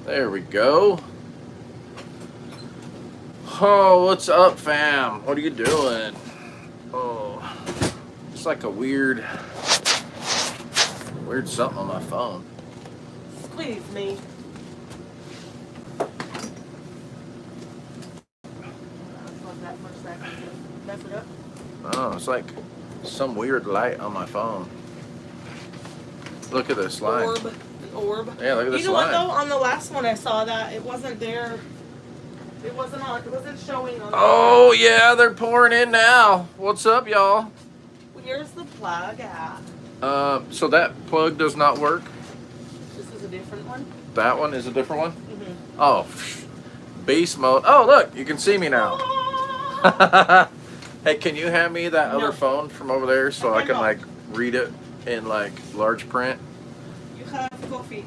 There we go. Oh, what's up, fam? What are you doing? Oh, it's like a weird something on my phone. Squeeze me. That for a second. Mess it up. Oh, it's like some weird light on my phone. Look at this line. Orb. Yeah, look at this line. You know what though? On the last one I saw that it wasn't there. It wasn't showing on. Oh yeah, they're pouring in now. What's up, y'all? Where's the plug at? So that plug does not work. This is a different one. That one is a different one. Mm-hmm. Oh, beast mode. Oh look, you can see me now. Hey, can you hand me that other phone from over there so I can like read it in like large print? You have coffee.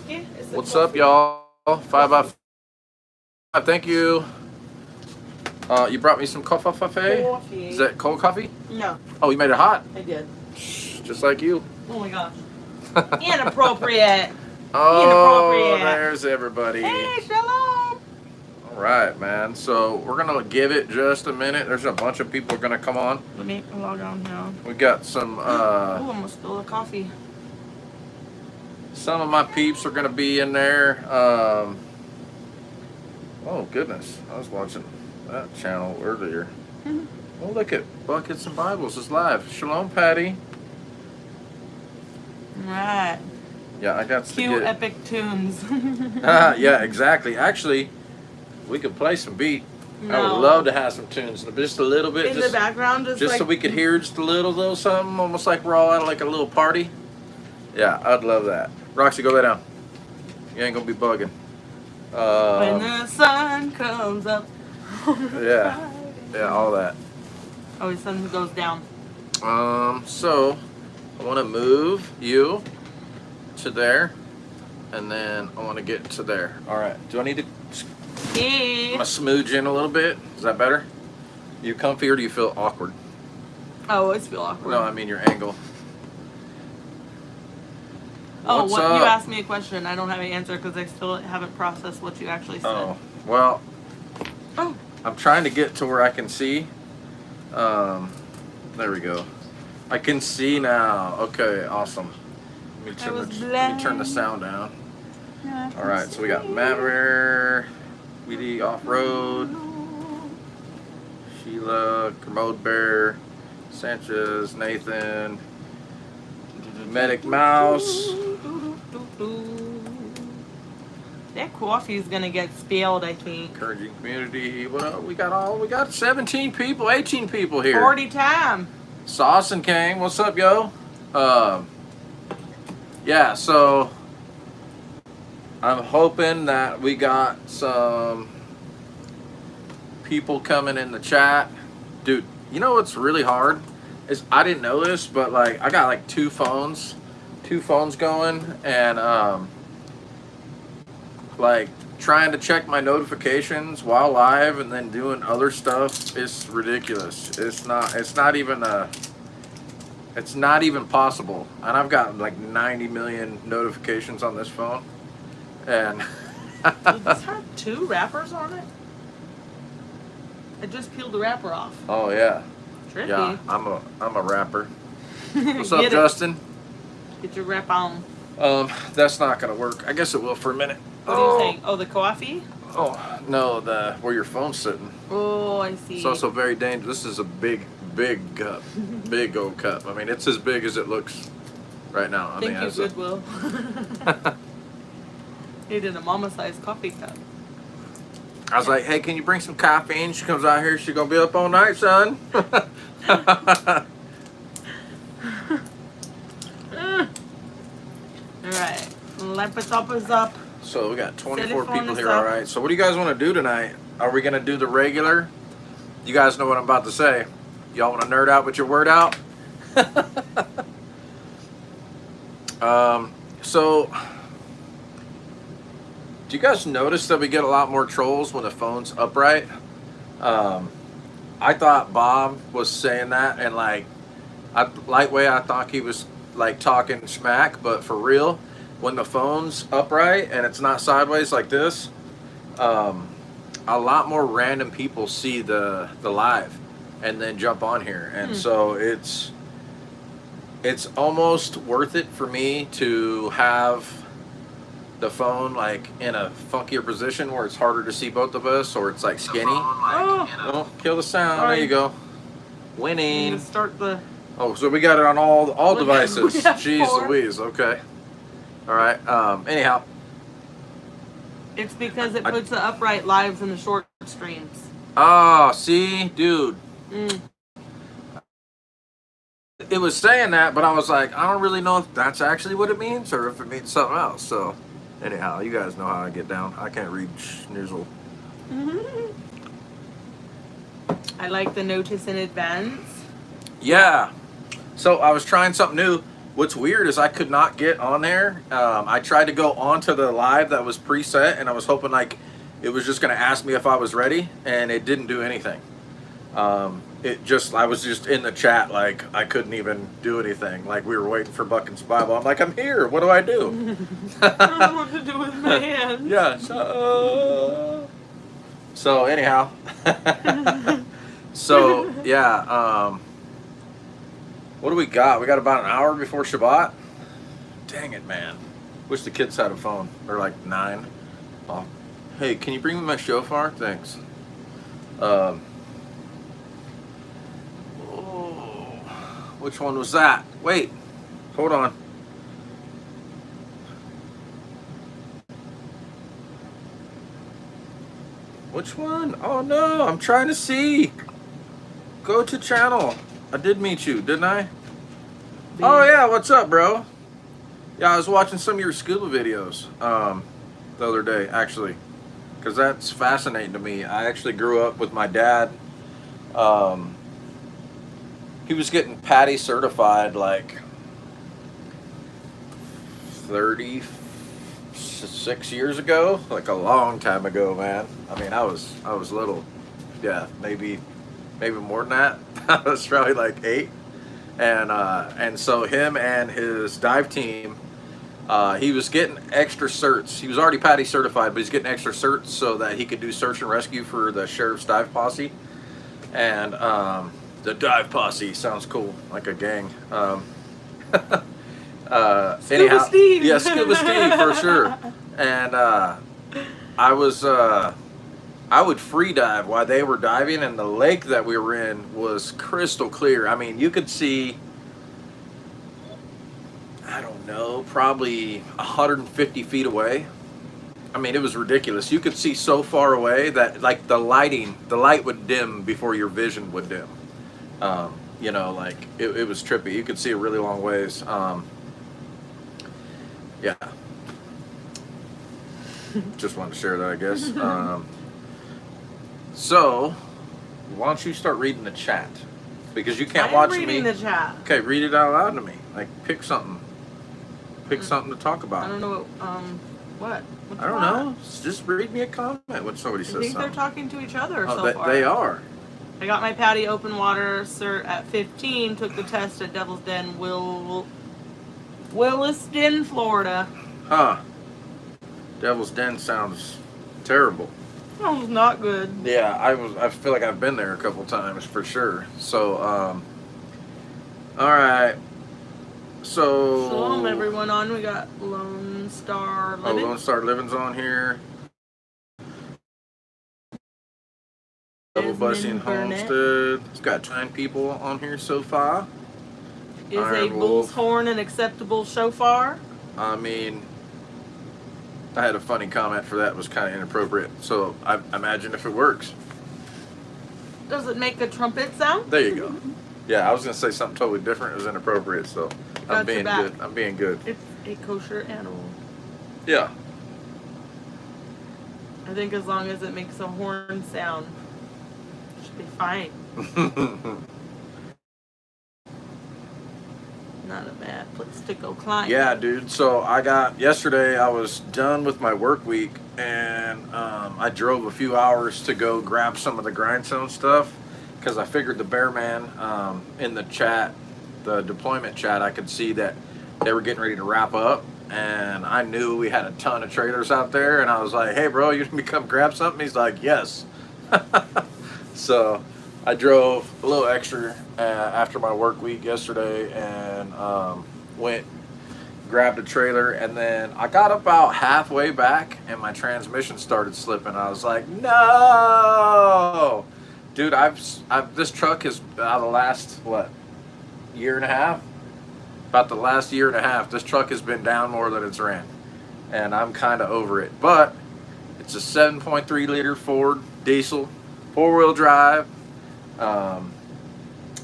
Okay, what's up, y'all? 5x5. Thank you. You brought me some coffee. Is that cold coffee? No. Oh, you made it hot? I did. Just like you. Oh my gosh. Inappropriate. Oh, there's everybody. Hey, shalom. All right, man. So we're gonna give it just a minute. There's a bunch of people gonna come on. Let me log on now. We got some. Oh, almost spilled the coffee. Some of my peeps are gonna be in there. Oh goodness, I was watching that channel earlier. Mm-hmm. Oh, look at Buckets and Bibles is live. Shalom, Patty. Right. Yeah, I got Cue epic tunes. Yeah, exactly. Actually, we could play some beat. No. I would love to have some tunes, just a little bit, in the background, just like, so we could hear just a little something, almost like we're all at like a little party. Yeah, I'd love that. Roxy, go lay down. You ain't gonna be bugging. When the sun comes up. Yeah, all that. Oh, the sun goes down. So I want to move you to there, and then I want to get to there. All right. Do I need to? I'm gonna smooge in a little bit. Is that better? You comfy or do you feel awkward? I always feel awkward. No, I mean your angle. Oh, you asked me a question. I don't have an answer because I still haven't processed what you actually said. Oh, well. Oh. I'm trying to get to where I can see. There we go. I can see now. Okay, awesome. Let me turn the sound down. All right, so we got Maverick, Weedy Off-Road, Sheila, Kermode Bear, Sanchez, Nathan, Medic Mouse. That coffee is gonna get spilled, I think. Encouraging community. Well, we got 17 people, 18 people here. 40 time. Sauce and Kang, what's up, yo? Yeah, so I'm hoping that we got some people coming in the chat. Dude, you know what's really hard? Is I didn't know this, but like I got like two phones going, and like trying to check my notifications while live and then doing other stuff is ridiculous. It's not even possible. And I've got like 90 million notifications on this phone. And Does this have two wrappers on it? I just peeled the wrapper off. Oh yeah. Tricky. Yeah, I'm a rapper. What's up, Justin? Get your wrap on. That's not gonna work. I guess it will for a minute. What are you saying? Oh, the coffee? Oh no, where your phone's sitting. Oh, I see. It's also very dangerous. This is a big cup, big old cup. I mean, it's as big as it looks right now. Thank you, Goodwill. He did a mama-sized coffee cup. I was like, hey, can you bring some caffeine? She comes out here. She's gonna be up all night, son. All right, laptop is up. So we got 24 people here, all right. So what do you guys want to do tonight? Are we going to do the regular? You guys know what I'm about to say. Y'all want to nerd out with your word out? So do you guys notice that we get a lot more trolls when the phone's upright? I thought Bob was saying that, and like, I thought he was like talking smack, but for real, when the phone's upright and it's not sideways like this, a lot more random people see the live and then jump on here, and so it's almost worth it for me to have the phone like in a funkier position where it's harder to see both of us, or it's like skinny. Oh, kill the sound. There you go. Winning. Start the. Oh, so we got it on all devices. Jeez 4. Louise. Okay. All right. Anyhow. It's because it puts the upright lives in the short streams. Oh, see, dude. It was saying that, but I was like, I don't really know if that's actually what it means or if it means something else. So, anyhow, you guys know how I get down. I can't read schnoozle. I like the notice in advance. Yeah. So I was trying something new. What's weird is I could not get on there. I tried to go onto the live that was preset, and I was hoping like it was just going to ask me if I was ready, and it didn't do anything. I was just in the chat, like I couldn't even do anything. Like we were waiting for Buckin's Bible. I'm like, I'm here. What do I do? I don't know what to do with my hands. Yeah. So anyhow. So yeah. What do we got? We got about an hour before Shabbat. Dang it, man. Wish the kids had a phone. They're like 9. Oh. Hey, can you bring me my shofar? Thanks. Oh, which one was that? Wait. Hold on. Which one? Oh no, I'm trying to see. Go to channel. I did meet you, didn't I? Oh yeah, what's up, bro? Yeah, I was watching some of your scuba videos the other day, actually, because that's fascinating to me. I actually grew up with my dad. He was getting PADI certified like 36 years ago, like a long time ago, man. I mean, I was little. Yeah, maybe more than that. I was probably like 8, and so him and his dive team, he was getting extra certs. He was already PADI certified, but he's getting extra certs so that he could do search and rescue for the sheriff's dive posse. And the dive posse sounds cool, like a gang. Scuba Steve. Yeah, Scuba Steve for sure. And I would free dive while they were diving, and the lake that we were in was crystal clear. I mean, you could see, I don't know, probably 150 feet away. I mean, it was ridiculous. You could see so far away that like the light would dim before your vision would dim. You know, like it was trippy. You could see a really long ways. Yeah. Just wanted to share that, I guess. So, why don't you start reading the chat? Because you can't watch me. I'm reading the chat. Okay, read it out loud to me. Like, pick something. Pick something to talk about. I don't know what. I don't know. Just read me a comment when somebody says I think something. they're talking to each other Oh, so far. they are. I got my PADI open water cert at 15. Took the test at Devil's Den, Williston, Florida. Huh. Devil's Den sounds terrible. Sounds not good. Yeah, I feel like I've been there a couple times for sure. So, all right. So. Shalom, everyone. On we got Lone Star Living. Oh, Lone Star Living's on here. Double Bussing Homestead. It's got 9 people on here so far. Is Iron a bull's Wolf. horn an acceptable shofar? I mean, I had a funny comment for that. It was kind of inappropriate. So I imagine if it works. Does it make a trumpet sound? There you go. Yeah, I was gonna say something totally different. It was inappropriate. So I'm being good. I'm being good. It's a kosher animal. Yeah. I think as long as it makes a horn sound, it should be fine. Not a bad place to go climb. Yeah, dude. So yesterday I was done with my work week, and I drove a few hours to go grab some of the grindstone stuff because I figured the Bear Man in the chat, the deployment chat, I could see that they were getting ready to wrap up, and I knew we had a ton of trailers out there, and I was like, hey bro, you gonna come grab something? He's like, yes. So I drove a little extra after my work week yesterday, and went, grabbed a trailer, and then I got about halfway back and my transmission started slipping. I was like, no, dude, this truck is out of the last, what, year and a half? About the last year and a half, this truck has been down more than it's ran, and I'm kind of over it. But it's a 7.3 liter Ford diesel, 4-wheel drive,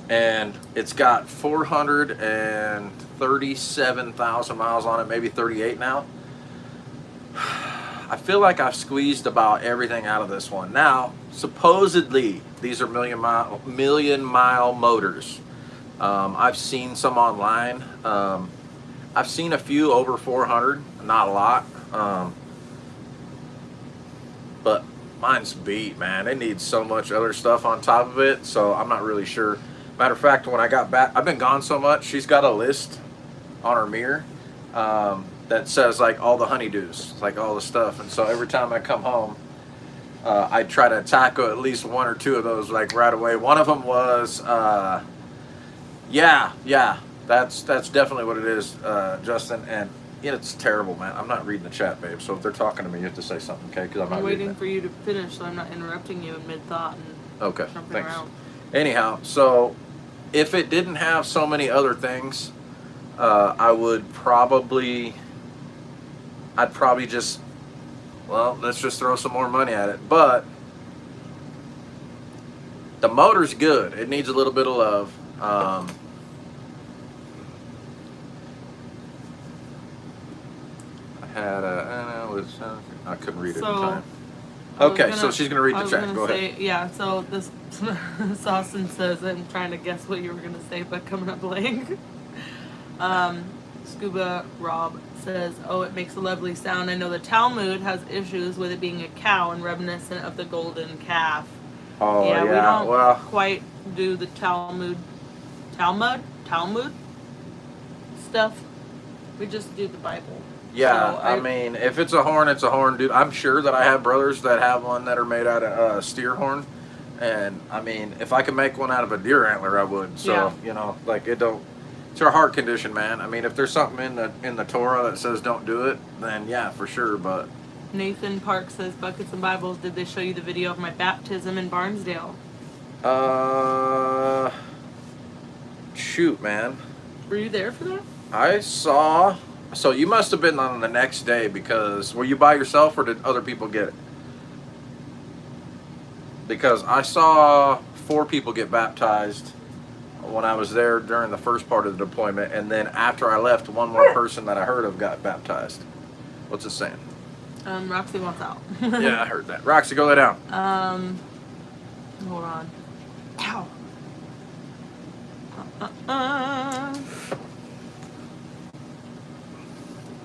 and it's got 437,000 miles on it, maybe 38 now. I feel like I've squeezed about everything out of this one. Now, supposedly, these are million mile motors. I've seen some online. I've seen a few over 400, not a lot. But mine's beat, man. It needs so much other stuff on top of it, so I'm not really sure. Matter of fact, when I got back, I've been gone so much, she's got a list on her mirror that says like all the honeydews, like all the stuff. And so every time I come home, I try to tackle at least one or two of those like right away. One of them was, yeah, that's definitely what it is, Justin. And it's terrible, man. I'm not reading the chat, babe. So if they're talking to me, you have to say something, okay? Because I'm waiting for you to finish, so I'm not interrupting you in mid-thought and okay, jumping thanks. around. Anyhow, so if it didn't have so many other things, I'd probably just, well, let's just throw some more money at it. But the motor's good. It needs a little bit of love. I couldn't read it in time. Okay, so she's gonna read the chat. Go ahead. Yeah, so this Saucin says, I'm trying to guess what you were gonna say, but coming up blank. Scuba Rob says, oh, it makes a lovely sound. I know the Talmud has issues with it being a cow and reminiscent of the golden calf. Oh yeah, we don't quite do the Talmud stuff. We just do the Bible. Yeah, so I mean, if it's a horn, it's a horn, dude. I'm sure that I have brothers that have one that are made out of steer horn, and I mean, if I could make one out of a deer antler, I would. So like it's your heart condition, man. I mean, if there's something in the Torah that says don't do it, then yeah, for sure. But Nathan Park says, Buckets and Bibles, did they show you the video of my baptism in Barnesdale? Shoot, man. Were you there for that? I saw. So you must have been on the next day, because were you by yourself or did other people get it? Because I saw 4 people get baptized when I was there during the first part of the deployment, and then after I left, one more person that I heard of got baptized. What's it saying? Roxy wants out. Yeah, I heard that. Roxy, go lay down. Hold on. Ow.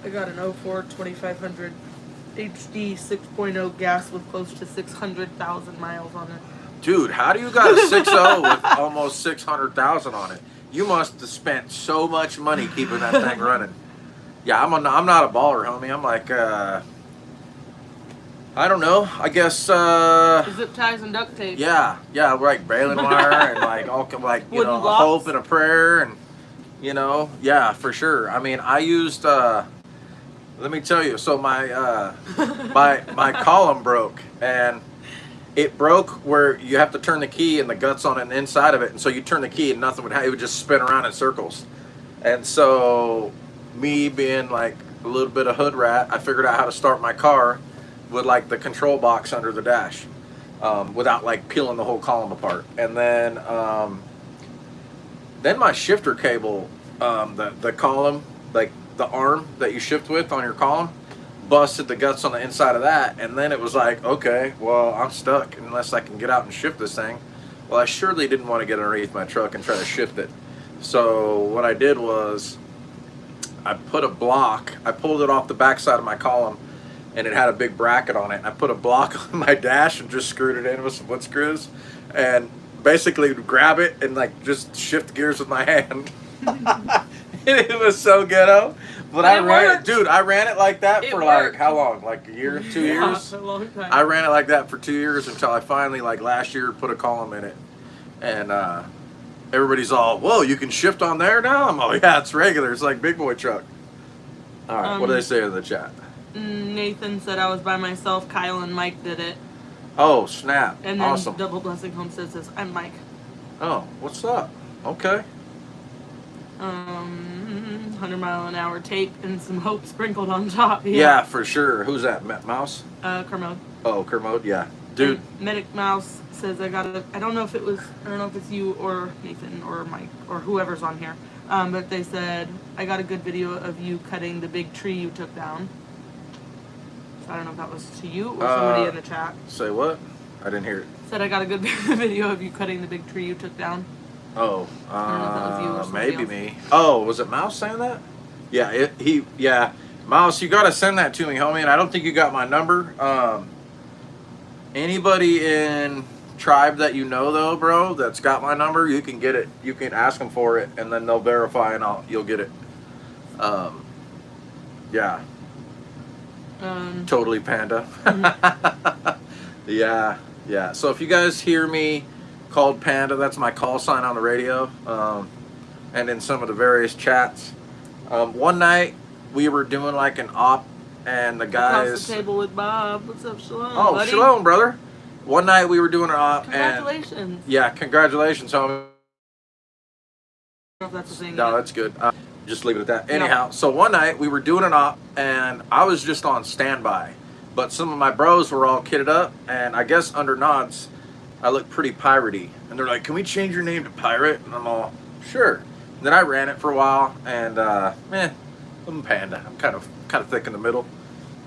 I got an 04 2500 HD 6.0 gas with close to 600,000 miles on it. Dude, how do you got a 6.0 with almost 600,000 on it? You must have spent so much money keeping that thing running. Yeah, I'm not a baller, homie. I'm like, I don't know. I guess. Zip ties and duct tape. Yeah, like baling wire and like all like a hope and a prayer and yeah, for sure. I mean, I used. Let me tell you. So my my column broke, and it broke where you have to turn the key and the guts on it and the inside of it, and so you turn the key and nothing would happen. It would just spin around in circles. And so me being like a little bit of hood rat, I figured out how to start my car with like the control box under the dash, without like peeling the whole column apart. And then my shifter cable, the column, like the arm that you shift with on your column, busted the guts on the inside of that. And then it was like, okay, well, I'm stuck unless I can get out and shift this thing. Well, I surely didn't want to get underneath my truck and try to shift it. So what I did was I put a block, I pulled it off the backside of my column, and it had a big bracket on it. And I put a block on my dash and just screwed it in with some wood screws, and basically grab it and like just shift gears with my hand. It was so ghetto. But I ran worked. it, dude. I ran it like that It for worked. like how long? Like a year, 2 years. A long time. I ran it like that for 2 years until I finally, like last year, put a column in it, and everybody's all, "Whoa, you can shift on there now." I'm all, "Yeah, it's regular. It's like big boy truck." All right, what do they say in the chat? Nathan said I was by myself. Kyle and Mike did it. Oh, snap! And then Awesome. Double Blessing Homestead says, "I'm Mike." Oh, what's up? Okay. 100-mile-an-hour tape and some hope sprinkled on top. Yeah, for sure. Who's that? Mouse? Kermode. Oh, Kermode. Yeah, dude. And Medic Mouse says I don't know if it's you or Nathan or Mike or whoever's on here. But they said I got a good video of you cutting the big tree you took down. So I don't know if that was to you or somebody in the chat. Say what? I didn't hear it. Said I got a good video of you cutting the big tree you took down. Oh, I don't know if that was you or somebody maybe else. me. Oh, was it Mouse saying that? Yeah, yeah. Mouse, you gotta send that to me, homie. And I don't think you got my number. Anybody in tribe that you know though, bro, that's got my number, you can get it. You can ask them for it, and then they'll verify, and you'll get it. Yeah. Totally Panda. Yeah. So if you guys hear me called Panda, that's my call sign on the radio, and in some of the various chats. One night we were doing like an op, and the guys. Across the table with Bob. What's up, Shalom? Oh, buddy? Shalom, brother. One night we were doing an op, Congratulations. and yeah, congratulations, homie. I don't know if that's a thing. No, yet. that's good. Just leave it at that. Anyhow, so one night we were doing an op, and I was just on standby. But some of my bros were all kitted up, and I guess under nods, I looked pretty piratey. And they're like, "Can we change your name to Pirate?" And I'm all, "Sure." And then I ran it for a while, and I'm Panda. I'm kind of thick in the middle.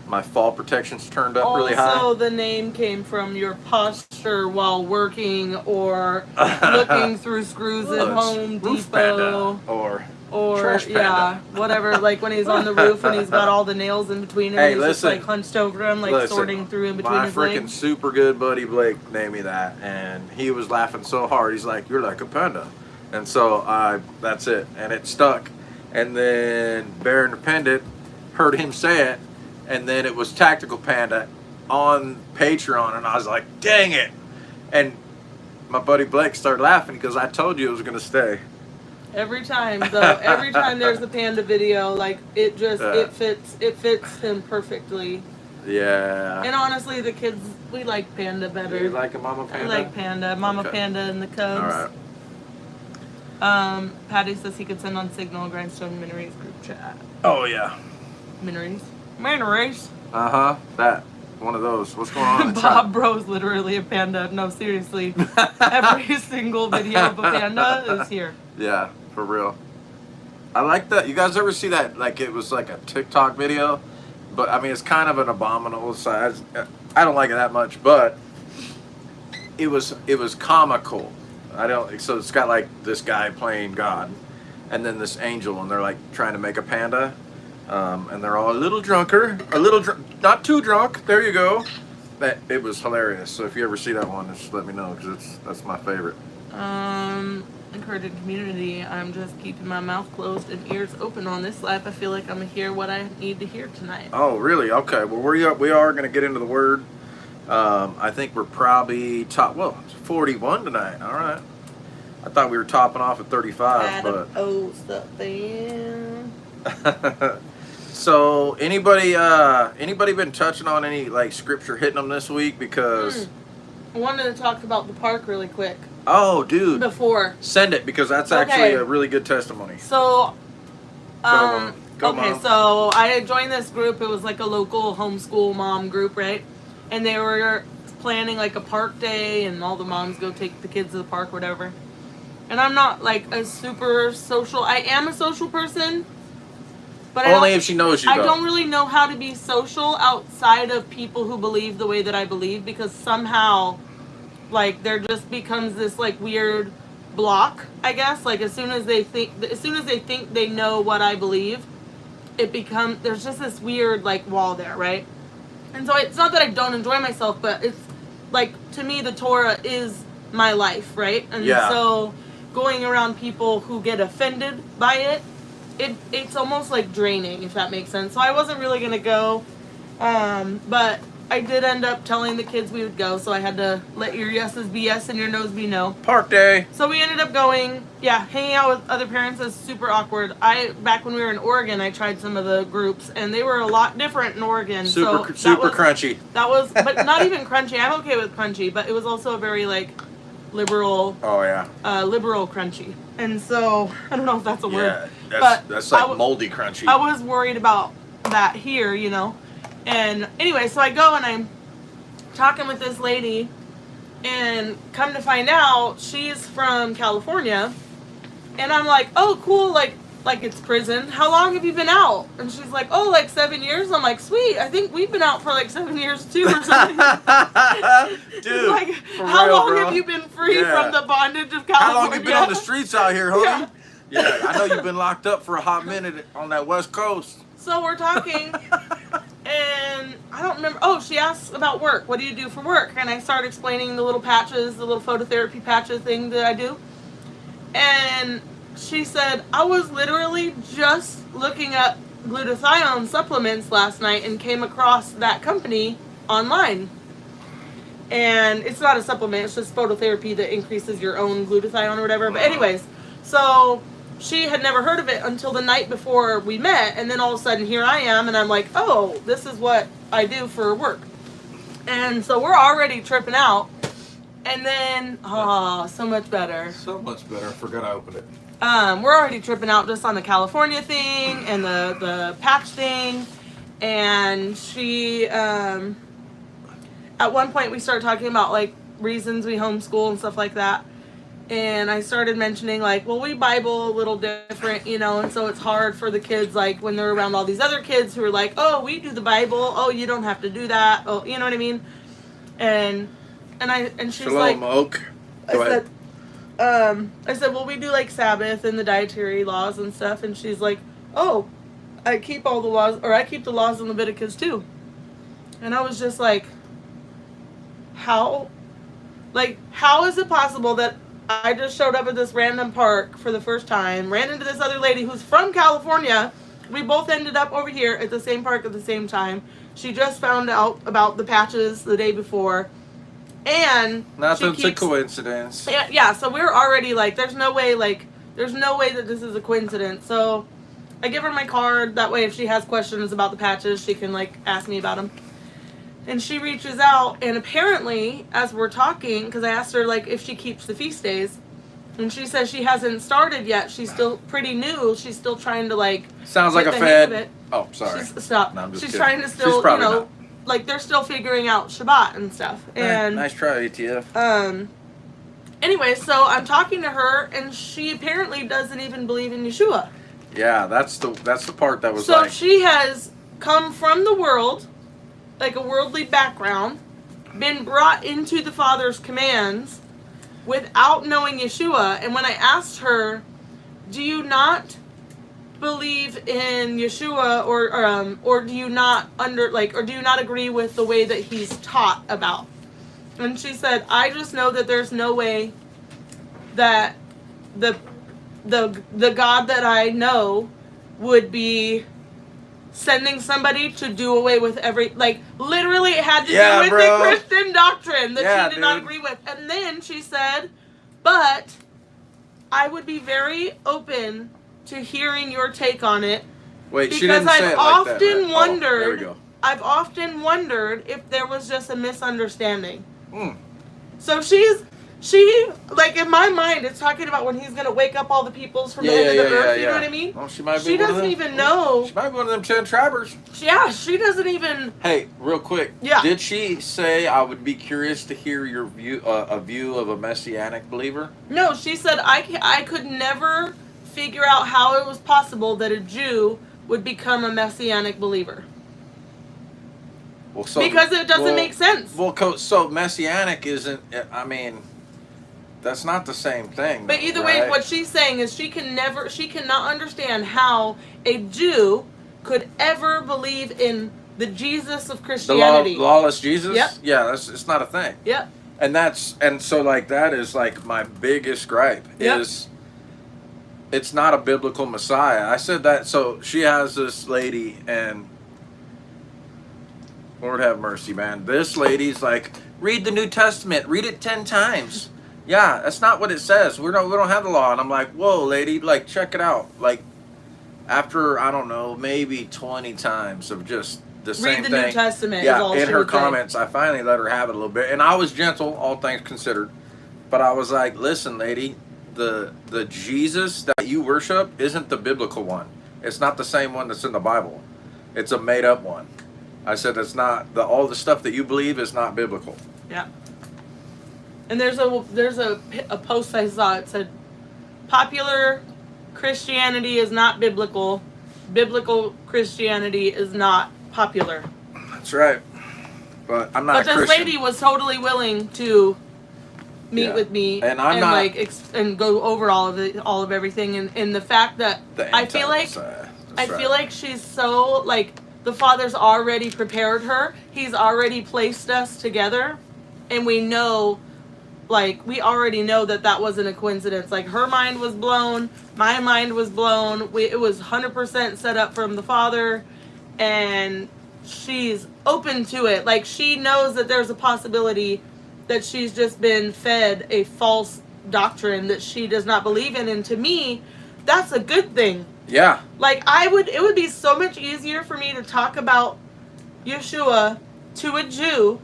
My fall protection's turned up really high. Also, the name came from your posture while working or looking through screws at Home Roof Depot. Panda Or Trash Panda. yeah, whatever. Like when he's on the roof and he's got all the nails in between him, Hey, and he's just listen. like hunched over him, like sorting through in between my his freaking legs. super good buddy Blake named me that, and he was laughing so hard. He's like, "You're like a panda," and so that's it, and it stuck. And then Bear Independent heard him say it, and then it was Tactical Panda on Patreon, and I was like, "Dang it!" And my buddy Blake started laughing because I told you it was gonna stay. Every time there's a Panda video, like it fits him perfectly. Yeah. And honestly, the kids, we like Panda better. You like a Mama Panda? I like Panda, Mama Okay. Panda and the Cubs. All right. Patty says he could send on Signal Grindstone Minories group chat. Oh yeah. Minories. That one of those. What's going on in the Bob chat? Bro's literally a panda. No, seriously. Every single video of a panda is here. Yeah, for real. I like that. You guys ever see that? Like it was like a TikTok video, but I mean it's kind of an abominable size. I don't like it that much, but it was comical. So it's got like this guy playing God, and then this angel, and they're like trying to make a panda, and they're all a little not too drunk. There you go. It was hilarious. So if you ever see that one, just let me know because that's my favorite. Encouraging community. I'm just keeping my mouth closed and ears open on this life. I feel like I'm gonna hear what I need to hear tonight. Oh, really? Okay. Well, we are going to get into the Word. I think we're probably it's 41 tonight. All right. I thought we were topping off at 35, but. Stuff in. So anybody been touching on any like scripture hitting them this week? Because I wanted to talk about the park really quick. Oh, dude. Before. Send it because that's actually a really good testimony. So, Go, Mom. so I joined this group. It was like a local homeschool mom group, right? And they were planning like a park day, and all the moms go take the kids to the park, whatever. And I'm not like a super social. I am a social person, but only if she knows you. I don't really know how to be social outside of people who believe the way that I believe, because somehow, like, there just becomes this like weird block, I guess. Like as soon as they think they know what I believe, there's just this weird like wall there, right? And so it's not that I don't enjoy myself, but it's like, to me, the Torah is my life, right? And so going around people who get offended by it it's almost like draining, if that makes sense. So I wasn't really gonna go, but I did end up telling the kids we would go, so I had to let your yeses be yes and your no's be no. Park day. So we ended up going, hanging out with other parents is super awkward. Back when we were in Oregon, I tried some of the groups, and they were a lot different in Oregon. Super crunchy. That was, but not even crunchy. I'm okay with crunchy, but it was also a very, like, liberal. Oh, yeah. Liberal crunchy. And so, I don't know if that's a word. Yeah, that's like moldy crunchy. I was worried about that here, you know. And anyway, so I go and I'm talking with this lady, and come to find out she's from California, and I'm like, oh, cool, like it's prison. How long have you been out? And she's like, oh, like 7 years. I'm like, sweet. I think we've been out for like 7 years too, or something. Dude, like, how long have you been free from the bondage of California? How long have you been on the streets out here, homie? Yeah, I know you've been locked up for a hot minute on that West Coast. So we're talking, and I don't remember. Oh, she asked about work. What do you do for work? And I started explaining the little patches, the little phototherapy patches thing that I do. And she said, I was literally just looking up glutathione supplements last night and came across that company online. And it's not a supplement, it's just phototherapy that increases your own glutathione or whatever. But anyways, so she had never heard of it until the night before we met, and then all of a sudden here I am, and I'm like, oh, this is what I do for work. And so we're already tripping out, and then, so much better. So much better. I forgot I opened it. We're already tripping out just on the California thing and the patch thing, and she, at one point we started talking about, like, reasons we homeschool and stuff like that. And I started mentioning, like, well, we Bible a little different, you know, and so it's hard for the kids, like, when they're around all these other kids who are like, oh, we do the Bible, oh, you don't have to do that, oh, you know what I mean? And she's Shalom, like, Oak. Go ahead. I said, well, we do, like, Sabbath and the dietary laws and stuff, and she's like, oh, I keep all the laws, or I keep the laws in Leviticus too. And I was just like, how is it possible that I just showed up at this random park for the first time, ran into this other lady who's from California. We both ended up over here at the same park at the same time. She just found out about the patches the day before. And nothing's a coincidence. Yeah, so we're already like, there's no way that this is a coincidence. So I give her my card. That way if she has questions about the patches, she can, like, ask me about them. And she reaches out, and apparently, as we're talking, because I asked her, like, if she keeps the feast days, and she says she hasn't started yet. She's still pretty new. She's still trying to, like, sounds like a fed. Oh, sorry. Stop. No, I'm just She's kidding. trying to still, you know, not. Like, they're still figuring out Shabbat and stuff. And nice try, ATF. Anyway, so I'm talking to her, and she apparently doesn't even believe in Yeshua. Yeah, that's the part that was so like. She has come from the world, like a worldly background, been brought into the Father's commands without knowing Yeshua. And when I asked her, do you not believe in Yeshua, or do you not or do you not agree with the way that he's taught about? And she said, I just know that there's no way that the God that I know would be sending somebody to do away with literally it had to do with the Christian doctrine that she did not agree with. And then she said, but I would be very open to hearing your take on it. Wait, she didn't say it like that. There we go. I've often wondered if there was just a misunderstanding. So she, like, in my mind, it's talking about when he's going to wake up all the peoples from the end of the earth, you know what I mean? Well, she might be she doesn't even know. She might be one of them 10 tribers. Yeah, she doesn't even. Hey, real quick. Yeah. Did she say, I would be curious to hear your view, a view of a messianic believer? No, she said, I could never figure out how it was possible that a Jew would become a messianic believer. Well, so, because it doesn't make sense. Well, so messianic isn't, I mean, that's not the same thing. But either way, what she's saying is she cannot understand how a Jew could ever believe in the Jesus of Christianity. The lawless Jesus? Yep. Yeah, it's not a thing. it's not a biblical Messiah. I said that. So she has this lady, and Lord have mercy, man. This lady's like, read the New Testament, read it 10 times. Yeah, that's not what it says. We don't have the law. And I'm like, whoa, lady, like, check it out. Like, after, I don't know, maybe 20 times of just the same thing. Read the New Testament. Yeah, is all in she her would say. comments, I finally let her have it a little bit. And I was gentle, all things considered. But I was like, listen, lady, the Jesus that you worship isn't the biblical one. It's not the same one that's in the Bible. It's a made-up one. I said that's not, all the stuff that you believe is not biblical. Yeah. And there's a post I saw. It said, popular Christianity is not biblical. Biblical Christianity is not popular. That's right. But I'm not a Christian. But this lady was totally willing to meet with me and I'm not, like and go over all of everything, and the fact that I feel like she's so like the Father's already prepared her. He's already placed us together, and we know. Like, we already know that wasn't a coincidence. Like, her mind was blown. My mind was blown. It was 100% set up from the Father. And she's open to it. Like, she knows that there's a possibility that she's just been fed a false doctrine that she does not believe in. And to me, that's a good thing. Yeah. Like, it would be so much easier for me to talk about Yeshua to a Jew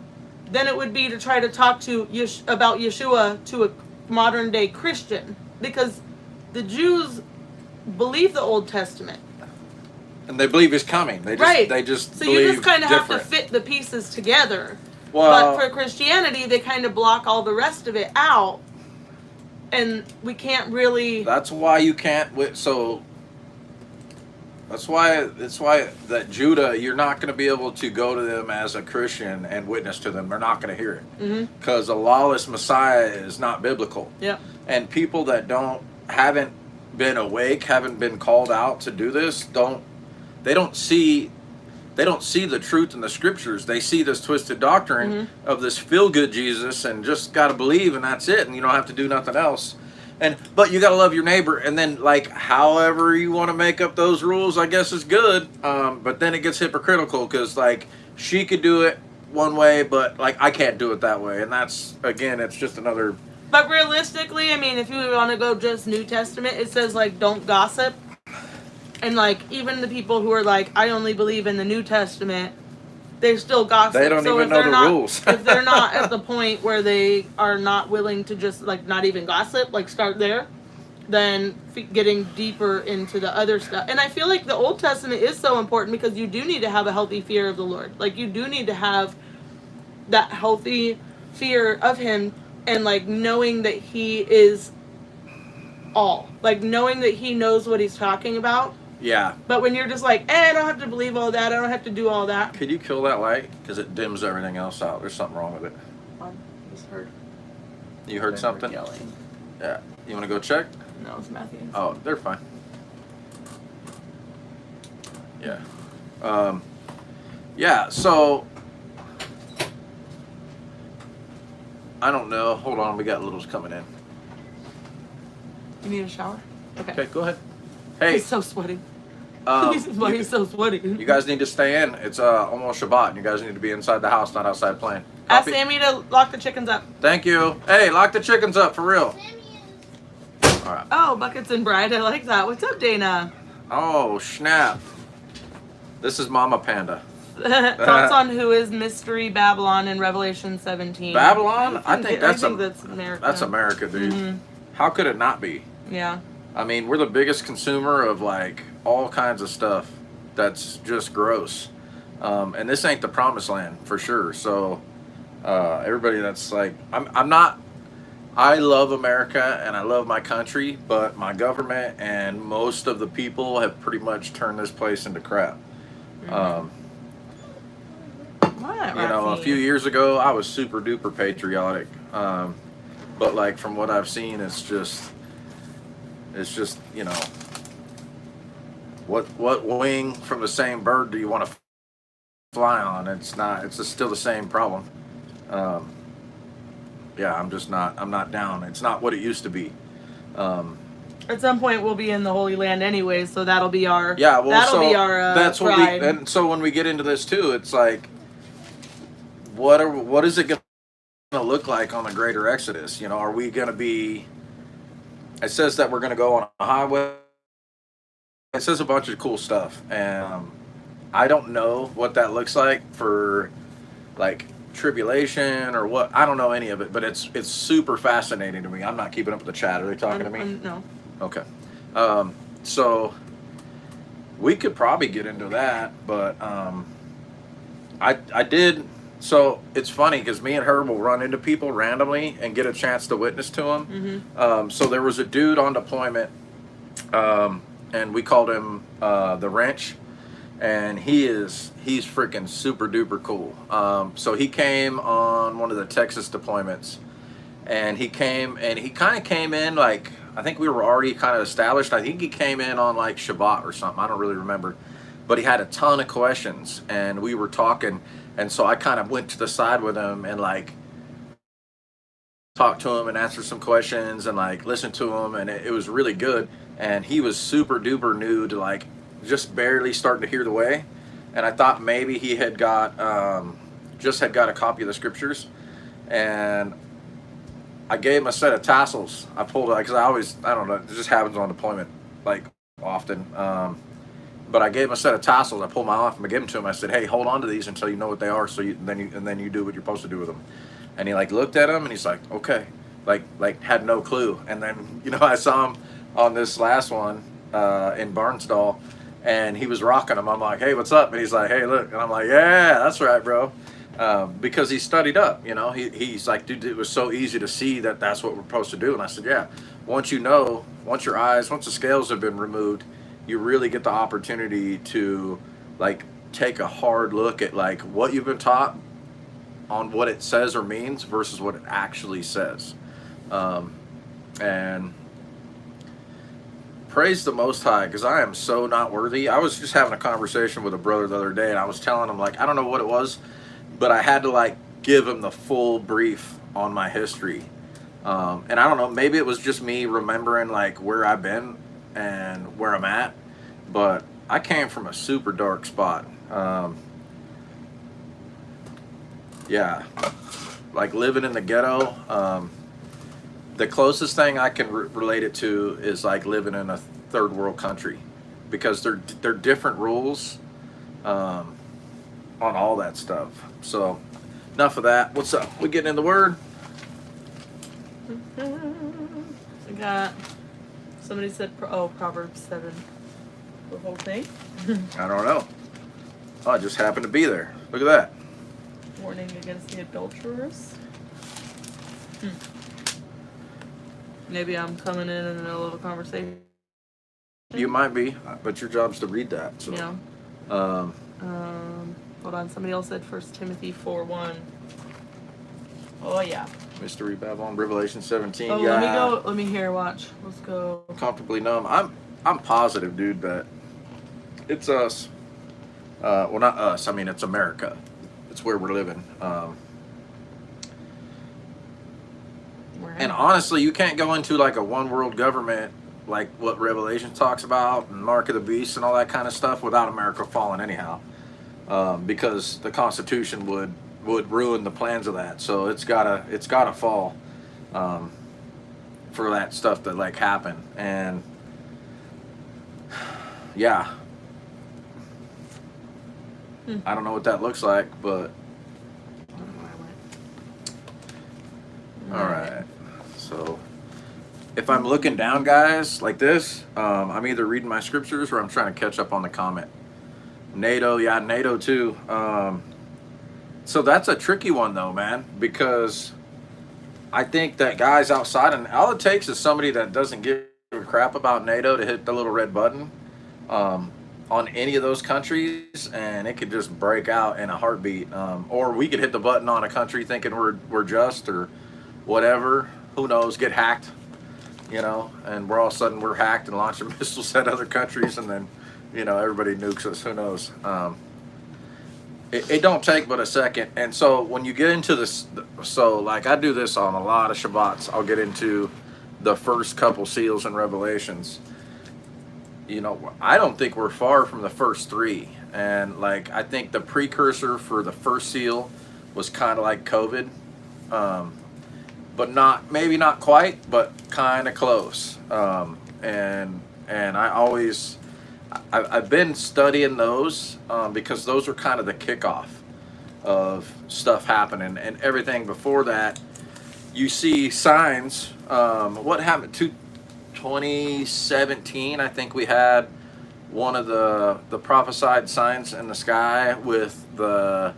than it would be to try to talk about Yeshua to a modern day Christian, because the Jews believe the Old Testament, and they believe He's coming. They just so you just kind of have to fit the pieces together. Well, but for Christianity, they kind of block all the rest of it out, and we can't really. That's why you can't. So that's why that Judah, you're not going to be able to go to them as a Christian and witness to them. They're not going to hear it because a lawless Messiah is not biblical. Yeah. And people that haven't been awake, haven't been called out to do this, they don't see the truth in the Scriptures. They see this twisted doctrine of this feel-good Jesus and just got to believe and that's it, and you don't have to do nothing else. But you got to love your neighbor, and then like however you want to make up those rules, I guess is good. But then it gets hypocritical because like she could do it one way, but like I can't do it that way, and that's again, it's just another. But realistically, I mean, if you want to go just New Testament, it says like don't gossip, and like even the people who are like I only believe in the New Testament, they still gossip. They don't even know the rules. If they're not at the point where they are not willing to just like not even gossip, like start there, then getting deeper into the other stuff. And I feel like the Old Testament is so important because you do need to have a healthy fear of the Lord. Like you do need to have that healthy fear of Him and like knowing that He is all. Like knowing that He knows what He's talking about. Yeah. But when you're just like, I don't have to believe all that. I don't have to do all that. Could you kill that light? Because it dims everything else out. There's something wrong with it. I just heard. You heard something? Yelling. Yeah. You want to go check? No, it's Matthew. Oh, they're fine. Yeah. Yeah, so I don't know. Hold on, we got littles coming in. You need a shower? Okay, go ahead. Hey. He's so sweaty. He's so sweaty. You guys need to stay in. It's almost Shabbat, and you guys need to be inside the house, not outside playing. Ask Sammy to lock the chickens up. Thank you. Hey, lock the chickens up, for real. All right. Oh, Buckets and Bride. I like that. What's up, Dana? Oh, snap. This is Mama Panda. Thoughts on who is Mystery Babylon in Revelation 17? Babylon? I think that's America. That's America, dude. How could it not be? Yeah. I mean, we're the biggest consumer of like all kinds of stuff that's just gross. And this ain't the promised land for sure. So everybody that's like, I'm not, I love America and I love my country, but my government and most of the people have pretty much turned this place into crap. A few years ago, I was super duper patriotic. But like from what I've seen, it's just, what wing from the same bird do you want to fly on? It's still the same problem. Yeah, I'm not down. It's not what it used to be. At some point, we'll be in the Holy Land anyway, so that'll be our that's pride. and so when we get into this too, it's like, what is it going to look like on the greater Exodus? You know, are we going to be? It says that we're going to go on a highway. It says a bunch of cool stuff, and I don't know what that looks like for like tribulation or what. I don't know any of it, but it's super fascinating to me. I'm not keeping up with the chat. Are they talking to me? No. Okay. So we could probably get into that, but I did. So it's funny because me and her will run into people randomly and get a chance to witness to them. Mm-hmm. So there was a dude on deployment, and we called him the Wrench, and he's freaking super duper cool. So he came on one of the Texas deployments, and he kind of came in like, I think we were already kind of established. I think he came in on like Shabbat or something. I don't really remember, but he had a ton of questions, and we were talking. And so I kind of went to the side with him and like talked to him and answered some questions and like listened to him, and it was really good. And he was super duper new to like just barely starting to hear the way. And I thought maybe he had got just had got a copy of the scriptures, and I gave him a set of tassels. I pulled it because I don't know, it just happens on deployment like often. But I gave him a set of tassels. I pulled mine off and I gave them to him. I said, "Hey, hold on to these until you know what they are. So then you do what you're supposed to do with them." And he like looked at them and he's like, "Okay," like had no clue. And then I saw him on this last one in Barnsdall, and he was rocking them. I'm like, "Hey, what's up?" And he's like, "Hey, look." And I'm like, "Yeah, that's right, bro." Because he studied up. He's like, "Dude, it was so easy to see that that's what we're supposed to do." And I said, "Yeah, once the scales have been removed, you really get the opportunity to like take a hard look at like what you've been taught on what it says or means versus what it actually says." And praise the Most High, because I am so not worthy. I was just having a conversation with a brother the other day, and I was telling him like, I don't know what it was, but I had to like give him the full brief on my history. And I don't know, maybe it was just me remembering like where I've been and where I'm at, but I came from a super dark spot. Yeah, like living in the ghetto. The closest thing I can relate it to is like living in a third world country, because they're different rules on all that stuff. So enough of that. What's up? We getting in the word? We got, somebody said Proverbs 7. The whole thing. I don't know. Oh, I just happened to be there. Look at that. Warning against the adulterers. Maybe I'm coming in the middle of a conversation. You might be, but your job's to read that. So. Yeah. Hold on. Somebody else said 1 Timothy 4:1. Oh yeah. Mystery Babylon, Revelation 17. Oh, yeah. Let me hear. Watch. Let's go. Comfortably numb. I'm positive, dude, that it's us. Well, not us. I mean, it's America. It's where we're living. And honestly, you can't go into like a one world government like what Revelation talks about and Mark of the Beast and all that kind of stuff without America falling anyhow. Because the Constitution would ruin the plans of that. So it's gotta fall for that stuff to like happen. And yeah. I don't know what that looks like, but all right. So if I'm looking down, guys, like this, I'm either reading my scriptures or I'm trying to catch up on the comment. NATO, yeah, NATO too. So that's a tricky one though, man, because I think that guys outside, and all it takes is somebody that doesn't give a crap about NATO to hit the little red button on any of those countries, and it could just break out in a heartbeat. Or we could hit the button on a country thinking we're just or whatever. Who knows? Get hacked, and we're all of a sudden we're hacked and launching missiles at other countries, and then everybody nukes us. Who knows? It don't take but a second. And so when you get into this, so like I do this on a lot of Shabbats, I'll get into the first couple seals in Revelations, you know, I don't think we're far from the first three. And like, I think the precursor for the first seal was kind of like COVID, but maybe not quite, but kind of close. And I've been studying those because those are kind of the kickoff of stuff happening, and everything before that, you see signs. What happened to 2017? I think we had one of the prophesied signs in the sky with the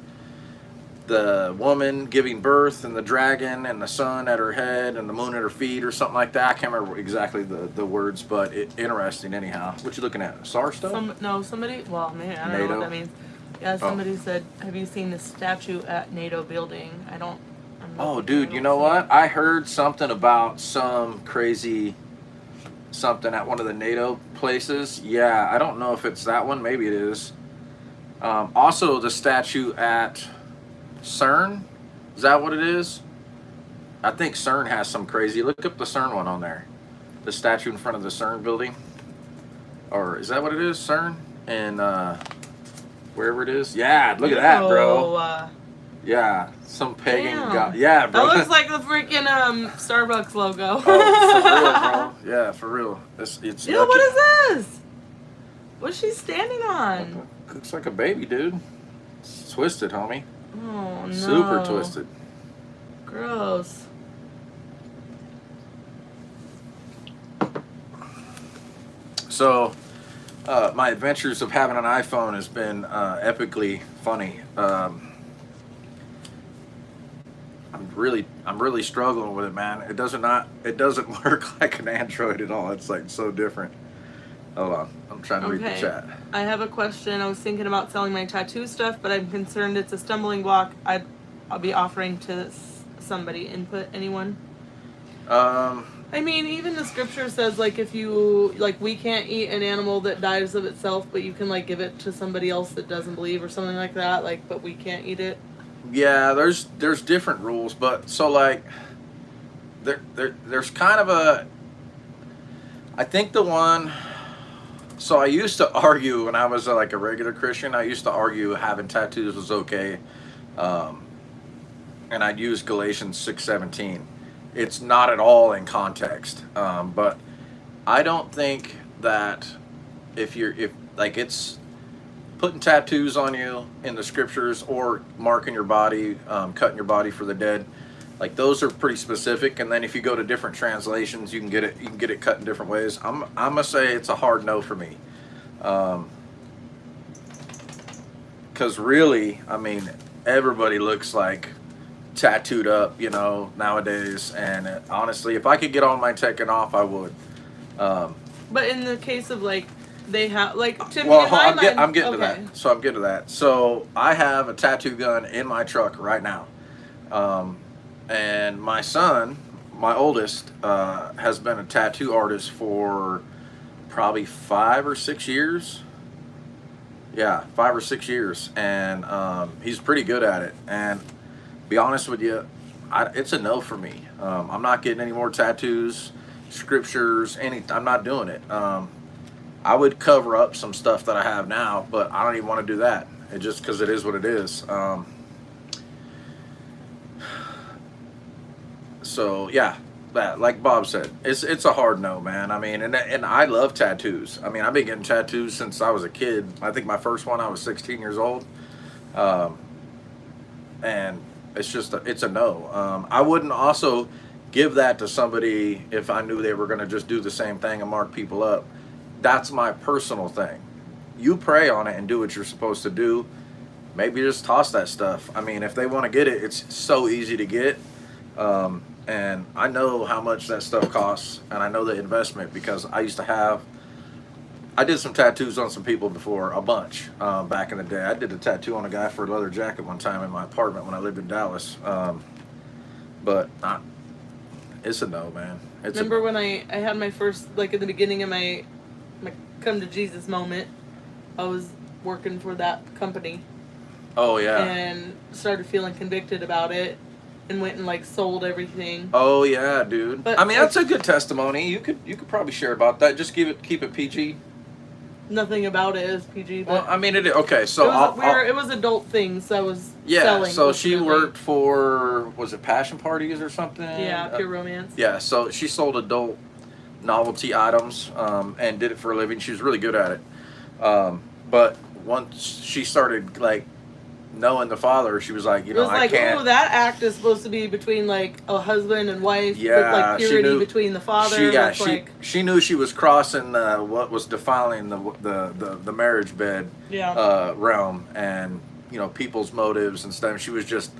woman giving birth and the dragon and the sun at her head and the moon at her feet or something like that. I can't remember exactly the words, but interesting anyhow. What you looking at? SAR stuff? Somebody, well, man, I don't know what that means. Yeah, somebody said, have you seen the statue at NATO building? I'm not dude, you know what? I heard something about some crazy something at one of the NATO places. Yeah, I don't know if it's that one. Maybe it is. Also, the statue at CERN. Is that what it is? I think CERN has some crazy. Look up the CERN one on there. The statue in front of the CERN building. Or is that what it is? CERN? And wherever it is. Yeah, look at that, bro. Yeah, some pagan god. Yeah, bro. That looks like the freaking Starbucks logo. Oh, for real, bro. Yeah, for real. It's Ew, what is this? What's she standing on? Looks like a baby, dude. It's twisted, homie. Oh, no. Super twisted. Gross. So, my adventures of having an iPhone has been epically funny. I'm really struggling with it, man. It doesn't work like an Android at all. It's like so different. Hold on, I'm trying to read the chat. I have a question. I was thinking about selling my tattoo stuff, but I'm concerned it's a stumbling block. I'll be offering to somebody. Input, anyone? I mean, even the scripture says, like, if you, like, we can't eat an animal that dies of itself, but you can, like, give it to somebody else that doesn't believe or something like that, like, but we can't eat it. Yeah, there's different rules, but so, like, there's kind of a, I think the one, so I used to argue when I was like a regular Christian, I used to argue having tattoos was okay, and I'd use Galatians 6:17. It's not at all in context, but I don't think that if it's putting tattoos on you in the scriptures or marking your body, cutting your body for the dead, like those are pretty specific. And then if you go to different translations, you can get it cut in different ways. I'm gonna say it's a hard no for me, because really, I mean, everybody looks like tattooed up, you know, nowadays. And honestly, if I could get all my taken off, I would. But in the case of like, they have like to well, me, I'm getting to that. So I'm getting to that. So I have a tattoo gun in my truck right now, and my son, my oldest, has been a tattoo artist for probably 5 or 6 years. Yeah, 5 or 6 years, and he's pretty good at it. And be honest with you, it's a no for me. I'm not getting any more tattoos, scriptures, I'm not doing it. I would cover up some stuff that I have now, but I don't even want to do that. It just because it is what it is. So yeah, that, like Bob said, it's a hard no, man. I mean, and I love tattoos. I mean, I've been getting tattoos since I was a kid. I think my first one I was 16 years old, and it's a no. I wouldn't also give that to somebody if I knew they were going to just do the same thing and mark people up. That's my personal thing. You pray on it and do what you're supposed to do. Maybe just toss that stuff. I mean, if they want to get it, it's so easy to get. And I know how much that stuff costs, and I know the investment because I did some tattoos on some people before, a bunch, back in the day. I did a tattoo on a guy for a leather jacket one time in my apartment when I lived in Dallas. But it's a no, man. Remember when I had my first, like at the beginning of my come to Jesus moment, I was working for that company. Oh yeah. And started feeling convicted about it. and went and like sold everything. Oh yeah, dude. But I mean, that's a good testimony. You could probably share about that. Just keep it PG. Nothing about it is PG. But Well, I mean, okay. So it was adult things. So I was yeah. selling. So she ultimately. worked for, was it Passion Parties or something? Yeah, Pure Romance. Yeah. So she sold adult novelty items and did it for a living. She was really good at it. But once she started like knowing the father, she was like, It was like, I can't. oh, that act is supposed to be between like a husband and wife, Yeah, with like she purity knew- between the father. She knew she was crossing what was defiling the marriage bed realm, and people's motives and stuff. She was just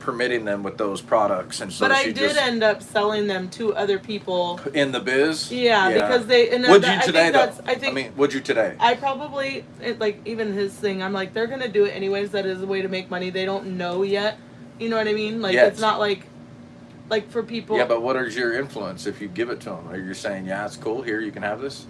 permitting them with those products, and so but she I did end up selling them to other people in the biz. Yeah, because they. And would you today though? I think. I mean, would you today? I probably like even his thing. I'm like, they're gonna do it anyways. That is a way to make money. They don't know yet. You know what I mean? Like it's not like for people. Yeah, but what is your influence if you give it to them? Are you saying, yeah, it's cool. Here, you can have this?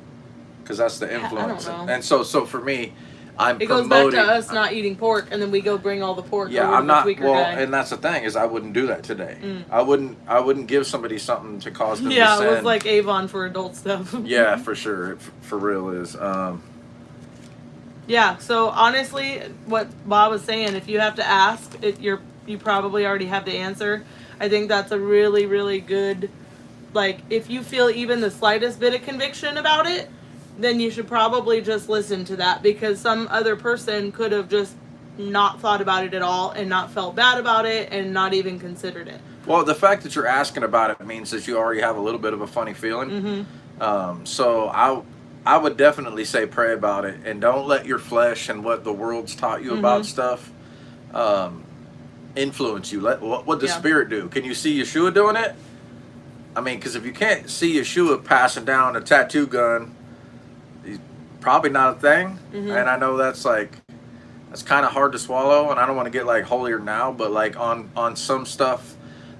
Because that's the influence. I don't know. And so for me, I'm it goes promoting. back to us not eating pork, and then we go bring all the pork. Yeah, over I'm to not. the tweaker Well, guy. and that's the thing is, I wouldn't do that today. I wouldn't give somebody something to cause them to Yeah, sin. it was like Avon for adult stuff. Yeah, for sure. It for real is. Yeah. So honestly, what Bob was saying, if you have to ask, you probably already have the answer. I think that's a really, really good. Like, if you feel even the slightest bit of conviction about it, then you should probably just listen to that, because some other person could have just not thought about it at all and not felt bad about it and not even considered it. Well, the fact that you're asking about it means that you already have a little bit of a funny feeling. So I would definitely say pray about it, and don't let your flesh and what the world's taught you about stuff influence you. What the Spirit do? Can you see Yeshua doing it? I mean, because if you can't see Yeshua passing down a tattoo gun, he's probably not a thing. And I know that's kind of hard to swallow, and I don't want to get like holier now, but like on some stuff,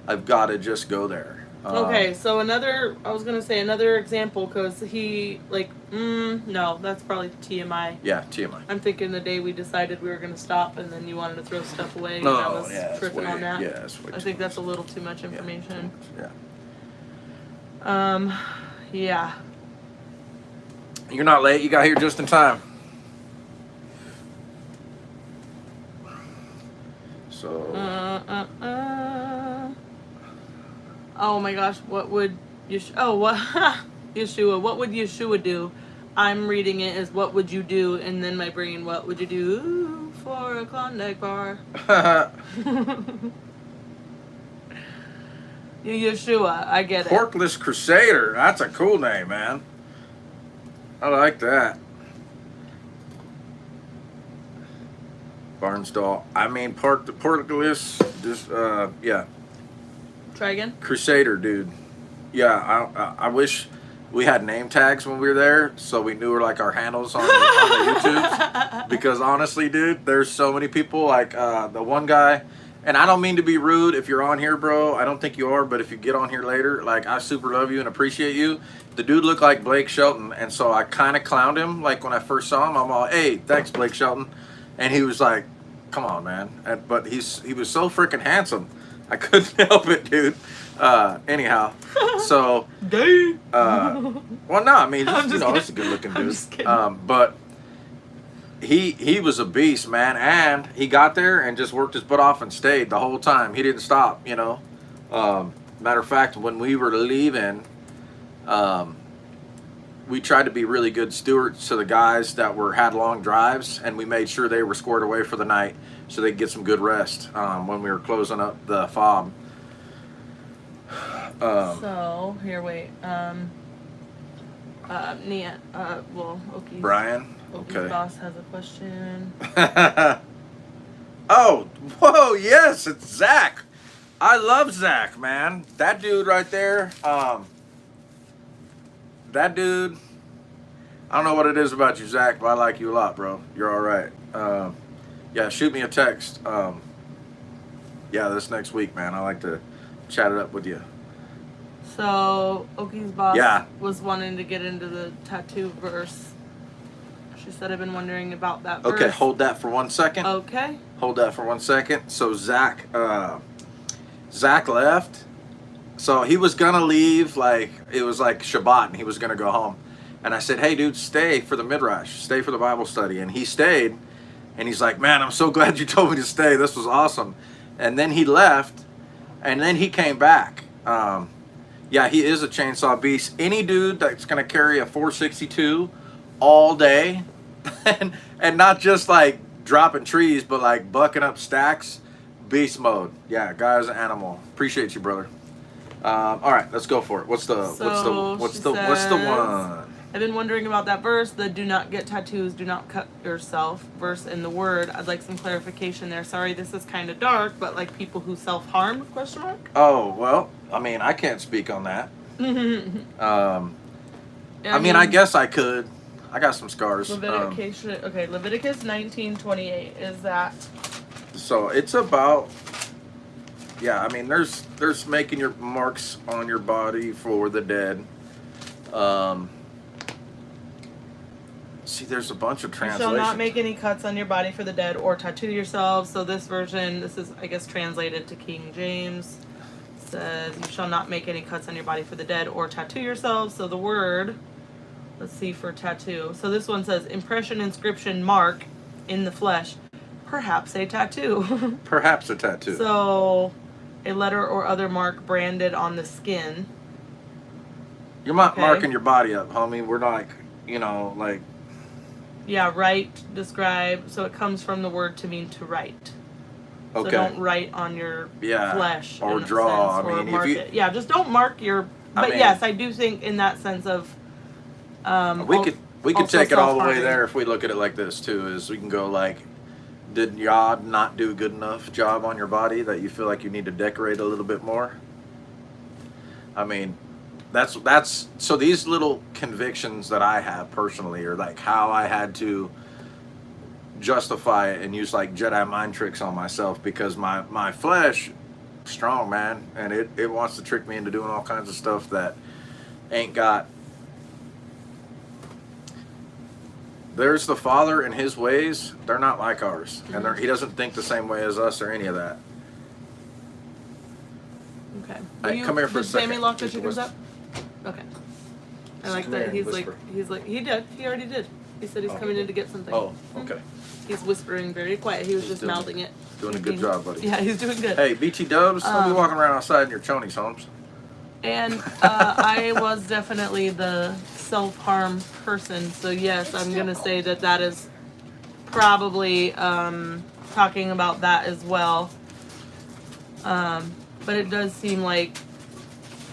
I've got to just go there. Okay, so another example, because he no, that's probably TMI. Yeah, TMI. I'm thinking the day we decided we were going to stop, and then you wanted to throw stuff away, and No, I was yeah, tripping on that. Yeah, that's way I think that's a little too much information. Yeah. Yeah. You're not late. You got here just in time. So. Oh my gosh, what would Yeshua? What would Yeshua do? I'm reading it as what would you do, and then my brain, what would you do for a Klondike bar? Yeshua, I get it. Porkless Crusader. That's a cool name, man. I like that. Barnsdall. I mean, Porkless. Just yeah. Try again. Crusader, dude. Yeah, I wish we had name tags when we were there, so we knew like our handles on the YouTubes. Because honestly, dude, there's so many people. Like the one guy. And I don't mean to be rude if you're on here, bro. I don't think you are, but if you get on here later, like, I super love you and appreciate you. The dude looked like Blake Shelton, and so I kind of clowned him. Like, when I first saw him, I'm all, hey, thanks, Blake Shelton. And he was like, come on, man. But he was so freaking handsome. I couldn't help it, dude. Anyhow, so, well, no, I mean, it's a good-looking dude. Just kidding. But he was a beast, man, and he got there and just worked his butt off and stayed the whole time. He didn't stop, Matter of fact, when we were leaving, we tried to be really good stewards to the guys that had long drives, and we made sure they were squared away for the night so they could get some good rest when we were closing up the fob. So here, wait. Oki's Brian. Okay. boss has a question. Oh, whoa, yes, it's Zach. I love Zach, man. That dude right there. That dude. I don't know what it is about you, Zach, but I like you a lot, bro. You're all right. Yeah, shoot me a text. Yeah, this next week, man. I like to chat it up with you. So Oki's boss Yeah. was wanting to get into the tattoo verse. She said, I've been wondering about that verse. Okay, hold that for 1 second. Okay. Hold that for 1 second. So Zach, Zach left. So he was going to leave, like, it was like Shabbat, and he was going to go home. And I said, hey, dude, stay for the Midrash. Stay for the Bible study. And he stayed. And he's like, man, I'm so glad you told me to stay. This was awesome. And then he left. And then he came back. Yeah, he is a chainsaw beast. Any dude that's going to carry a 462 all day and not just like dropping trees, but like bucking up stacks, beast mode. Yeah, guy's an animal. Appreciate you, brother. All right, let's go for it. What's the one? I've been wondering about that verse, the do not get tattoos, do not cut yourself verse in the word. I'd like some clarification there. Sorry, this is kind of dark, but like people who self-harm, question mark? Oh, well, I mean, I can't speak on that. I mean, I guess I could. I got some scars. Leviticus 19:28 is that. So it's about, yeah, I mean, there's making your marks on your body for the dead. See, there's a bunch of translations. You shall not make any cuts on your body for the dead or tattoo yourselves. So this version, this is, I guess, translated to King James, says, you shall not make any cuts on your body for the dead or tattoo yourselves. So the word, let's see, for tattoo. So this one says, impression, inscription, mark in the flesh. Perhaps a tattoo. Perhaps a tattoo. So a letter or other mark branded on the skin. You're not marking your body up, homie. We're not, like... Yeah, write, describe. So it comes from the word to mean to write. So don't write on your flesh. Or draw. Or mark it. Yeah, just don't mark your... But yes, I do think in that sense of... we could take it all the way there if we look at it like this, too. Is we can go like, did Yod not do a good enough job on your body that you feel like you need to decorate a little bit more? I mean... That's so these little convictions that I have personally are like how I had to justify it and use like Jedi mind tricks on myself because my flesh strong, man, and it wants to trick me into doing all kinds of stuff that ain't got. There's the Father and his ways, they're not like ours, and he doesn't think the same way as us or any of that. Okay. Hey, come here for a second. Did Sammy lock the chickens up? Okay. I like that he's like, he already did. He said he's coming in to get something. Oh, okay. He's whispering very quiet. He was just mouthing it. Doing a good job, buddy. Yeah, he's doing good. Hey, BT Dubs, don't be walking around outside in your chonies, Holmes. And I was definitely the self-harm person. So yes, I'm going to say that is probably talking about that as well. But it does seem like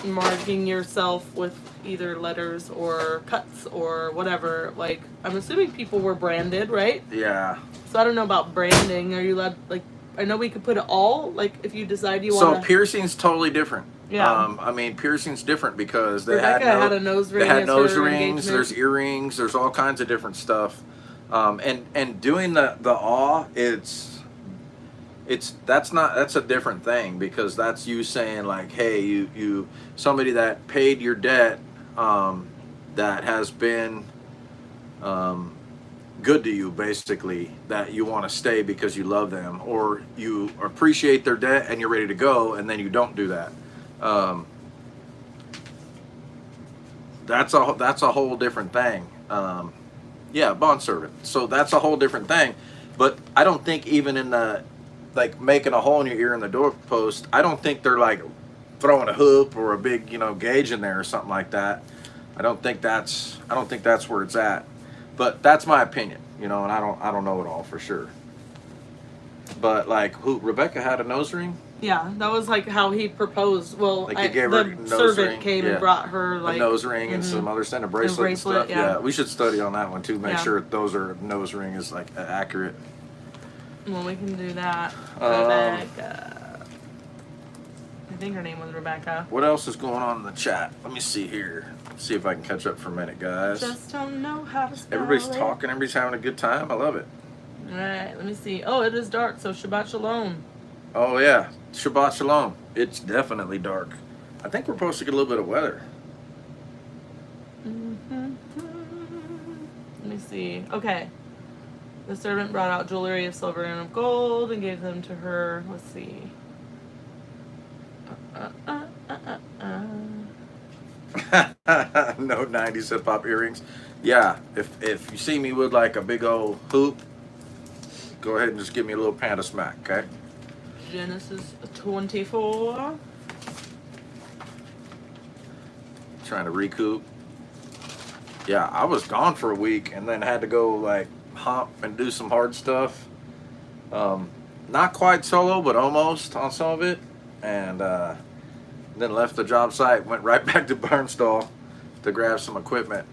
marking yourself with either letters or cuts or whatever. Like, I'm assuming people were branded, right? Yeah. So I don't know about branding. Are you allowed, like, I know we could put it all, like, if you decide you want to. So piercing's totally different. Yeah. I mean, piercing's different because they Rebecca had a nose ring. They had nose rings. There's earrings. There's all kinds of different stuff. And doing the awe, that's a different thing because that's you saying like, hey, you somebody that paid your debt, that has been good to you, basically, that you want to stay because you love them, or you appreciate their debt and you're ready to go, and then you don't do that. That's a whole different thing. Yeah, bondservant. So that's a whole different thing. But I don't think even in the like making a hole in your ear in the doorpost, I don't think they're like throwing a hoop or a big, gauge in there or something like that. I don't think that's where it's at. But that's my opinion, and I don't know it all for sure. But like Rebecca had a nose ring? Yeah, that was like how he proposed. Well, like he gave her the servant came and brought her like a nose ring and some other stuff, a bracelet and stuff. Yeah, we should study on that one too. Make sure those are nose ring is like accurate. Well, we can do that. Rebecca. I think her name was Rebecca. What else is going on in the chat? Let me see here. See if I can catch up for a minute, guys. Just don't know how to spell Everybody's talking. Everybody's having a good time. I love it. All right, let me see. Oh, it is dark, so Shabbat Shalom. Oh, yeah. Shabbat Shalom. It's definitely dark. I think we're supposed to get a little bit of weather. Let me see. Okay. The servant brought out jewelry of silver and of gold and gave them to her. Let's see. No 90s hip hop earrings. Yeah, if you see me with like a big old hoop, go ahead and just give me a little Panda smack, okay? Genesis 24. Trying to recoup. Yeah, I was gone for a week and then had to go like hump and do some hard stuff. Not quite solo, but almost on some of it. And then left the job site, went right back to Burnstall to grab some equipment.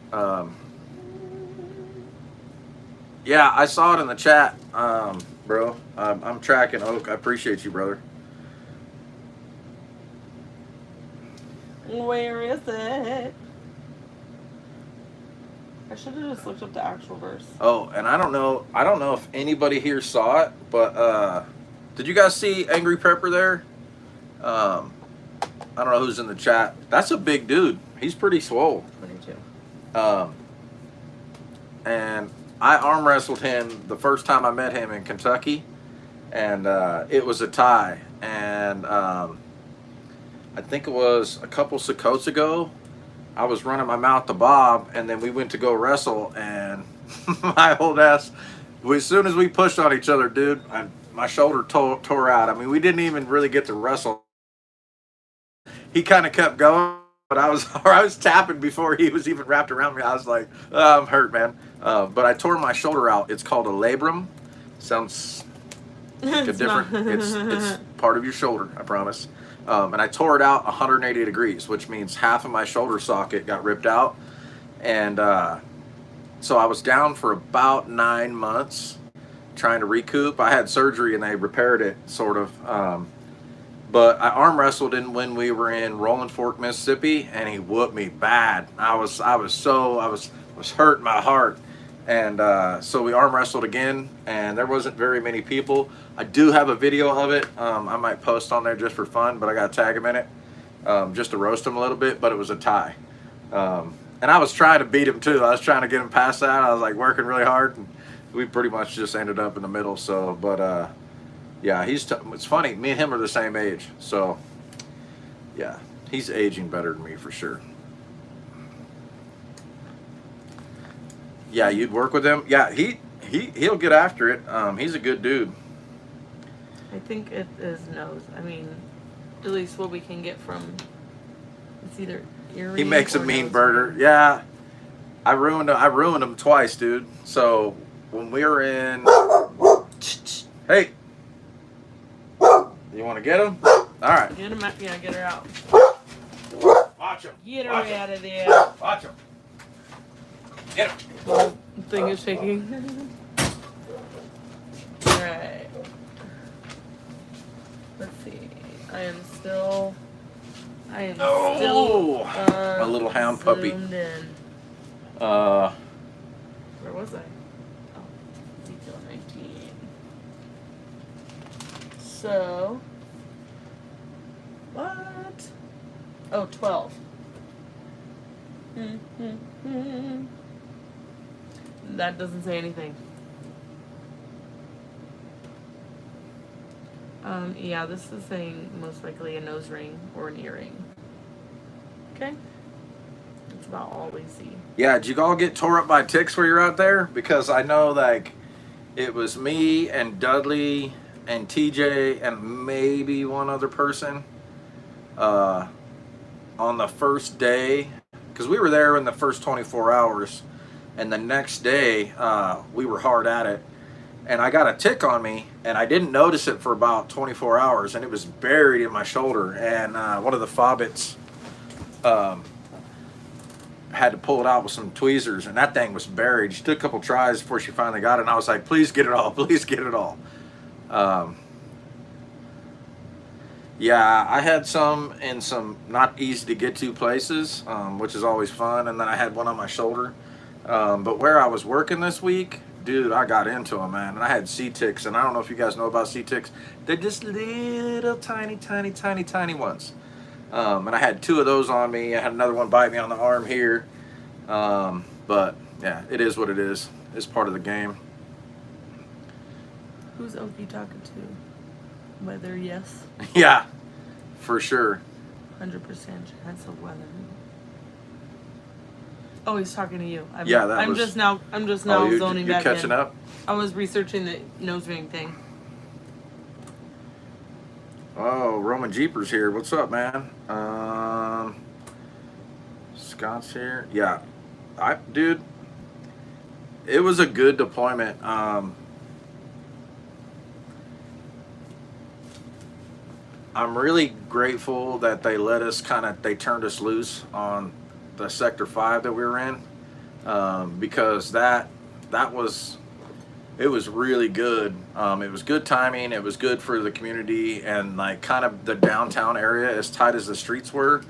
Yeah, I saw it in the chat, bro. I'm tracking Oak. I appreciate you, brother. Where is it? I should have just looked up the actual verse. Oh, and I don't know if anybody here saw it, but did you guys see Angry Prepper there? I don't know who's in the chat. That's a big dude. He's pretty swole. 22. And I arm wrestled him the first time I met him in Kentucky, and it was a tie. And I think it was a couple Sakots ago. I was running my mouth to Bob, and then we went to go wrestle, and my old ass, as soon as we pushed on each other, dude, my shoulder tore out. I mean, we didn't even really get to wrestle. He kind of kept going, but I was tapping before he was even wrapped around me. I was like, oh, I'm hurt, man. But I tore my shoulder out. It's called a labrum. Sounds like a different. It's part of your shoulder, I promise. And I tore it out 180 degrees, which means half of my shoulder socket got ripped out. And so I was down for about 9 months trying to recoup. I had surgery and they repaired it, sort of. But I arm wrestled in when we were in Rolling Fork, Mississippi, and he whooped me bad. I was hurting my heart. And so we arm wrestled again, and there wasn't very many people. I do have a video of it. I might post on there just for fun, but I got to tag him in it just to roast him a little bit, but it was a tie. And I was trying to beat him too. I was trying to get him past that. I was like working really hard, and we pretty much just ended up in the middle. So, but yeah, it's funny. Me and him are the same age. So, yeah, he's aging better than me for sure. Yeah, you'd work with him. Yeah, he'll get after it. He's a good dude. I think it is nose. I mean, at least what we can get from. It's either earring. He makes a or mean nose burger. ring. Yeah, I ruined him twice, dude. So when we were in, hey, you want to get him? All right. Get him out. Yeah, get her out. Watch him. Get her Watch him. out of there. Watch him. Get him. The thing is shaking. Alright. Let's see. I am still a little hound puppy. zoomed in. Uh, Where was I? Oh, detail 19. So, what? Oh, 12. That doesn't say anything. Yeah, this is saying most likely a nose ring or an earring. Okay? That's about all we see. yeah, did you all get tore up by ticks where you're out there? Because I know, like, it was me and Dudley and TJ and maybe one other person on the first day. Because we were there in the first 24 hours. And the next day, we were hard at it. And I got a tick on me, and I didn't notice it for about 24 hours, and it was buried in my shoulder. And one of the fobbits had to pull it out with some tweezers, and that thing was buried. She took a couple tries before she finally got it, and I was like, please get it all, please get it all. Yeah, I had some in some not easy to get to places, which is always fun, and then I had one on my shoulder. But where I was working this week, dude, I got into them, man. And I had sea ticks, and I don't know if you guys know about sea ticks. They're just little tiny ones. And I had 2 of those on me. I had another one bite me on the arm here. But yeah, it is what it is. It's part of the game. Who's Okie talking to? Whether yes? Yeah, for sure. 100% chance of weather. Oh, he's talking to you. I'm just now zoning you're back catching in. up? I was researching the nose ring thing. Oh, Roman Jeepers here. What's up, man? Scott's here. Yeah. Dude, it was a good deployment. I'm really grateful that they let us they turned us loose on the Sector 5 that we were in, because it was really good. It was good timing. It was good for the community, and like kind of the downtown area, as tight as the streets were.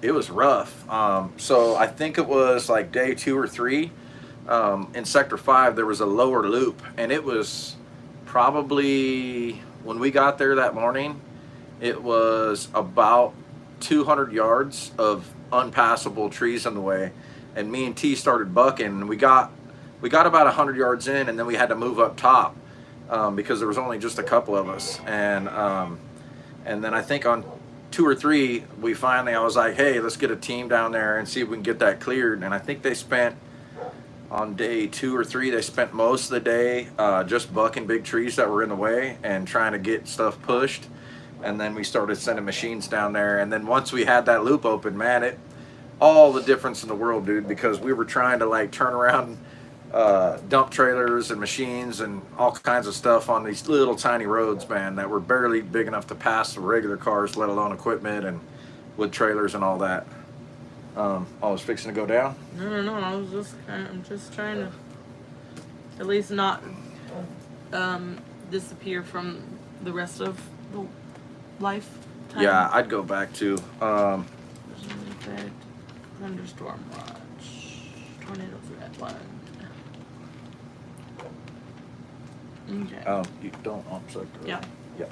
It was rough. So I think it was like day 2 or 3. In Sector 5, there was a lower loop, and it was probably, when we got there that morning, it was about 200 yards of unpassable trees in the way. And me and T started bucking, and we got about 100 yards in, and then we had to move up top because there was only just a couple of us. And then I think on 2 or 3, I was like, hey, let's get a team down there and see if we can get that cleared. And I think on day 2 or 3, they spent most of the day just bucking big trees that were in the way and trying to get stuff pushed. And then we started sending machines down there. And then once we had that loop open, man, all the difference in the world, dude, because we were trying to like turn around dump trailers and machines and all kinds of stuff on these little tiny roads, man, that were barely big enough to pass the regular cars, let alone equipment and with trailers and all that. I was fixing to go down. No. I'm just trying to at least not disappear from the rest of the life. Yeah, I'd go back to. Thunderstorm watch. Tornado threat one. Okay. Oh, you don't sector. Yeah. Yeah.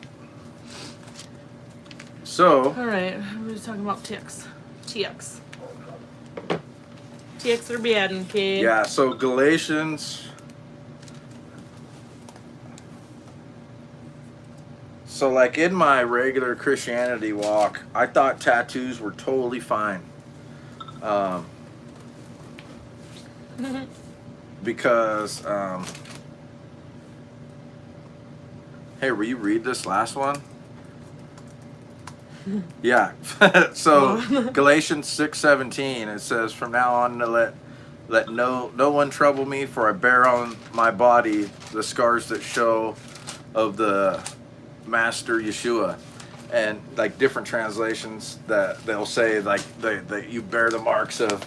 So. All right, we were talking about TX. TX are bad, kid. Yeah. So Galatians. So like in my regular Christianity walk, I thought tattoos were totally fine. Because hey, will you read this last one? Yeah. So Galatians 6:17, it says, from now on to let no one trouble me, for I bear on my body the scars that show of the Master Yeshua. And like different translations that they'll say like that you bear the marks of,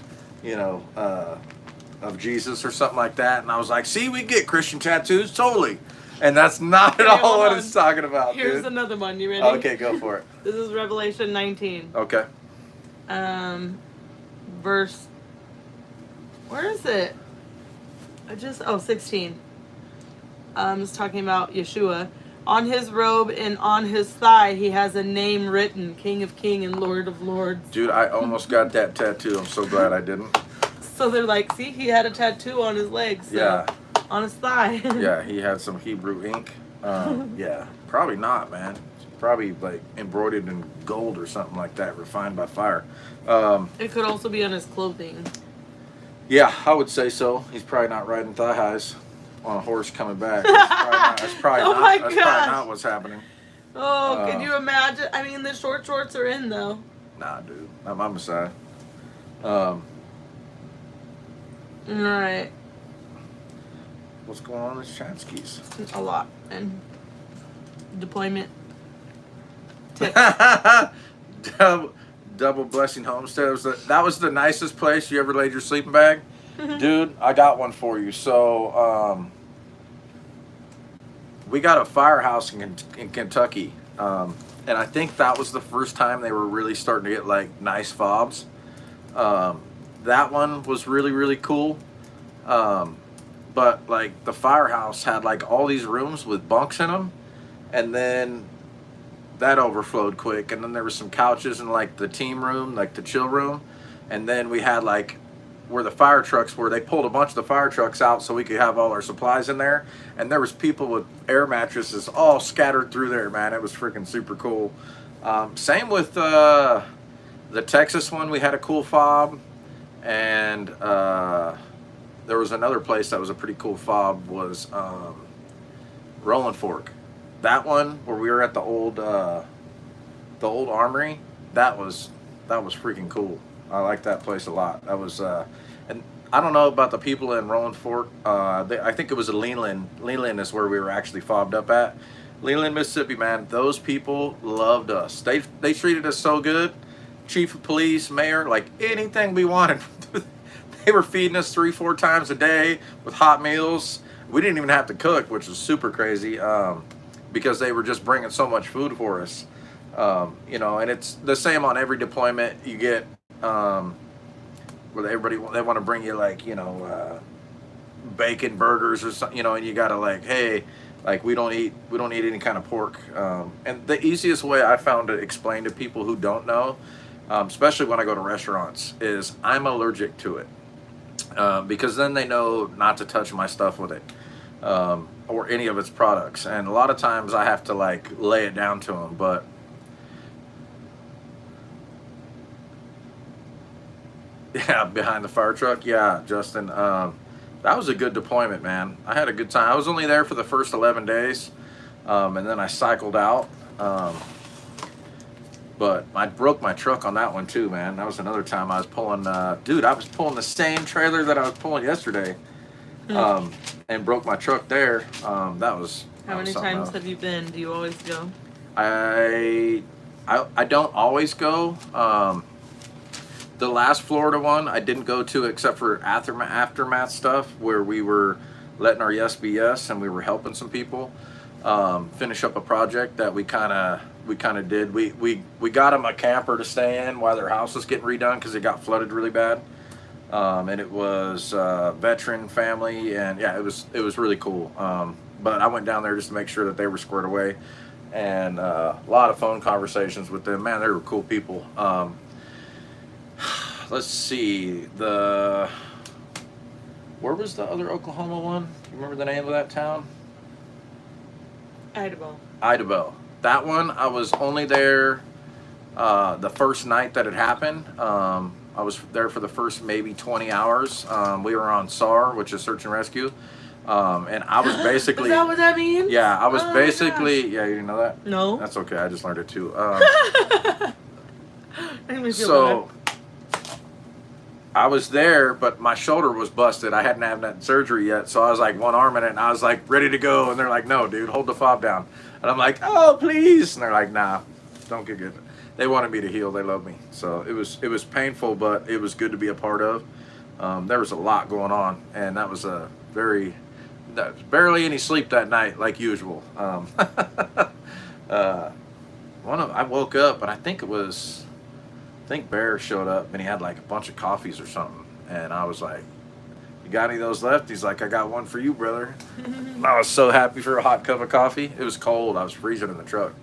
of Jesus or something like that. And I was like, see, we get Christian tattoos, totally. And that's not at all what it's talking about. Here's dude. Another one. You ready? Okay, go for it. This is Revelation 19. Okay. Verse. Where is it? 16. It's talking about Yeshua. On his robe and on his thigh, he has a name written, King of Kings and Lord of Lords. Dude, I almost got that tattoo. I'm so glad I didn't. So they're like, see, he had a tattoo on his legs. So, yeah. On his thigh. Yeah, he had some Hebrew ink. Yeah, probably not, man. It's probably like embroidered in gold or something like that, refined by fire. It could also be on his clothing. Yeah, I would say so. He's probably not riding thigh highs on a horse coming back. That's probably not what's happening. Oh, can you imagine? I mean, the short shorts are in, though. Nah, dude. Not my Messiah. All right. What's going on in Chansky's? A lot. And deployment. Tips. Double Blessing Homestead. That was the nicest place you ever laid your sleeping bag? Dude, I got one for you. So, we got a firehouse in Kentucky. And I think that was the first time they were really starting to get like nice fobs. That one was really, really cool. But like the firehouse had like all these rooms with bunks in them, and then that overflowed quick. And then there were some couches in like the team room, like the chill room, and then we had like where the fire trucks were. They pulled a bunch of the fire trucks out so we could have all our supplies in there, and there was people with air mattresses all scattered through there, man. It was freaking super cool. Same with the Texas one. We had a cool fob, and there was another place that was a pretty cool fob. Was Rolling Fork. That one where we were at the old armory. That was freaking cool. I like that place a lot. That was and I don't know about the people in Rolling Fork. I think it was a Leland. Leland is where we were actually fobbed up at. Leland, Mississippi, man. Those people loved us. They treated us so good. Chief of police, mayor, like anything we wanted. They were feeding us 3-4 times a day with hot meals. We didn't even have to cook, which was super crazy, because they were just bringing so much food for us. You know, and it's the same on every deployment. You get where they want to bring you, like, you know, bacon burgers or something, you know, and you gotta, like, hey, like, we don't eat any kind of pork. And the easiest way I found to explain to people who don't know, especially when I go to restaurants, is I'm allergic to it. Because then they know not to touch my stuff with it, or any of its products. And a lot of times I have to, like, lay it down to them. But yeah, behind the fire truck, yeah, Justin, that was a good deployment, man. I had a good time. I was only there for the first 11 days, and then I cycled out. But I broke my truck on that one too, man. That was another time I was pulling, dude, I was pulling the same trailer that I was pulling yesterday, and broke my truck there. That was How many something times else. have you been? Do you always go? I don't always go. The last Florida one I didn't go to except for aftermath stuff, where we were letting our yes be yes, and we were helping some people finish up a project that we kind of did. We got them a camper to stay in while their house was getting redone because it got flooded really bad, and it was a veteran family, and yeah, it was really cool. But I went down there just to make sure that they were squared away, and a lot of phone conversations with them. Man, they were cool people. Let's see, where was the other Oklahoma one? You remember the name of that town? Idaho. That one, I was only there the first night that it happened. I was there for the first maybe 20 hours. We were on SAR, which is search and rescue. And I was basically... Is that what that means? Yeah, I was basically... Yeah, you didn't know that? No. That's okay, I just learned it too. Made me feel So... I was there, but my shoulder was busted. I hadn't had that surgery yet, so I was like one arm in it, and I was like ready to go. And they're like, "No, dude, hold the fob down." And I'm like, "Oh, please!" And they're like, "Nah, don't get good." They wanted me to heal. They love me, so it was painful, but it was good to be a part of. There was a lot going on, and that was barely any sleep that night, like usual. I woke up, and I think Bear showed up, and he had like a bunch of coffees or something, and I was like, "You got any of those left?" He's like, "I got one for you, brother." I was so happy for a hot cup of coffee. It was cold. I was freezing in the truck.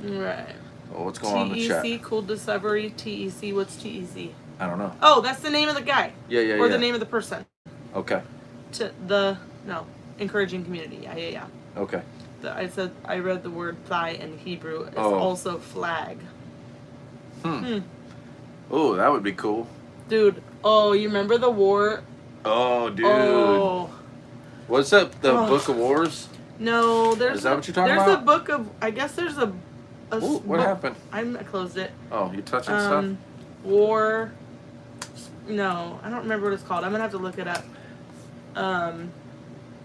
Right. Oh, what's going on in the chat? TEC, cool discovery. TEC, what's TEC? I don't know. Oh, that's the name of the guy. Yeah. Or the name of the person. Okay. Encouraging community. Yeah. Okay. I read the word thigh in Hebrew. It's Oh. also flag. Oh, that would be cool. Dude, you remember the war? Oh, dude. Oh. What's up? The Book of Wars? No, Is that what you're talking there's about? a book of, I guess there's a Ooh, what book- happened? I closed it. Oh, you touching stuff? War. No, I don't remember what it's called. I'm gonna have to look it up.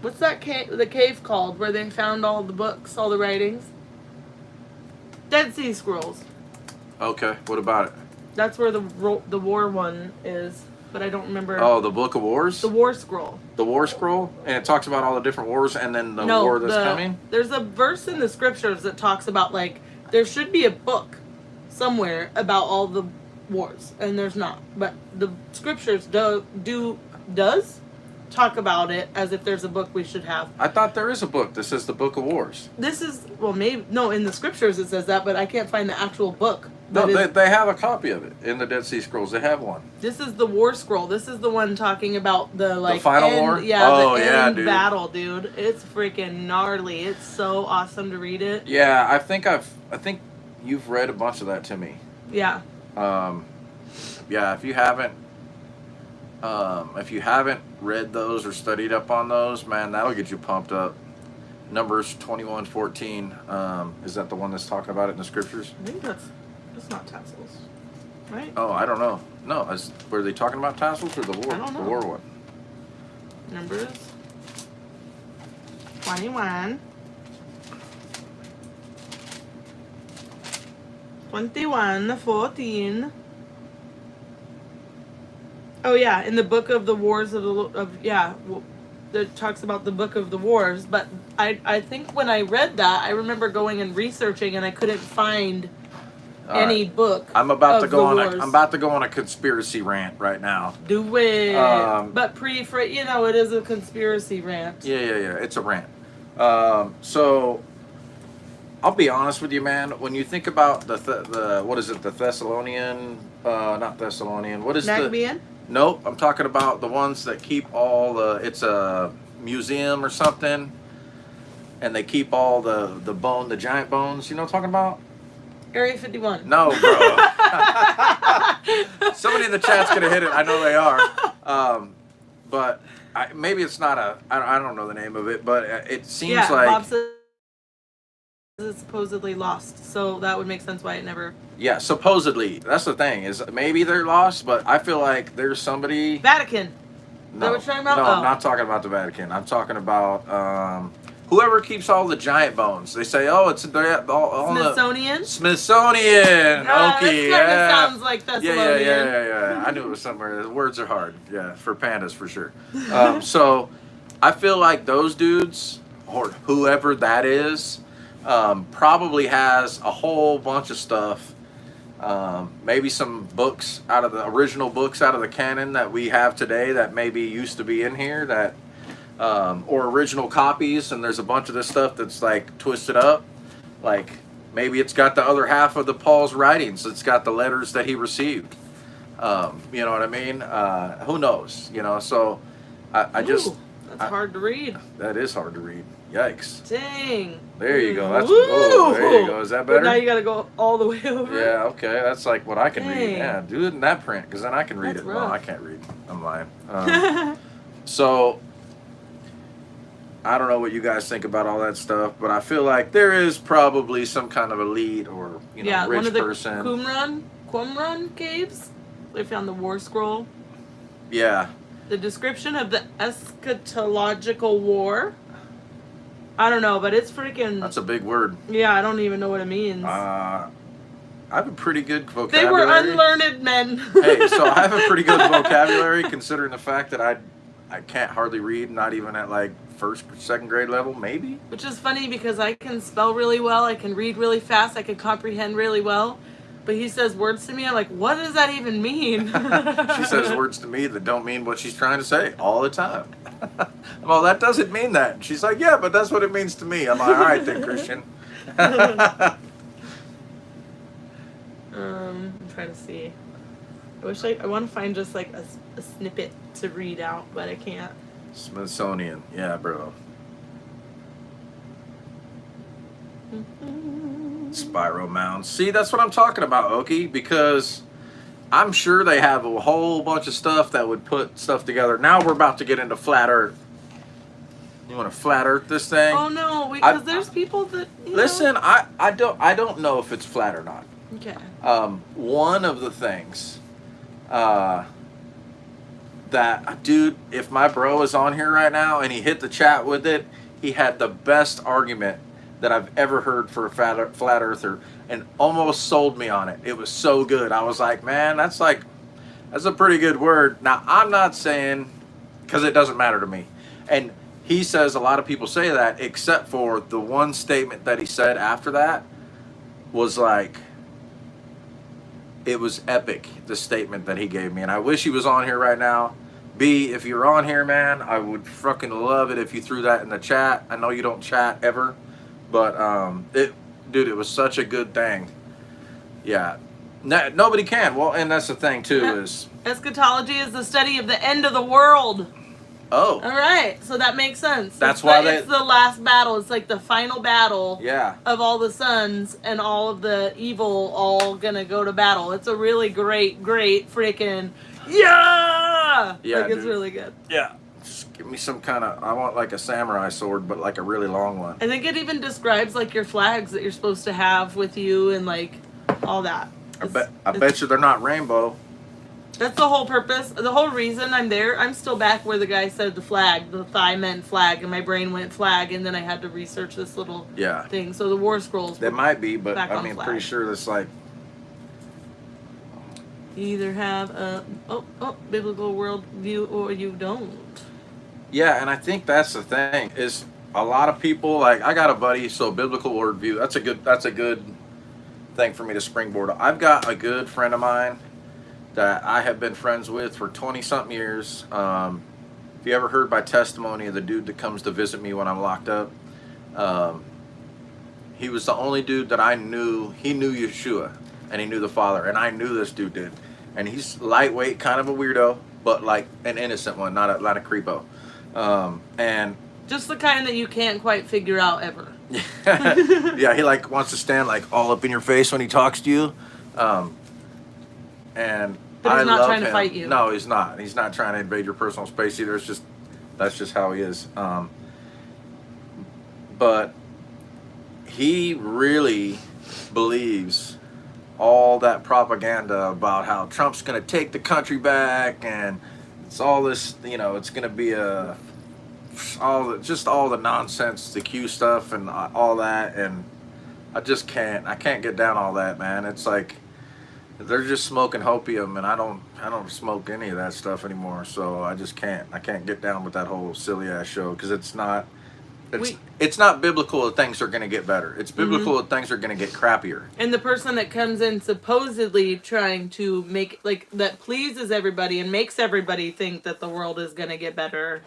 What's that the cave called where they found all the books, all the writings? Dead Sea Scrolls. Okay, what about it? That's where the war one is, but I don't remember. Oh, the Book of Wars? The War Scroll. The War Scroll? And it talks about all the different wars and then the war that's coming? There's a verse in the scriptures that talks about, like, there should be a book somewhere about all the wars, and there's not. But the scriptures does talk about it as if there's a book we should have. I thought there is a book that says the Book of Wars. This is, well, maybe, no, in the scriptures it says that, but I can't find the actual book No, they have a copy of it in the Dead Sea Scrolls. They have one. This is the War Scroll. This is the one talking about the final end, war. Yeah, oh, the yeah, end dude. battle, dude. It's freaking gnarly. It's so awesome to read it. Yeah, I think you've read a bunch of that to me. Yeah. Yeah. If you haven't read those or studied up on those, man, that'll get you pumped up. Numbers 21:14. Is that the one that's talking about it in the scriptures? I think that's not tassels, right? Oh, I don't know. No, were they talking about tassels or the war? I don't know. The war one. Numbers 21. 21:14. Oh yeah, in the book of the wars that talks about the book of the wars. But I think when I read that, I remember going and researching, and I couldn't find any book. I'm about to go on a conspiracy rant right now. Do it, but it is a conspiracy rant. Yeah. It's a rant. So I'll be honest with you, man. When you think about the what is it? The Thessalonian, not Thessalonian. What is Maccabean? Nope. I'm talking about the ones that keep all the. It's a museum or something, and they keep all the giant bones. You know what I'm talking about? Area 51. No, bro. Somebody in the chat's gonna hit it. I know they are. But maybe it's not I don't know the name of it, but it seems like. Bob says it's supposedly lost, so that would make sense why it never. Yeah, supposedly. That's the thing, is maybe they're lost, but I feel like there's somebody. Vatican. No, Is that what you're talking about? No, I'm not talking about the Vatican. I'm talking about whoever keeps all the giant bones. They say, oh, it's all Smithsonian. Smithsonian. Okay, That kind of sounds like Thessalonian. Yeah. I knew it was somewhere. The words are hard. Yeah, for pandas for sure. So, I feel like those dudes or whoever that is probably has a whole bunch of stuff. Maybe some books out of the original books out of the canon that we have today that maybe used to be in here that. Or original copies, and there's a bunch of this stuff that's like twisted up. Like maybe it's got the other half of the Paul's writings. It's got the letters that he received. You know what I mean? Who knows? So that's hard to read. That is hard to read. Yikes! Dang. There you go. There you go. Is that better? But now you got to go all the way over. Yeah. Okay. That's like what I can read. Yeah. Do it in that print, because then I can read That's it. rough. No, I can't read. I'm lying. So. I don't know what you guys think about all that stuff, but I feel like there is probably some kind of elite or rich one of the person. Qumran caves. They found the War Scroll. Yeah. The description of the eschatological war. I don't know, but it's freaking. That's a big word. Yeah, I don't even know what it means. I have a pretty good vocabulary. They were unlearned men. Hey, so I have a pretty good vocabulary considering the fact that I can't hardly read, not even at like first, second grade level, maybe. Which is funny because I can spell really well, I can read really fast, I can comprehend really well. But he says words to me, I'm like, what does that even mean? She says words to me that don't mean what she's trying to say all the time. Well, that doesn't mean that. She's like, yeah, but that's what it means to me. I'm like, all right then, Christian. I'm trying to see. I want to find just like a snippet to read out, but I can't. Smithsonian, yeah, bro. Spiral mounds. See, that's what I'm talking about, Okie, because I'm sure they have a whole bunch of stuff that would put stuff together. Now we're about to get into flat Earth. You want to flat Earth this thing? Oh no, because there's people that. Listen, I don't know if it's flat or not. Okay. One of the things. That dude, if my bro is on here right now and he hit the chat with it, he had the best argument that I've ever heard for a flat earther and almost sold me on it. It was so good. I was like, man, that's a pretty good word. Now, I'm not saying, because it doesn't matter to me. And he says a lot of people say that, except for the one statement that he said after that was like, it was epic, the statement that he gave me. And I wish he was on here right now. B, if you're on here, man, I would fucking love it if you threw that in the chat. I know you don't chat ever, but it was such a good thing. Yeah, Nobody can. Well, and that's the thing too is eschatology is the study of the end of the world. Oh. All right, so that makes sense. That's why it's the last battle. It's like the final battle. Yeah. Of all the sons and all of the evil all gonna go to battle. It's a really great freaking yeah. Like it's really good. Yeah. Just give me some kind of. I want like a samurai sword, but like a really long one. I think it even describes like your flags that you're supposed to have with you and like all that. I bet you they're not rainbow. That's the whole purpose. The whole reason I'm there. I'm still back where the guy said the flag, the thigh meant flag, and my brain went flag, and then I had to research this little thing. So the war scrolls. That might be, but I mean, pretty sure that's like. You either have a biblical worldview or you don't. Yeah, and I think that's the thing is a lot of people like I got a buddy, so biblical worldview. That's a good thing for me to springboard. I've got a good friend of mine that I have been friends with for 20-something years. If you ever heard my testimony of the dude that comes to visit me when I'm locked up, he was the only dude that I knew. He knew Yeshua, and he knew the Father, and I knew this dude did. And he's lightweight, kind of a weirdo, but like an innocent one, not a creepo. And just the kind that you can't quite figure out ever. Yeah, he like wants to stand like all up in your face when he talks to you. But he's not trying to fight you. No, he's not. He's not trying to invade your personal space either. That's just how he is. But he really believes all that propaganda about how Trump's going to take the country back and it's all this, it's going to be all the nonsense, the Q stuff and all that. And I can't get down all that, man. It's like, they're just smoking opium, and I don't smoke any of that stuff anymore. So I can't get down with that whole silly ass show because it's not biblical that things are going to get better. It's biblical that things are going to get crappier. And the person that comes in supposedly trying to make that pleases everybody and makes everybody think that the world is going to get better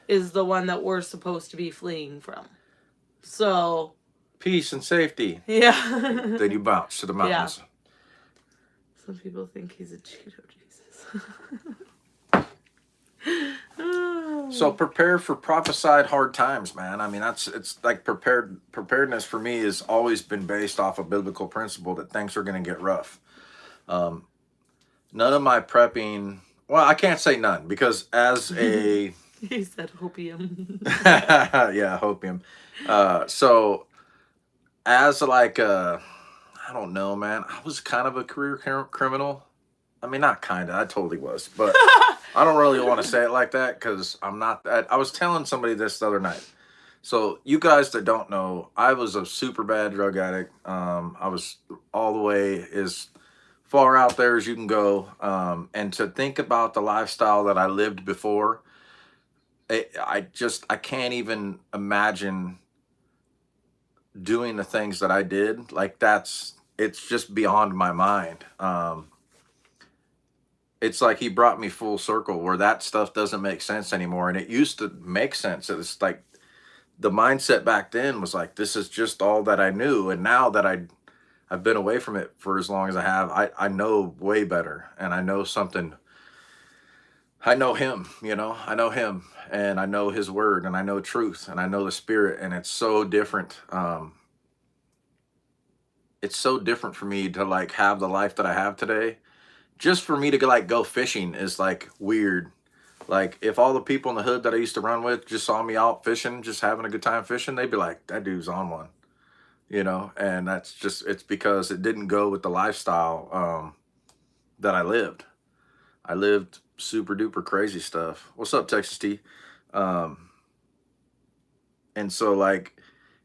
is the one that we're supposed to be fleeing from. So peace and safety. Yeah. Then you bounce to the mountains. Yeah. Some people think he's a Cheeto Jesus. So prepare for prophesied hard times, man. I mean, it's like preparedness for me has always been based off a biblical principle that things are going to get rough. None of my prepping, well, I can't say none because as a... He said hopium. Yeah, hopium. So as like a... I don't know, man. I was kind of a career criminal. I mean, not kind of. I totally was. But I don't really want to say it like that because I'm not that. I was telling somebody this the other night. So you guys that don't know, I was a super bad drug addict. I was all the way as far out there as you can go. And to think about the lifestyle that I lived before, I can't even imagine doing the things that I did. Like it's just beyond my mind. It's like he brought me full circle where that stuff doesn't make sense anymore. And it used to make sense. It was like the mindset back then was like, this is just all that I knew. And now that I've been away from it for as long as I have, I know way better. And I know something. I know him, I know him and I know his word and I know truth and I know the spirit. And it's so different. It's so different for me to like have the life that I have today. Just for me to like go fishing is like weird. Like if all the people in the hood that I used to run with just saw me out fishing, just having a good time fishing, they'd be like, that dude's on one, and it's because it didn't go with the lifestyle that I lived. I lived super duper crazy stuff. What's up, Texas T? And so like,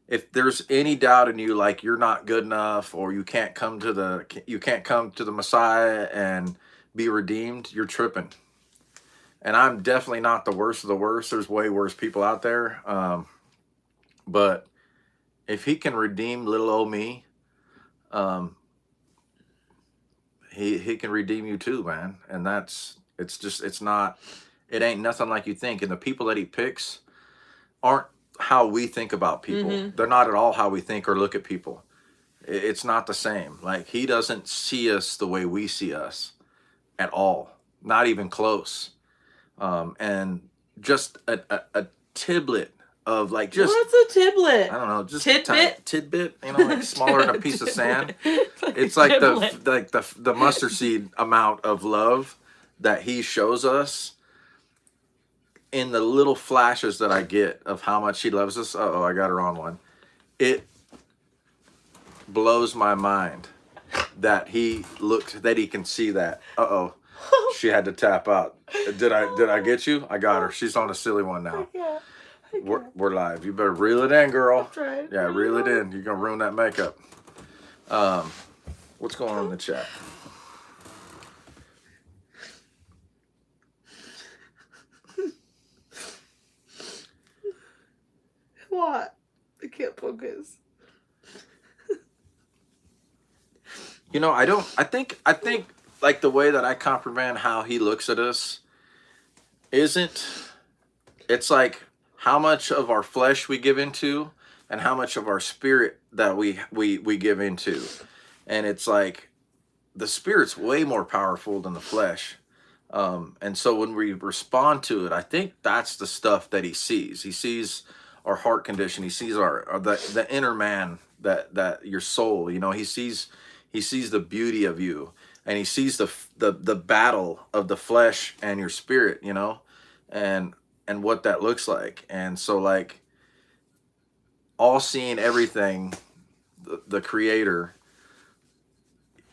if there's any doubt in you, like you're not good enough, or you can't come to the Messiah and be redeemed, you're tripping. And I'm definitely not the worst of the worst. There's way worse people out there. But if he can redeem little old me, he can redeem you too, man. And it ain't nothing like you think. And the people that he picks aren't how we think about people. They're not at all how we think or look at people. It's not the same. Like, he doesn't see us the way we see us at all, not even close. And just a tiblet of like, just what's a tiblet? I don't know, just tidbit, tidbit, you know, like smaller than a piece of sand. It's like the mustard seed amount of love that he shows us in the little flashes that I get of how much he loves us. Uh-oh, I got her on one. It blows my mind that he can see that. Uh-oh. She had to tap out. Did I get you? I got her. She's on a silly one now. We're live. You better reel it in, girl. Yeah, reel it in. You're gonna ruin that makeup. What's going on in the chat? What? I can't focus. You know, I think like the way that I comprehend how he looks at us it's like how much of our flesh we give into and how much of our spirit that we give into. And it's like the spirit's way more powerful than the flesh. And so when we respond to it, I think that's the stuff that he sees. He sees our heart condition. He sees the inner man, that your soul, you know, he sees the beauty of you, and he sees the battle of the flesh and your spirit, you know, and what that looks like. And so, like, all seeing everything, the creator,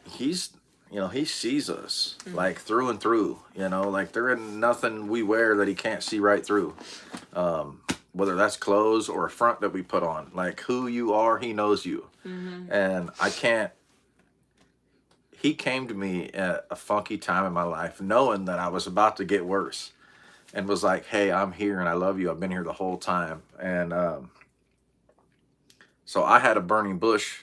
he's, you know, he sees us like through and through, you know, like there ain't nothing we wear that he can't see right through. Whether that's clothes or a front that we put on, like who you are, he knows you. And he came to me at a funky time in my life, knowing that I was about to get worse, and was like, hey, I'm here and I love you. I've been here the whole time. And so I had a burning bush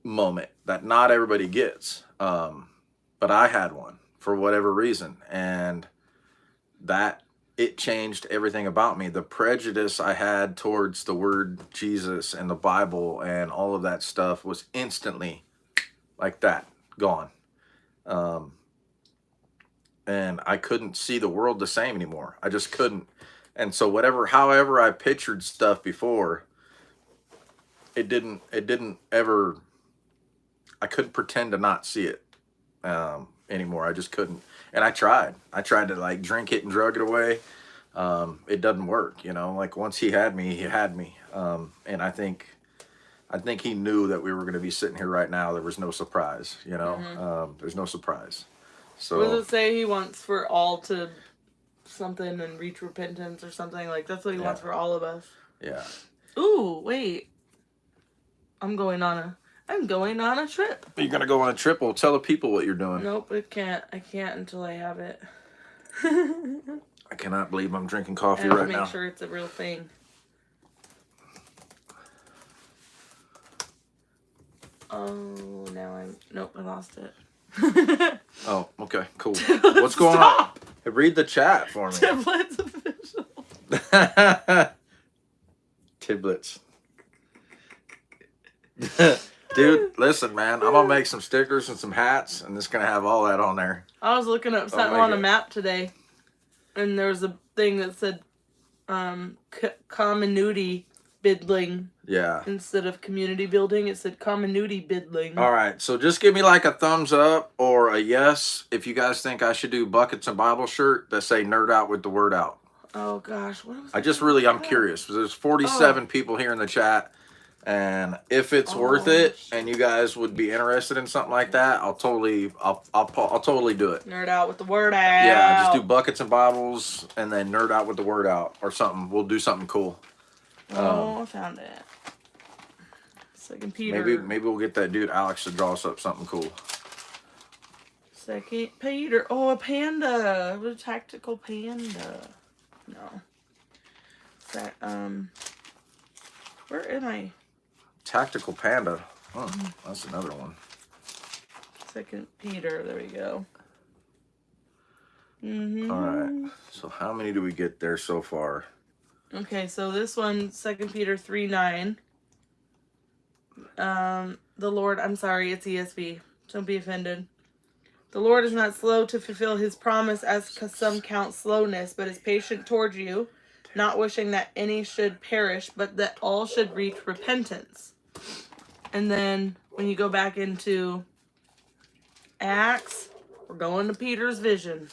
moment that not everybody gets. But I had one for whatever reason. And that it changed everything about me. The prejudice I had towards the word Jesus and the Bible and all of that stuff was instantly like that, gone. And I couldn't see the world the same anymore. I just couldn't. And so however I pictured stuff before, it didn't ever, I couldn't pretend to not see it anymore. I just couldn't. And I tried to like drink it and drug it away. It doesn't work, you know, like once he had me, he had me. And I think he knew that we were going to be sitting here right now. There was no surprise, you know. There's no surprise. So What does it say? He wants for all to something and reach repentance or something. Like, that's what he wants for all of us. Yeah. Ooh, wait. I'm going on a trip. You're going to go on a trip? Well, tell the people what you're doing. Nope, I can't until I have it. I cannot believe I'm drinking coffee I have right to now. make sure it's a real thing. Oh, nope, I lost it. Oh, okay, cool. What's going on? Hey, read the chat for me. Tiblets official. Tiblets. Dude, listen, man. I'm gonna make some stickers and some hats, and it's gonna have all that on there. I was looking up something on a map today, and there was a thing that said community bidling. Yeah. Instead of community building, it said community bidling. All right, so just give me like a thumbs up or a yes if you guys think I should do buckets and Bible shirt that say nerd out with the word out. Oh gosh, what was I'm curious. There's 47 people here in the chat, and if it's worth it and you guys would be interested in something like that, I'll totally do it. Nerd out with the word out. Yeah, just do buckets and Bibles and then nerd out with the word out or something. We'll do something cool. I found it. 2 Peter. Maybe we'll get that dude Alex to draw us up something cool. 2 Peter. Oh, a panda. What a tactical panda. No. That where am I? Tactical panda. Oh, that's another one. 2 Peter. There we go. All right. So how many do we get there so far? Okay, so this one, 2 Peter 3:9. The Lord, I'm sorry, it's ESV. Don't be offended. The Lord is not slow to fulfill his promise, as some count slowness, but is patient toward you, not wishing that any should perish, but that all should reach repentance. And then when you go back into Acts, we're going to Peter's vision.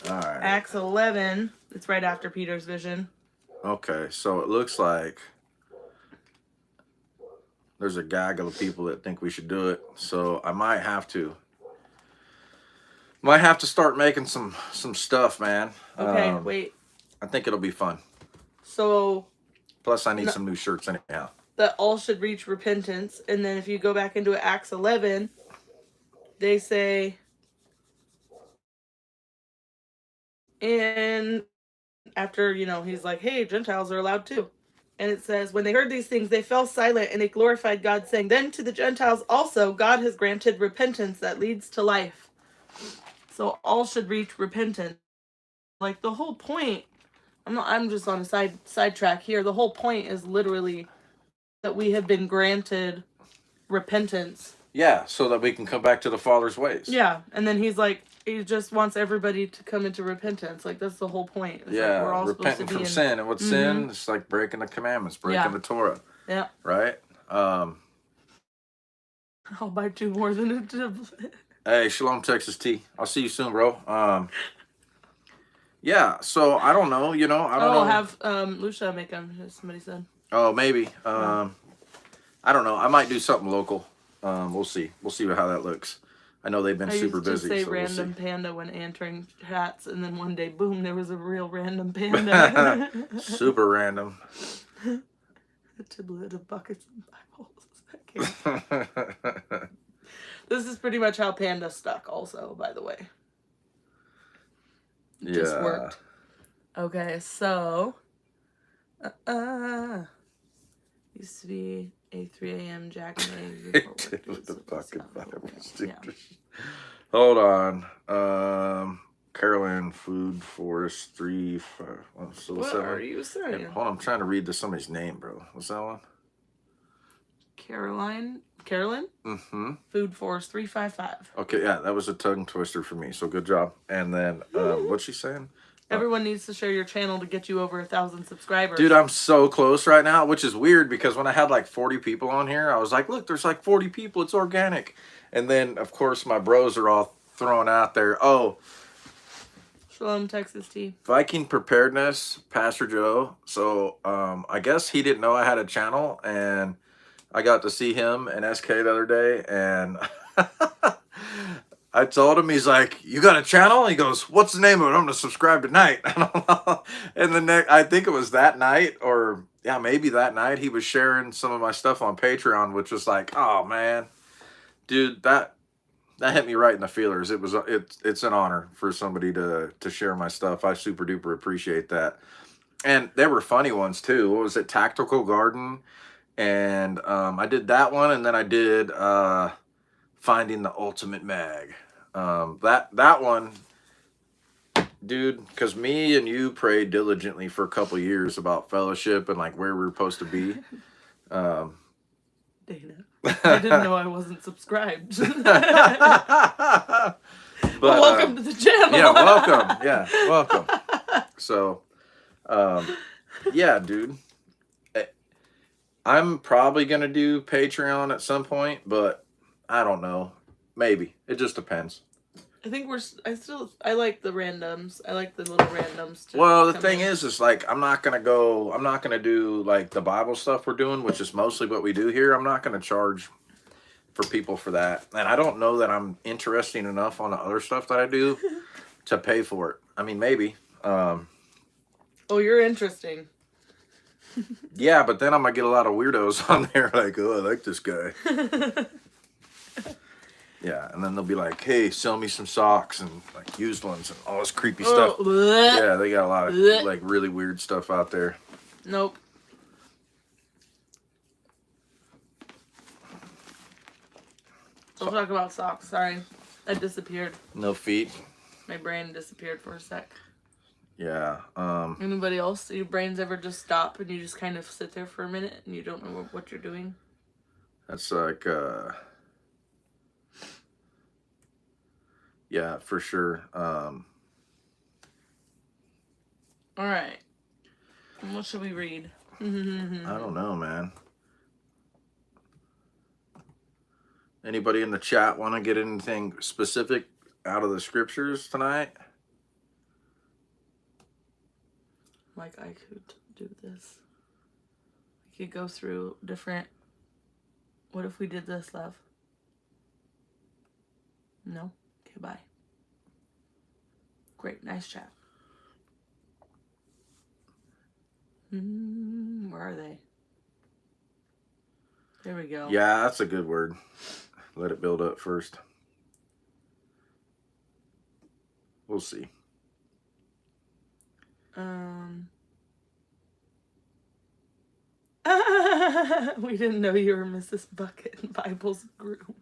All right. Acts 11, it's right after Peter's vision. Okay, so it looks like there's a gaggle of people that think we should do it. So I might have to start making some stuff, man. Okay, wait. I think it'll be fun. So plus I need some new shirts anyhow. That all should reach repentance. And then if you go back into Acts 11, they say, and after, he's like, hey, Gentiles are allowed too. And it says, when they heard these things, they fell silent and they glorified God, saying, then to the Gentiles also, God has granted repentance that leads to life. So all should reach repentance. Like the whole point, I'm just on a sidetrack here. The whole point is literally that we have been granted repentance. Yeah, so that we can come back to the Father's ways. Yeah, and then he's like, he just wants everybody to come into repentance. Like, that's the whole point. It's like we're all repenting from sin. And what's sin? It's like breaking the commandments, breaking the Torah. Yeah. Right? I'll buy 2 more than a tablet. Hey, Shalom, Texas T. I'll see you soon, bro. Yeah, so I don't know, I don't know. Have Lucia make them, somebody said. Oh, maybe. I don't know. I might do something local. We'll see. We'll see how that looks. I know they've been super busy. I used to say random panda when answering chats, and then one day, boom, there was a real random panda. Super random. A tablet of buckets and Bibles. This is pretty much how Panda stuck also, by the way. It just worked. Okay, so... used to be a 3 a.m. Jack and eggs. With the fucking Hold on. Carolyn Food Forest 3. What are you saying? Hold on, I'm trying to read somebody's name, bro. What's that one? Carolyn? Mm-hmm. Food Forest 355. Okay, yeah, that was a tongue twister for me, so good job. And then, what's she saying? Everyone needs to share your channel to get you over 1,000 subscribers. Dude, I'm so close right now, which is weird because when I had like 40 people on here, I was like, look, there's like 40 people. It's organic. And then, of course, my bros are all throwing out there, Shalom, Texas T. Viking Preparedness, Pastor Joe. So, I guess he didn't know I had a channel, and I got to see him and SK the other day, and I told him, he's like, you got a channel? He goes, what's the name of it? I'm going to subscribe tonight. And I think it was that night, or yeah, maybe that night, he was sharing some of my stuff on Patreon, which was like, oh man, dude, that hit me right in the feelers. It's an honor for somebody to share my stuff. I super duper appreciate that. And there were funny ones too. What was it? Tactical Garden. And I did that one, and then I did Finding the Ultimate Mag. That one, dude, because me and you prayed diligently for a couple years about fellowship and like where we were supposed to be. Dana, I didn't know I wasn't subscribed. But welcome to the channel. Yeah, welcome. Yeah, welcome. So, yeah, dude. I'm probably going to do Patreon at some point, but I don't know. Maybe. It just depends. I think I like the randoms. I like the little randoms. Well, the thing is like, I'm not going to do like the Bible stuff we're doing, which is mostly what we do here. I'm not going to charge for people for that. And I don't know that I'm interesting enough on the other stuff that I do to pay for it. I mean, maybe. Oh, you're interesting. Yeah, but then I'm going to get a lot of weirdos on there like, oh, I like this guy. Yeah, and then they'll be like, hey, sell me some socks and like used ones and all this creepy stuff. Bleh. Yeah, they got a lot of like really weird stuff out there. Nope. Don't talk about socks. Sorry. I disappeared. No feet. My brain disappeared for a sec. Yeah. Anybody else? Your brains ever just stop and you just kind of sit there for a minute and you don't know what you're doing? That's like, yeah, for sure. All right. What should we read? I don't know, man. Anybody in the chat want to get anything specific out of the scriptures tonight? Like, I could do this. We could go through different... What if we did this, love? No? Okay, bye. Great, nice chat. Where are they? There we go. Yeah, that's a good word. Let it build up first. We'll see. We didn't know you were Mrs. Bucket in Bible's groom.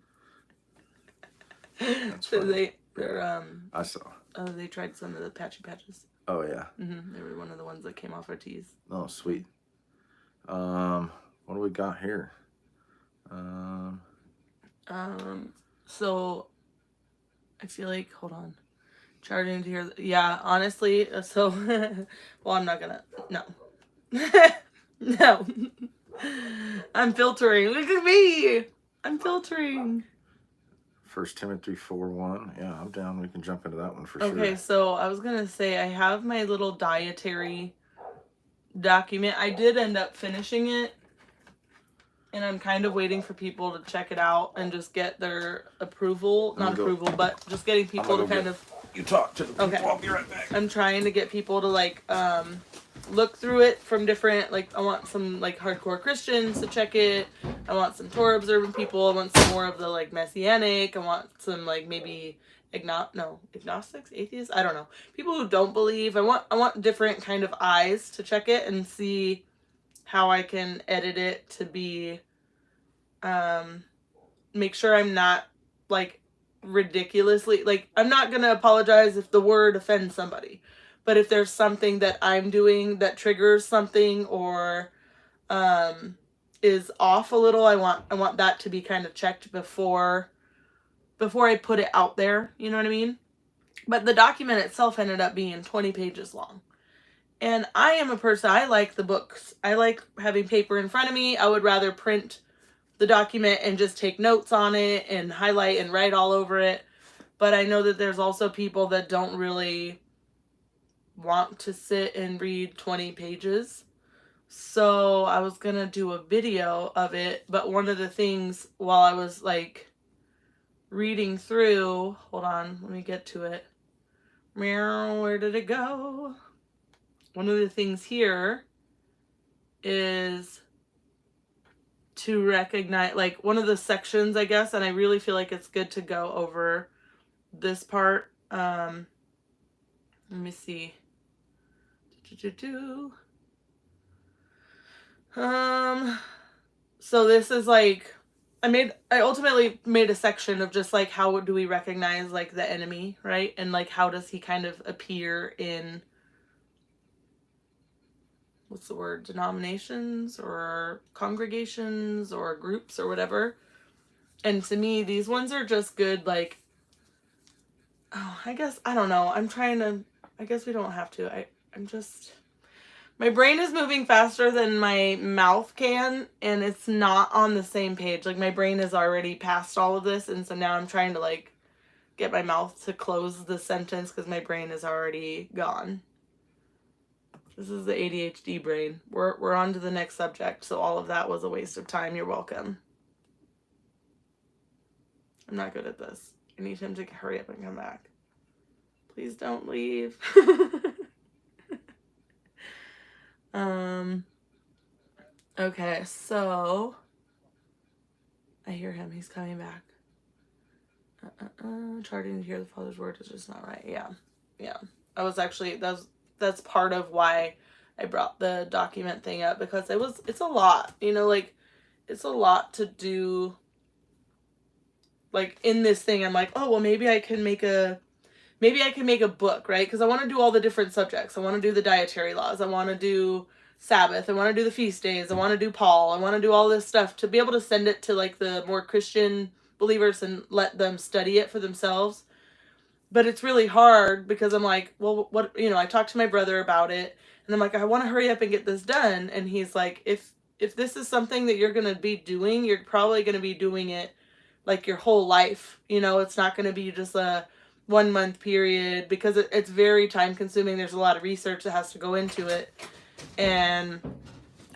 That's So funny. they're I saw. Oh, they tried some of the patchy patches. Oh yeah. They were one of the ones that came off our tees. Oh sweet. What do we got here? So I feel like, hold on, charging to hear. Yeah, honestly. So, well, I'm not gonna. No. No. I'm filtering. Look at me. I'm filtering. 1 Timothy 4:1. Yeah, I'm down. We can jump into that one for Okay, sure. so I was gonna say I have my little dietary document. I did end up finishing it, and I'm kind of waiting for people to check it out and just get their approval. Not approval, but just getting people to kind of... You talk to the people. Okay. I'll be right back. I'm trying to get people to like look through it from different, like, I want some like hardcore Christians to check it. I want some Torah observant people. I want some more of the like messianic. I want some like maybe agnostics, atheists. I don't know. People who don't believe. I want different kind of eyes to check it and see how I can edit it to be make sure I'm not like ridiculously, like, I'm not gonna apologize if the word offends somebody, but if there's something that I'm doing that triggers something or is off a little, I want that to be kind of checked before I put it out there, you know what I mean? But the document itself ended up being 20 pages long. And I am a person, I like the books. I like having paper in front of me. I would rather print the document and just take notes on it and highlight and write all over it. But I know that there's also people that don't really want to sit and read 20 pages. So I was going to do a video of it. But one of the things while I was like reading through, hold on, let me get to it. Where did it go? One of the things here is to recognize, like, one of the sections, I guess, and I really feel like it's good to go over this part. Let me see. So this is like, I ultimately made a section of just like, how do we recognize like the enemy, right? And like, how does he kind of appear in, what's the word, denominations or congregations or groups or whatever. And to me, these ones are just good, like, oh, I guess, I don't know. I guess we don't have to. My brain is moving faster than my mouth can, and it's not on the same page. Like, my brain is already past all of this, and so now I'm trying to, like, get my mouth to close the sentence because my brain is already gone. This is the ADHD brain. We're on to the next subject, so all of that was a waste of time. You're welcome. I'm not good at this. I need him to hurry up and come back. Please don't leave. Okay, so I hear him. He's coming back. Charting to hear the Father's word is just not right. Yeah. I was actually, that's part of why I brought the document thing up, because it's a lot, you know, like, it's a lot to do. Like, in this thing, I'm like, oh, well, maybe I can make a book, right? Because I want to do all the different subjects. I want to do the dietary laws. I want to do Sabbath. I want to do the feast days. I want to do Paul. I want to do all this stuff to be able to send it to like the more Christian believers and let them study it for themselves. But it's really hard because I'm like, well, what, I talked to my brother about it and I'm like, I want to hurry up and get this done. And he's like, if this is something that you're going to be doing, you're probably going to be doing it like your whole life. It's not going to be just a 1 month period because it's very time consuming. There's a lot of research that has to go into it. And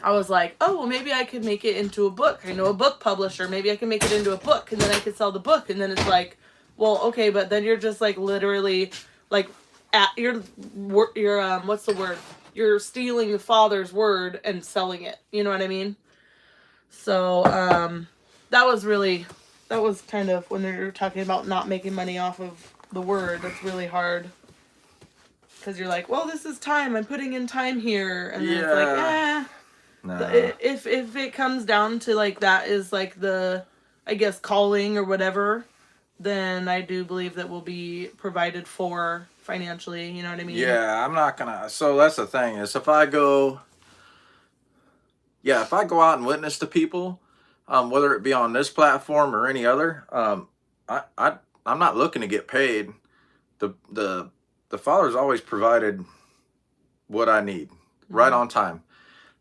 I was like, oh, well, maybe I could make it into a book. I know a book publisher. Maybe I can make it into a book and then I could sell the book. And then it's like, well, okay, but then you're just like literally like you're what's the word? You're stealing the Father's word and selling it. You know what I mean? So that was kind of when they're talking about not making money off of the word. That's really hard because you're like, well, this is time. I'm putting in time here, and then it's like, Nah. If it comes down to like that is like the, I guess, calling or whatever, then I do believe that we'll be provided for financially. You know what I mean? Yeah, I'm not gonna. So that's the thing is, if I go out and witness to people, whether it be on this platform or any other, I'm not looking to get paid. The Father's always provided what I need right on time,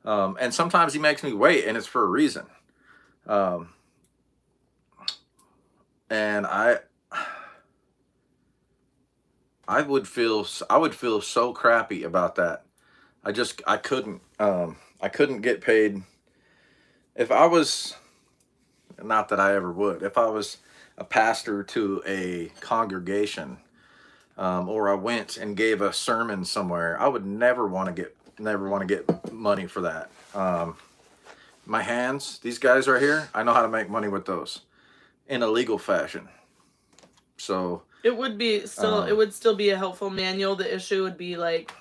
and sometimes He makes me wait, and it's for a reason. And I would feel so crappy about that. I couldn't get paid if I was, not that I ever would, if I was a pastor to a congregation, or I went and gave a sermon somewhere. I would never want to get money for that. My hands, these guys right here, I know how to make money with those in a legal fashion. So it would still be a helpful manual. The issue would be like,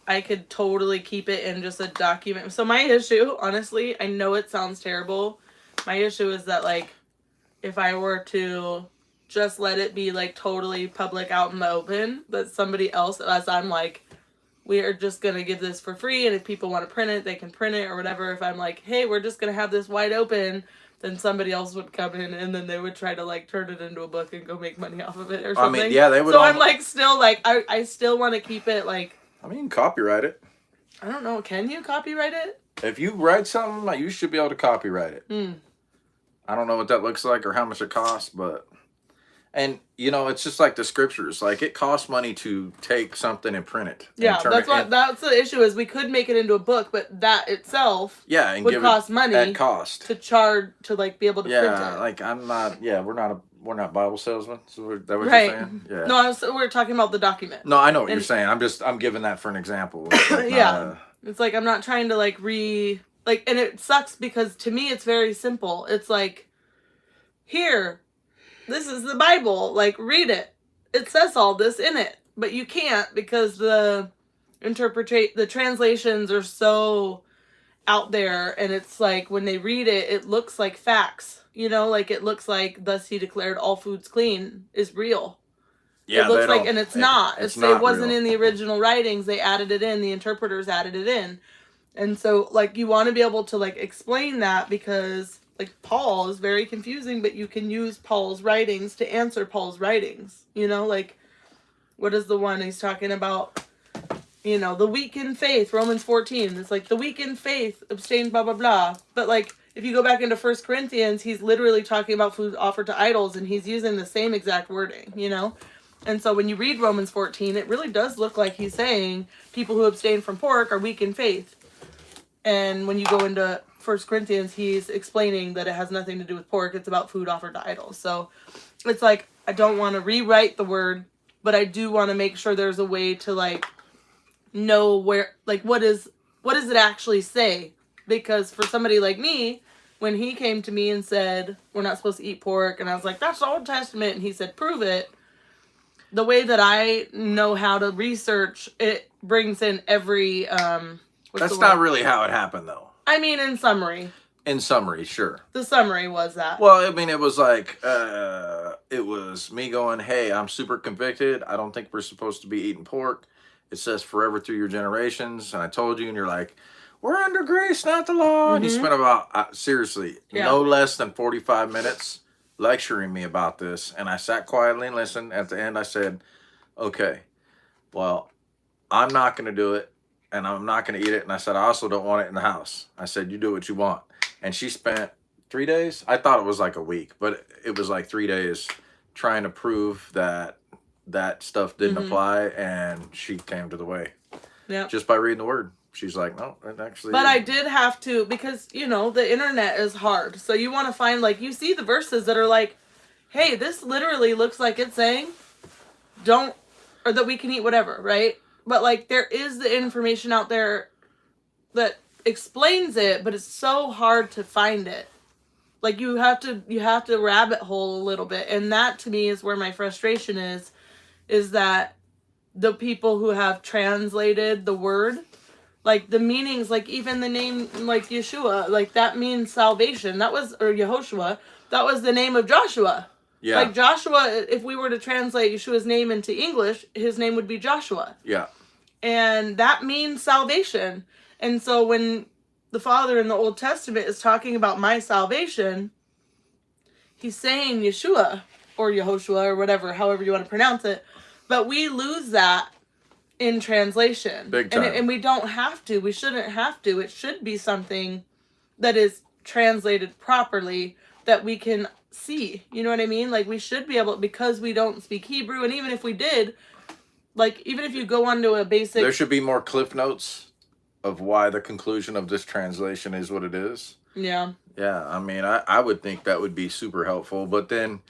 I could totally keep it in just a document. So my issue, honestly, I know it sounds terrible. My issue is that like, if I were to just let it be like totally public out in the open, that somebody else, as I'm like, we are just going to give this for free. And if people want to print it, they can print it or whatever. If I'm like, hey, we're just going to have this wide open, then somebody else would come in and then they would try to like turn it into a book and go make money off of it or something. I mean, yeah, they would. So I'm like, still like, I still want to keep it like. I mean, copyright it. I don't know. Can you copyright it? If you write something, you should be able to copyright it. I don't know what that looks like or how much it costs, but. And, it's just like the scriptures. Like, it costs money to take something and print it. Yeah, that's the issue is we could make it into a book, but that itself would cost money at cost. To charge, to, like, be able to print it. Yeah, like, we're not Bible salesmen. So is that what you're saying? Yeah. No, we're talking about the document. No, I know what you're saying. I'm giving that for an example. Yeah. It's like, I'm not trying to, like, and it sucks because to me it's very simple. It's like, here, this is the Bible, like, read it. It says all this in it, but you can't because the translations are so out there, and it's like, when they read it, it looks like facts, like it looks like, thus he declared all foods clean is real. Yeah, it looks like, and it's not. It wasn't real. In the original writings. They added it in, the interpreters added it in. And so, like, you want to be able to, like, explain that because, like, Paul is very confusing, but you can use Paul's writings to answer Paul's writings. Like, what is the one he's talking about? The weak in faith, Romans 14. It's like, the weak in faith, abstain, blah, blah, blah. But, like, if you go back into 1 Corinthians, he's literally talking about food offered to idols, and he's using the same exact wording, And so when you read Romans 14, it really does look like he's saying people who abstain from pork are weak in faith. And when you go into 1 Corinthians, he's explaining that it has nothing to do with pork. It's about food offered to idols. So it's like, I don't want to rewrite the word, but I do want to make sure there's a way to, like, know where, like, what does it actually say? Because for somebody like me, when he came to me and said, we're not supposed to eat pork, and I was like, that's the Old Testament, and he said, prove it. The way that I know how to research, it brings in every, that's not really how it happened, though. I mean, in summary. In summary, sure. The summary was that. Well, I mean, it was like, it was me going, hey, I'm super convicted. I don't think we're supposed to be eating pork. It says forever through your generations. And I told you, and you're like, we're under grace, not the law. And he spent about, seriously, no less than 45 minutes lecturing me about this. And I sat quietly and listened. At the end, I said, okay, well, I'm not going to do it. And I'm not going to eat it. And I said, I also don't want it in the house. I said, you do what you want. And she spent 3 days. I thought it was like a week, but it was like 3 days trying to prove that that stuff didn't apply. And she came to the way. Yeah. Just by reading the word. She's like, no, it actually. But I did have to, because, you know, the internet is hard. So you want to find, like, you see the verses that are like, hey, this literally looks like it's saying, don't, or that we can eat whatever, right? But, like, there is the information out there that explains it, but it's so hard to find it. Like, you have to rabbit hole a little bit. And that, to me, is where my frustration is that the people who have translated the word, like the meanings, like even the name, like Yeshua, like that means salvation. That was, or Yehoshua, that was the name of Joshua. Yeah. Like Joshua, if we were to translate Yeshua's name into English, his name would be Joshua. Yeah. And that means salvation. And so when the Father in the Old Testament is talking about my salvation, he's saying Yeshua or Yehoshua or whatever, however you want to pronounce it. But we lose that in translation. Big time. And we don't have to. We shouldn't have to. It should be something that is translated properly that we can see. You know what I mean? Like, we should be able, because we don't speak Hebrew, and even if we did, like, even if you go onto a basic... There should be more cliff notes of why the conclusion of this translation is what it is. Yeah. Yeah, I mean, I would think that would be super helpful, but then,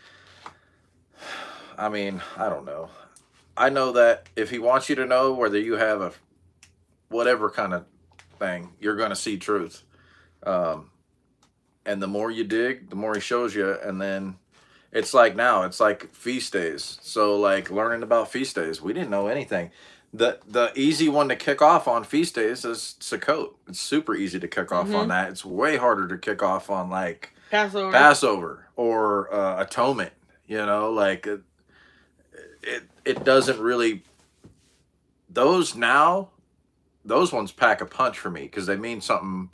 I mean, I don't know. I know that if he wants you to know, whether you have a whatever kind of thing, you're going to see truth. And the more you dig, the more he shows you. And then it's like now, it's like feast days. So like learning about feast days, we didn't know anything. The easy one to kick off on feast days is Sukkot. It's super easy to kick off on that. It's way harder to kick off on like Passover or Atonement, you know, like it doesn't really, those ones pack a punch for me because they mean something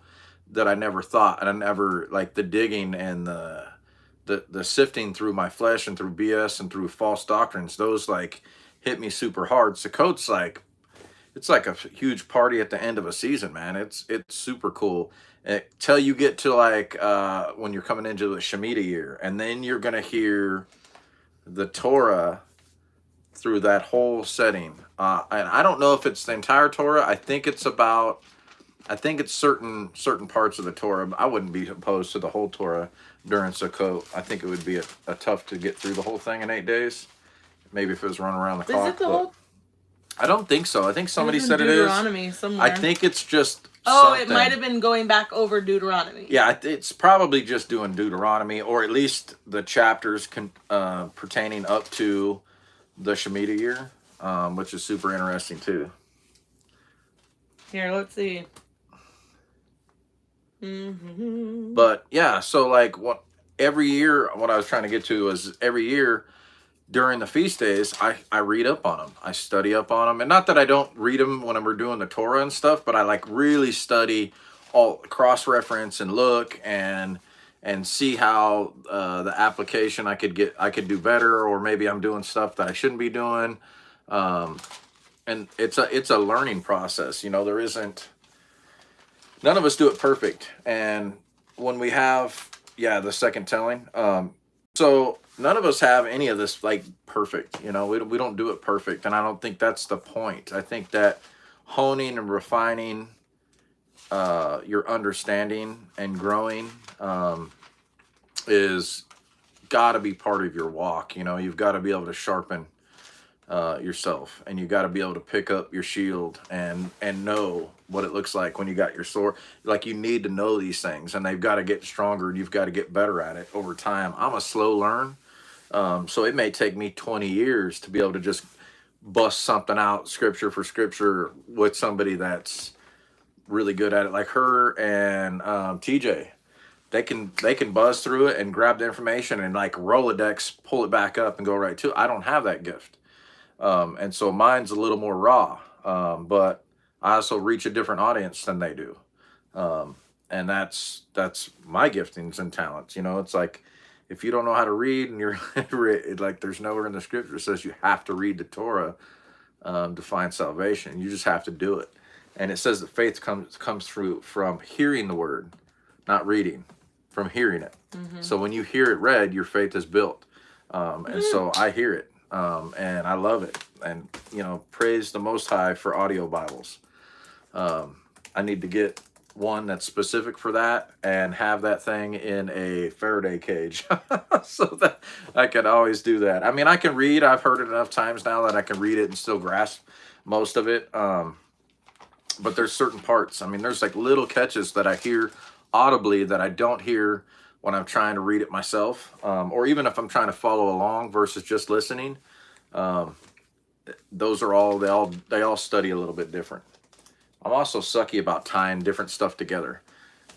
that I never thought, and I never, like the digging and the sifting through my flesh and through BS and through false doctrines, those like hit me super hard. Sukkot's like, it's like a huge party at the end of a season, man. It's super cool till you get to like when you're coming into the Shemitah year, and then you're gonna hear the Torah through that whole setting. And I don't know if it's the entire Torah. I think it's certain parts of the Torah. I wouldn't be opposed to the whole Torah during Sukkot. I think it would be a tough to get through the whole thing in 8 days. Maybe if it was running around the clock. Is it the whole? I don't think so. I think somebody said it is. Deuteronomy somewhere. I think it's just something. It might have been going back over Deuteronomy. Yeah, it's probably just doing Deuteronomy, or at least the chapters pertaining up to the Shemitah year, which is super interesting too. Here, let's see. But yeah, so like every year, what I was trying to get to is every year during the feast days, I read up on them. I study up on them. And not that I don't read them when we're doing the Torah and stuff, but I like really study, all cross-reference and look and see how the application I could do better, or maybe I'm doing stuff that I shouldn't be doing. And it's a learning process. You know, none of us do it perfect. And when we have, the second telling, so none of us have any of this like perfect, you know, we don't do it perfect. And I don't think that's the point. I think that honing and refining your understanding and growing is got to be part of your walk. You know, you've got to be able to sharpen yourself, and you got to be able to pick up your shield and know what it looks like when you got your sword. Like, you need to know these things, and they've got to get stronger, and you've got to get better at it over time. I'm a slow learn, so it may take me 20 years to be able to just bust something out scripture for scripture with somebody that's really good at it, like her and TJ. They can buzz through it and grab the information and like Rolodex, pull it back up and go right to it. I don't have that gift. And so mine's a little more raw, but I also reach a different audience than they do. And that's my giftings and talents. It's like, if you don't know how to read and you're like, there's nowhere in the scripture that says you have to read the Torah to find salvation. You just have to do it. And it says that faith comes through from hearing the word, not reading, from hearing it. So when you hear it read, your faith is built. And so I hear it, and I love it. And, praise the Most High for audio Bibles. I need to get one that's specific for that and have that thing in a Faraday cage so that I can always do that. I mean, I can read. I've heard it enough times now that I can read it and still grasp most of it. But there's certain parts. I mean, there's like little catches that I hear audibly that I don't hear when I'm trying to read it myself, or even if I'm trying to follow along versus just listening. Those are all, they all study a little bit different. I'm also sucky about tying different stuff together.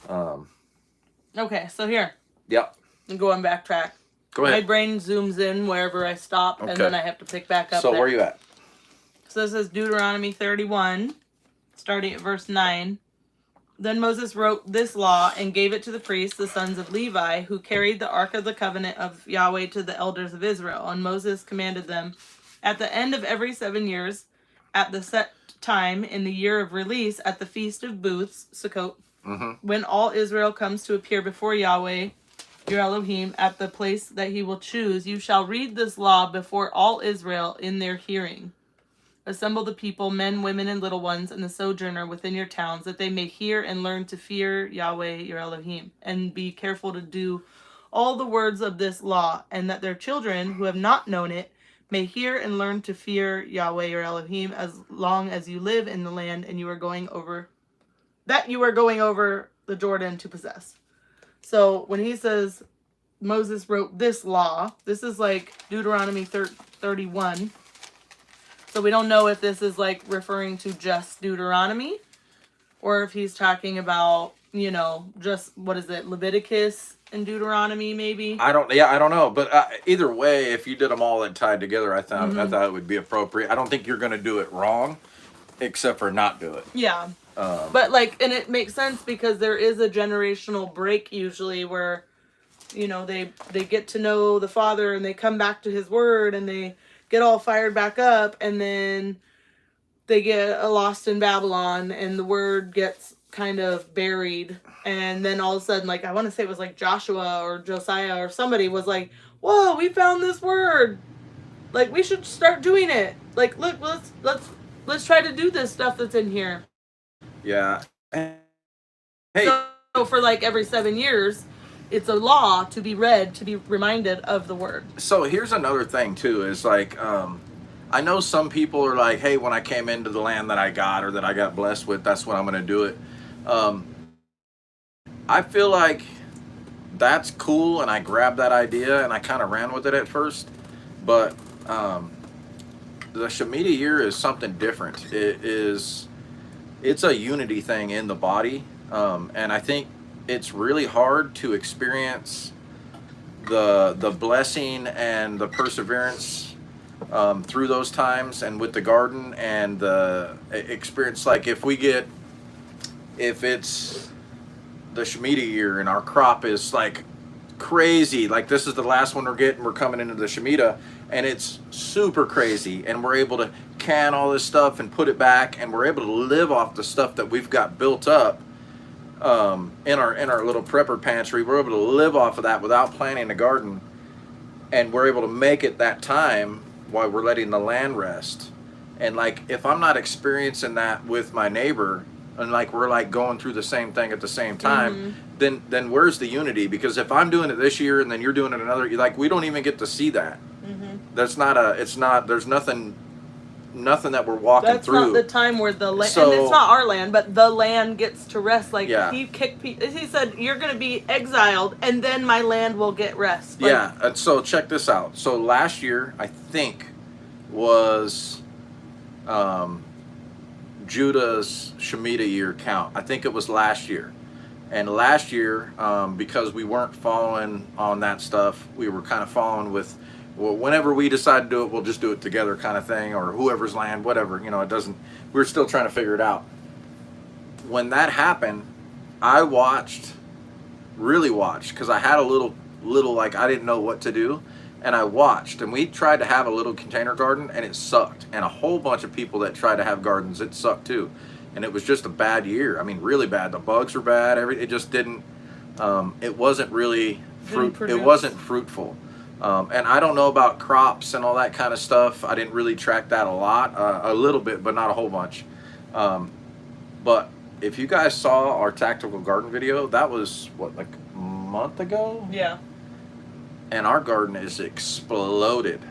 Okay, so here. Yep. I'm going backtrack. Go ahead. My brain zooms in wherever I stop, and then I have to pick back up. So where are you at? So this is Deuteronomy 31, starting at verse 9. Then Moses wrote this law and gave it to the priests, the sons of Levi, who carried the ark of the covenant of Yahweh to the elders of Israel. And Moses commanded them, at the end of every 7 years, at the set time in the year of release, at the feast of booths, Sukkot, when all Israel comes to appear before Yahweh, your Elohim, at the place that he will choose, you shall read this law before all Israel in their hearing. Assemble the people, men, women, and little ones, and the sojourner within your towns, that they may hear and learn to fear Yahweh, your Elohim, and be careful to do all the words of this law, and that their children, who have not known it, may hear and learn to fear Yahweh, your Elohim, as long as you live in the land and you are going over the Jordan to possess. So when he says Moses wrote this law, this is like Deuteronomy 31. So we don't know if this is like referring to just Deuteronomy, or if he's talking about, just, what is it, Leviticus and Deuteronomy maybe? I don't know. But either way, if you did them all and tied together, I thought it would be appropriate. I don't think you're going to do it wrong, except for not do it. Yeah. But and it makes sense because there is a generational break usually where, they get to know the Father and they come back to his word and they get all fired back up, and then they get lost in Babylon and the word gets kind of buried. And then all of a sudden, I want to say it was like Joshua or Josiah or somebody was like, whoa, we found this word. We should start doing it. Look, let's try to do this stuff that's in here. Yeah. Hey. So for every 7 years, it's a law to be read, to be reminded of the word. So here's another thing too, is I know some people are like, hey, when I came into the land that I got or that I got blessed with, that's when I'm going to do it. I feel like that's cool, and I grabbed that idea and I kind of ran with it at first, but the Shemitah year is something different. It's a unity thing in the body, and I think it's really hard to experience the blessing and the perseverance through those times, and with the garden and the experience. If it's the Shemitah year and our crop is crazy, this is the last one we're coming into the Shemitah, and it's super crazy, and we're able to can all this stuff and put it back, and we're able to live off the stuff that we've got built up in our little prepper pantry. We're able to live off of that without planting a garden, and we're able to make it that time while we're letting the land rest. And if I'm not experiencing that with my neighbor, and we're going through the same thing at the same time, then where's the unity? Because if I'm doing it this year and then you're doing it another, we don't even get to see that. There's nothing that we're walking through. That's not the time where the land, and it's not our land, but the land gets to rest. He said, you're going to be exiled, and then my land will get rest. And so check this out. So last year, I think, was Judah's Shemitah year count. I think it was last year. And last year, because we weren't following on that stuff, we were kind of following with, well, whenever we decide to do it, we'll just do it together kind of thing, or whoever's land, whatever, it doesn't, we're still trying to figure it out. When that happened, I really watched, because I had a little like, I didn't know what to do, and I watched, and we tried to have a little container garden, and it sucked. And a whole bunch of people that tried to have gardens, it sucked too. And it was just a bad year. I mean, really bad. The bugs were bad. It just didn't. It wasn't really it wasn't fruitful. And I don't know about crops and all that kind of stuff. I didn't really track that a lot, a little bit, but not a whole bunch. But if you guys saw our tactical garden video, that was what, like a month ago? Yeah. And our garden is exploded.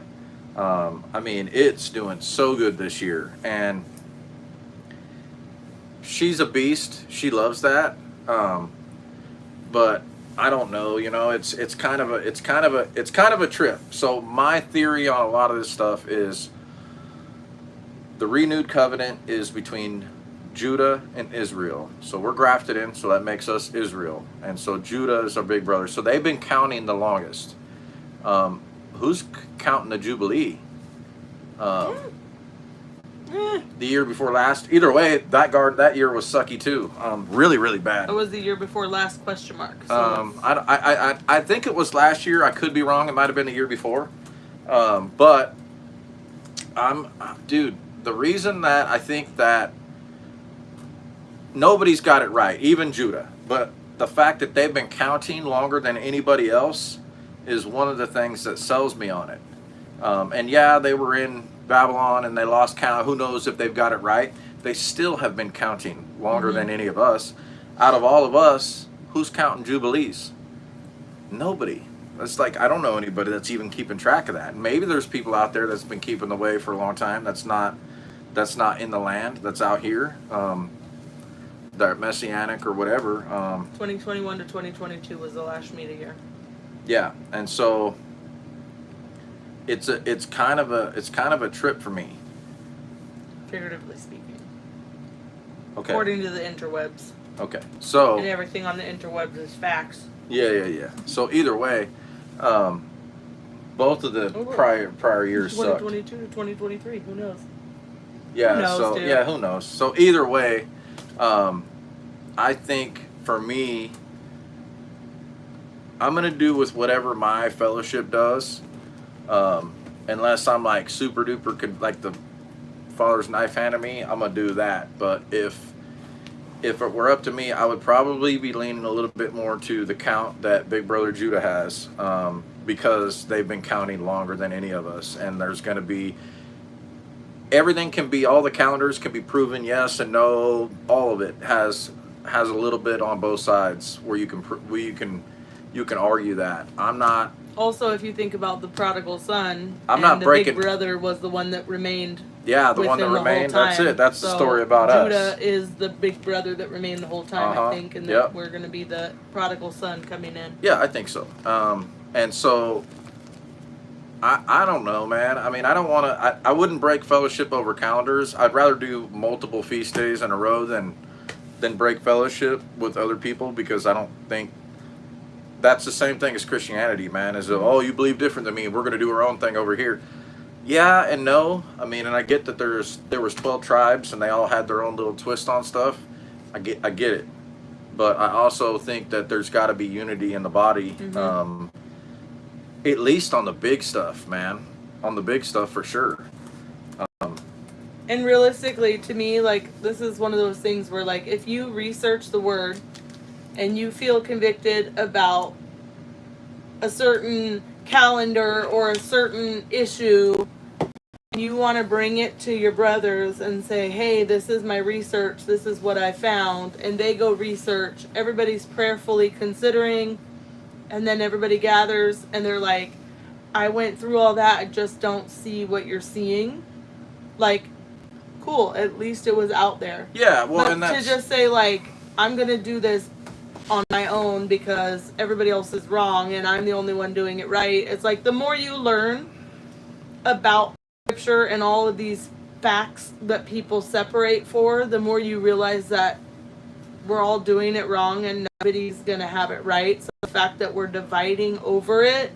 I mean, it's doing so good this year, and she's a beast. She loves that. But I don't know, you know, it's kind of a trip. So my theory on a lot of this stuff is the renewed covenant is between Judah and Israel. So we're grafted in, so that makes us Israel. And so Judah is our big brother. So they've been counting the longest. Who's counting the Jubilee? The year before last. Either way, that year was sucky too. Really, really bad. It was the year before last, question mark. So I think it was last year. I could be wrong. It might have been the year before. But dude, the reason that I think that nobody's got it right, even Judah, but the fact that they've been counting longer than anybody else is one of the things that sells me on it. And yeah, they were in Babylon and they lost count. Who knows if they've got it right? They still have been counting longer than any of us. Out of all of us, who's counting Jubilees? Nobody. It's like, I don't know anybody that's even keeping track of that. Maybe there's people out there that's been keeping the way for a long time. That's not in the land. That's out here. They're messianic or whatever. 2021 to 2022 was the last Shemitah year. Yeah, and so it's kind of a trip for me. Figuratively speaking. Okay. According to the interwebs. Okay. So. And everything on the interwebs is facts. Yeah. So either way, both of the prior years sucked. 2022 to 2023. Who knows? Yeah. Who knows, so dude? Yeah, who knows? So either way, I think for me, I'm gonna do with whatever my fellowship does, unless I'm like super duper like the Father's knife handed me. I'm gonna do that. But if it were up to me, I would probably be leaning a little bit more to the count that Big Brother Judah has, because they've been counting longer than any of us, and there's gonna be. Everything can be, all the calendars can be proven yes and no. All of it has a little bit on both sides where you can argue that. I'm not. Also, if you think about the prodigal son, I'm not breaking. Big brother was the one that remained. Yeah, the one that remained. That's it. That's the story about Judah is the big brother that remained the whole time, I think, and that we're going to be the prodigal son coming in. Yeah, I think so. And so. I don't know, man. I mean, I don't want to. I wouldn't break fellowship over calendars. I'd rather do multiple feast days in a row than break fellowship with other people, because I don't think that's the same thing as Christianity, man. Is oh, you believe different than me, we're going to do our own thing over here. Yeah and no. I mean, and I get that there was 12 tribes and they all had their own little twist on stuff. I get it, but I also think that there's got to be unity in the body. At least on the big stuff, man. On the big stuff for sure. And realistically, to me, like, this is one of those things where, like, if you research the word and you feel convicted about a certain calendar or a certain issue, and you want to bring it to your brothers and say, hey, this is my research, this is what I found, and they go research, everybody's prayerfully considering. And then everybody gathers and they're like, I went through all that, I just don't see what you're seeing. Like, cool, at least it was out there. Yeah, well, but and that's... to just say, like, I'm going to do this on my own because everybody else is wrong and I'm the only one doing it right. It's like, the more you learn about Scripture and all of these facts that people separate for, the more you realize that we're all doing it wrong and nobody's going to have it right. So the fact that we're dividing over it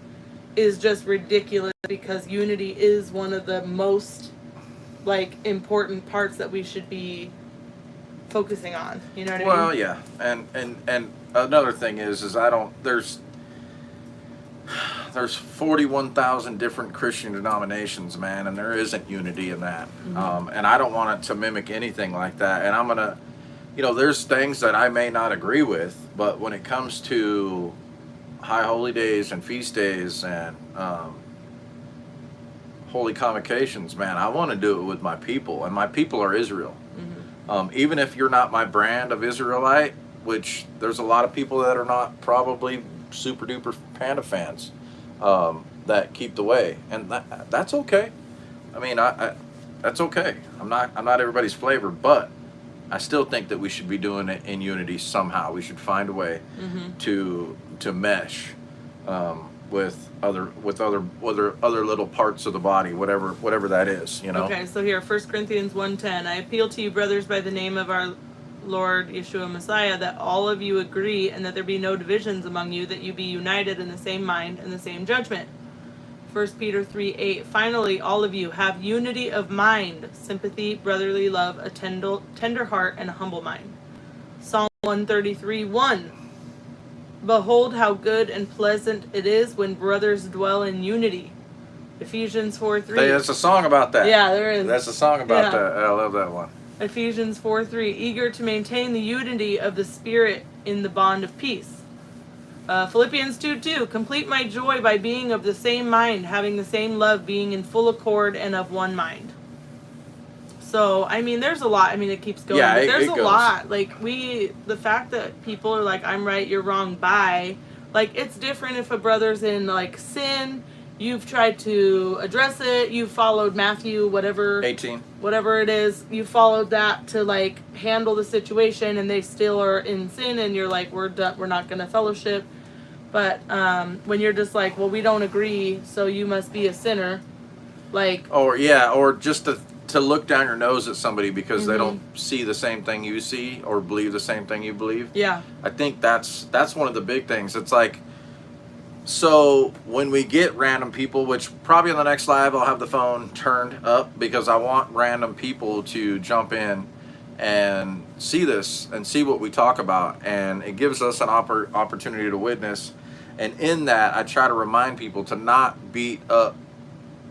is just ridiculous, because unity is one of the most, like, important parts that we should be focusing on. You know what I Well, mean? yeah, and another thing is I don't. There's 41,000 different Christian denominations, man, and there isn't unity in that. And I don't want it to mimic anything like that. And I'm gonna, there's things that I may not agree with, but when it comes to high holy days and feast days and holy convocations, man, I want to do it with my people, and my people are Israel. Even if you're not my brand of Israelite, which there's a lot of people that are not probably super duper Panda fans that keep the way, and that's okay. I mean, I that's okay. I'm not everybody's flavor, but I still think that we should be doing it in unity somehow. We should find a way to mesh with other little parts of the body, whatever that is, Okay, so here, 1 Corinthians 1:10. I appeal to you, brothers, by the name of our Lord Yeshua Messiah, that all of you agree and that there be no divisions among you, that you be united in the same mind and the same judgment. 1 Peter 3:8. Finally, all of you have unity of mind, sympathy, brotherly love, a tender heart, and a humble mind. Psalm 133:1. Behold how good and pleasant it is when brothers dwell in unity. Ephesians 4:3. Hey, there's a song about that. Yeah, there is. That's a song about that. I love that one. Ephesians 4:3. Eager to maintain the unity of the Spirit in the bond of peace. Philippians 2:2. Complete my joy by being of the same mind, having the same love, being in full accord and of one mind. So, I mean, there's a lot. I mean, it keeps going. Yeah, but there's it a goes. lot. Like, the fact that people are like, I'm right, you're wrong, bye. Like, it's different if a brother's in, like, sin. You've tried to address it. You've followed Matthew, whatever 18. Whatever it is. You followed that to, like, handle the situation, and they still are in sin, and you're like, we're not going to fellowship. But when you're just like, well, we don't agree, so you must be a sinner. Like. Or just to look down your nose at somebody because they don't see the same thing you see or believe the same thing you believe. Yeah. I think that's one of the big things. It's like, so when we get random people, which probably in the next live I'll have the phone turned up because I want random people to jump in and see this and see what we talk about, and it gives us an opportunity to witness. And in that, I try to remind people to not beat up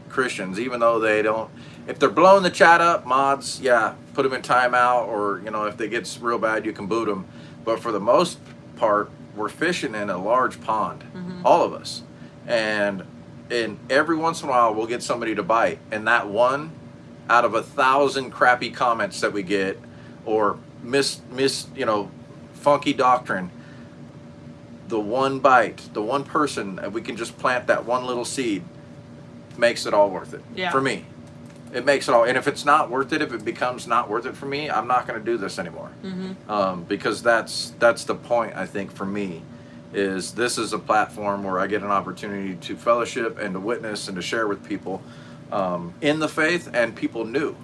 Christians, even though they don't. If they're blowing the chat up, mods, yeah, put them in timeout, or if they get real bad, you can boot them. But for the most part, we're fishing in a large pond, all of us, and every once in a while we'll get somebody to bite, and that one out of 1,000 crappy comments that we get, or funky doctrine, the one bite, the one person, and we can just plant that one little seed, makes it all worth it. Yeah. For me. It makes it all, and if it's not worth it, if it becomes not worth it for me, I'm not going to do this anymore. Because that's the point, I think, for me, is this is a platform where I get an opportunity to fellowship and to witness and to share with people in the faith and people new.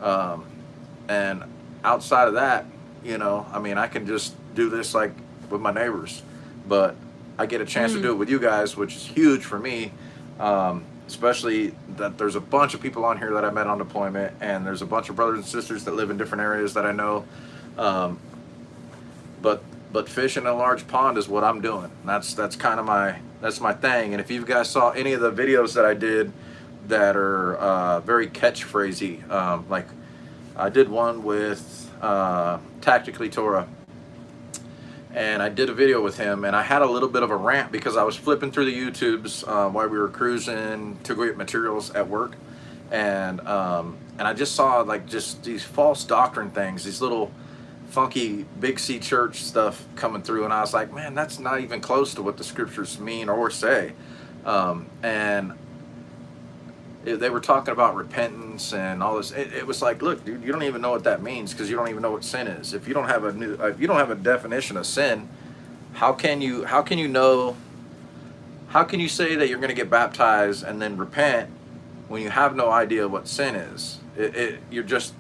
And outside of that, I mean, I can just do this like with my neighbors, but I get a chance to do it with you guys, which is huge for me. Especially that there's a bunch of people on here that I met on deployment, and there's a bunch of brothers and sisters that live in different areas that I know. But fishing in a large pond is what I'm doing. That's kind of my thing. And if you guys saw any of the videos that I did that are very catchphrasy, like I did one with Tactically Torah, and I did a video with him, and I had a little bit of a rant because I was flipping through the YouTubes while we were cruising to go get materials at work, and I just saw like just these false doctrine things, these little funky Big C church stuff coming through, and I was like, man, that's not even close to what the scriptures mean or say. And they were talking about repentance and all this. It was like, look, dude, you don't even know what that means because you don't even know what sin is. If you don't have a definition of sin, how can you know? How can you say that you're going to get baptized and then repent when you have no idea what sin is? You're just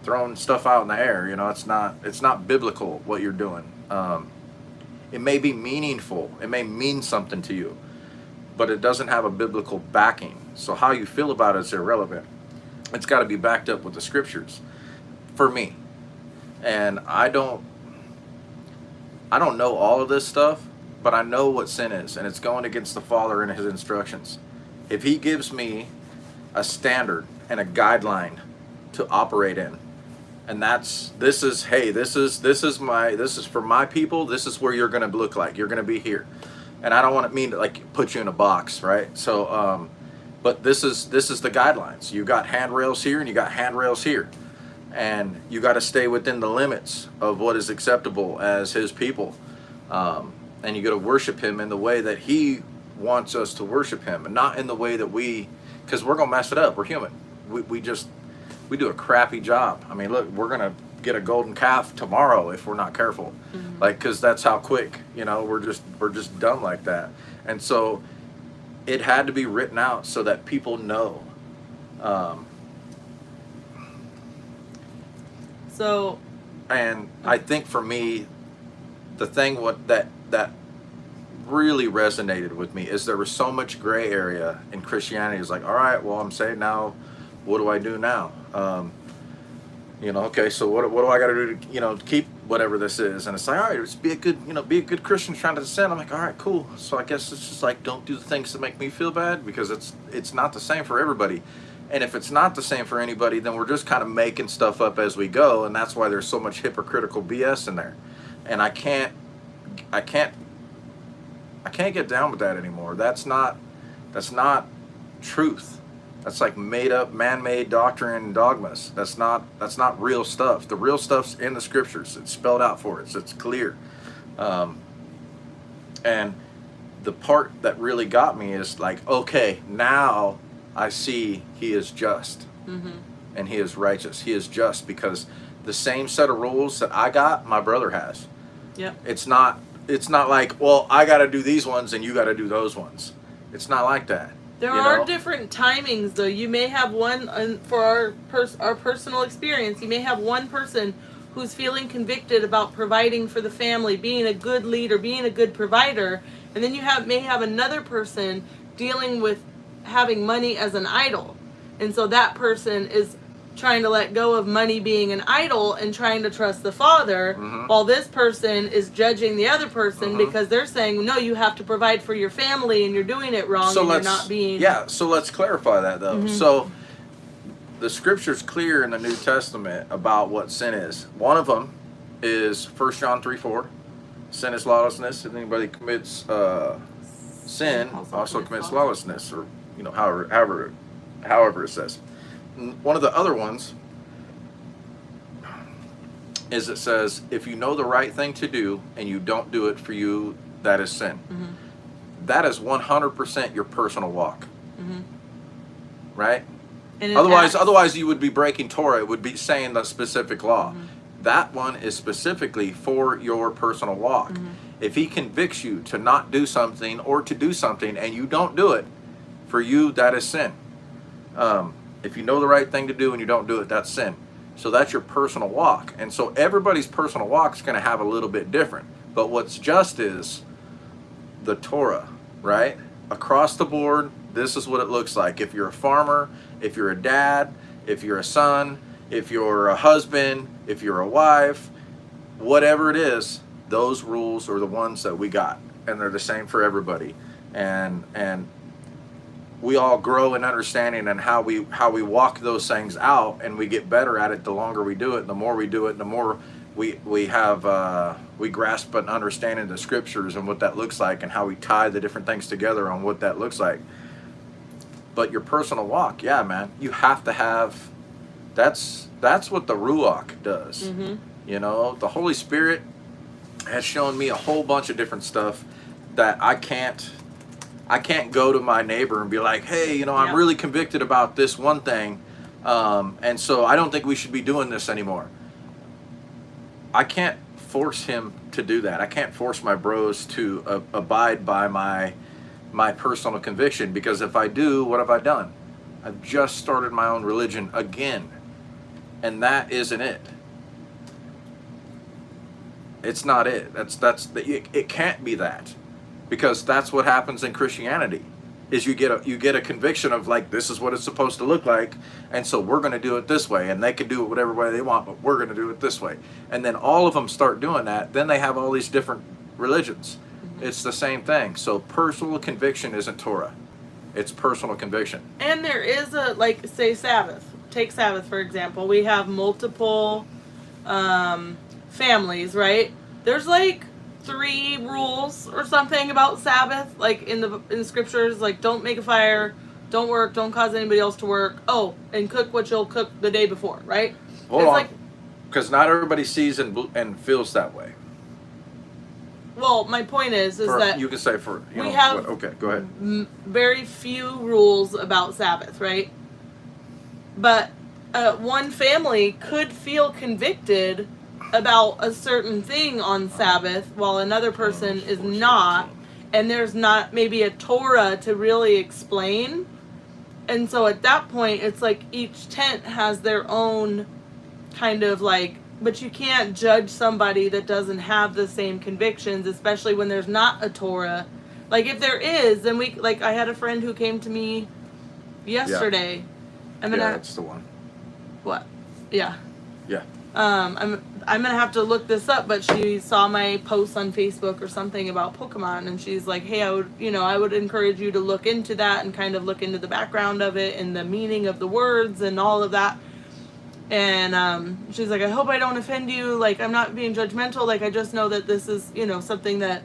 throwing stuff out in the air. It's not biblical what you're doing. It may be meaningful. It may mean something to you, but it doesn't have a biblical backing. So how you feel about it is irrelevant. It's got to be backed up with the scriptures, for me. And I don't know all of this stuff, but I know what sin is, and it's going against the Father and his instructions. If he gives me a standard and a guideline to operate in, and this is for my people, this is where you're going to look like, you're going to be here. And I don't want to mean to like put you in a box, right? So but this is the guidelines. You got handrails here and you got handrails here. And you got to stay within the limits of what is acceptable as his people. And you got to worship him in the way that he wants us to worship him, and not in the way that because we're going to mess it up. We're human. We do a crappy job. I mean, look, we're going to get a golden calf tomorrow if we're not careful. Mm-hmm. Like, because that's how quick, we're just dumb like that. And so it had to be written out so that people know. And I think for me, the thing that really resonated with me is there was so much gray area in Christianity. It's like, all right, well, I'm saved now. What do I do now? Okay, so what do I got to do to, keep whatever this is? And it's like, all right, just be a good Christian trying to sin. I'm like, all right, cool. So I guess it's just like, don't do the things that make me feel bad, because it's not the same for everybody. And if it's not the same for anybody, then we're just kind of making stuff up as we go, and that's why there's so much hypocritical BS in there. And I can't get down with that anymore. That's not truth. That's like made up, man-made doctrine and dogmas. That's not real stuff. The real stuff's in the scriptures. It's spelled out for us. It's clear. And the part that really got me is like, okay, now I see he is just. Mm-hmm. And he is righteous. He is just because the same set of rules that I got, my brother has. Yep. It's not like, well, I got to do these ones and you got to do those ones. It's not like that. There are different timings, though. You may have one, for our personal experience, you may have one person who's feeling convicted about providing for the family, being a good leader, being a good provider, and then you may have another person dealing with having money as an idol. And so that person is trying to let go of money being an idol and trying to trust the Father, mm-hmm. while this person is judging the other person, mm-hmm. because they're saying, no, you have to provide for your family and you're doing it wrong, and you're not being... Yeah, so let's clarify that, though. Mm-hmm. So the scripture's clear in the New Testament about what sin is. One of them is 1 John 3:4. Sin is lawlessness. If anybody commits sin, also commits lawlessness, or however it says. One of the other ones is it says, if you know the right thing to do and you don't do it, for you, that is sin. Mm-hmm. That is 100% your personal walk. Mm-hmm. Right? And otherwise you would be breaking Torah. It would be saying the specific law. Mm-hmm. That one is specifically for your personal walk. Mm-hmm. If he convicts you to not do something or to do something and you don't do it, for you, that is sin. If you know the right thing to do and you don't do it, that's sin. So that's your personal walk. And so everybody's personal walk is going to have a little bit different. But what's just is the Torah, right? Across the board, this is what it looks like. If you're a farmer, if you're a dad, if you're a son, if you're a husband, if you're a wife, whatever it is, those rules are the ones that we got. And they're the same for everybody. And we all grow in understanding and how we walk those things out, and we get better at it the longer we do it. The more we do it, the more we grasp an understanding of the scriptures and what that looks like, and how we tie the different things together on what that looks like. But your personal walk, yeah, man, you have to have. That's what the Ruach does. Mm-hmm. The Holy Spirit has shown me a whole bunch of different stuff that I can't go to my neighbor and be like, hey, I'm really convicted about this one thing, and so I don't think we should be doing this anymore. I can't force him to do that. I can't force my bros to abide by my personal conviction, because if I do, what have I done? I've just started my own religion again, and that isn't it. It's not it. It can't be that. Because that's what happens in Christianity. is you get a conviction of like, this is what it's supposed to look like, and so we're going to do it this way, and they can do it whatever way they want, but we're going to do it this way. And then all of them start doing that. Then they have all these different religions. It's the same thing. So personal conviction isn't Torah. It's personal conviction. And there is a, like, say Sabbath. Take Sabbath, for example. We have multiple families, right? There's like 3 rules or something about Sabbath, like in the scriptures, like don't make a fire, don't work, don't cause anybody else to work. Oh, and cook what you'll cook the day before, right? Hold on. Because not everybody sees and feels that way. Well, my point is that you can say for we have okay, go ahead. Very few rules about Sabbath, right? But one family could feel convicted about a certain thing on Sabbath while another person is not, and there's not maybe a Torah to really explain. And so at that point, it's like each tent has their own kind of like, but you can't judge somebody that doesn't have the same convictions, especially when there's not a Torah. Like if there is, then I had a friend who came to me yesterday. Yeah, that's the one. What? Yeah. Yeah. I'm gonna have to look this up, but she saw my post on Facebook or something about Pokemon, and she's like, "Hey, I would encourage you to look into that and kind of look into the background of it and the meaning of the words and all of that." And she's like, "I hope I don't offend you. Like, I'm not being judgmental. Like, I just know that this is, something that."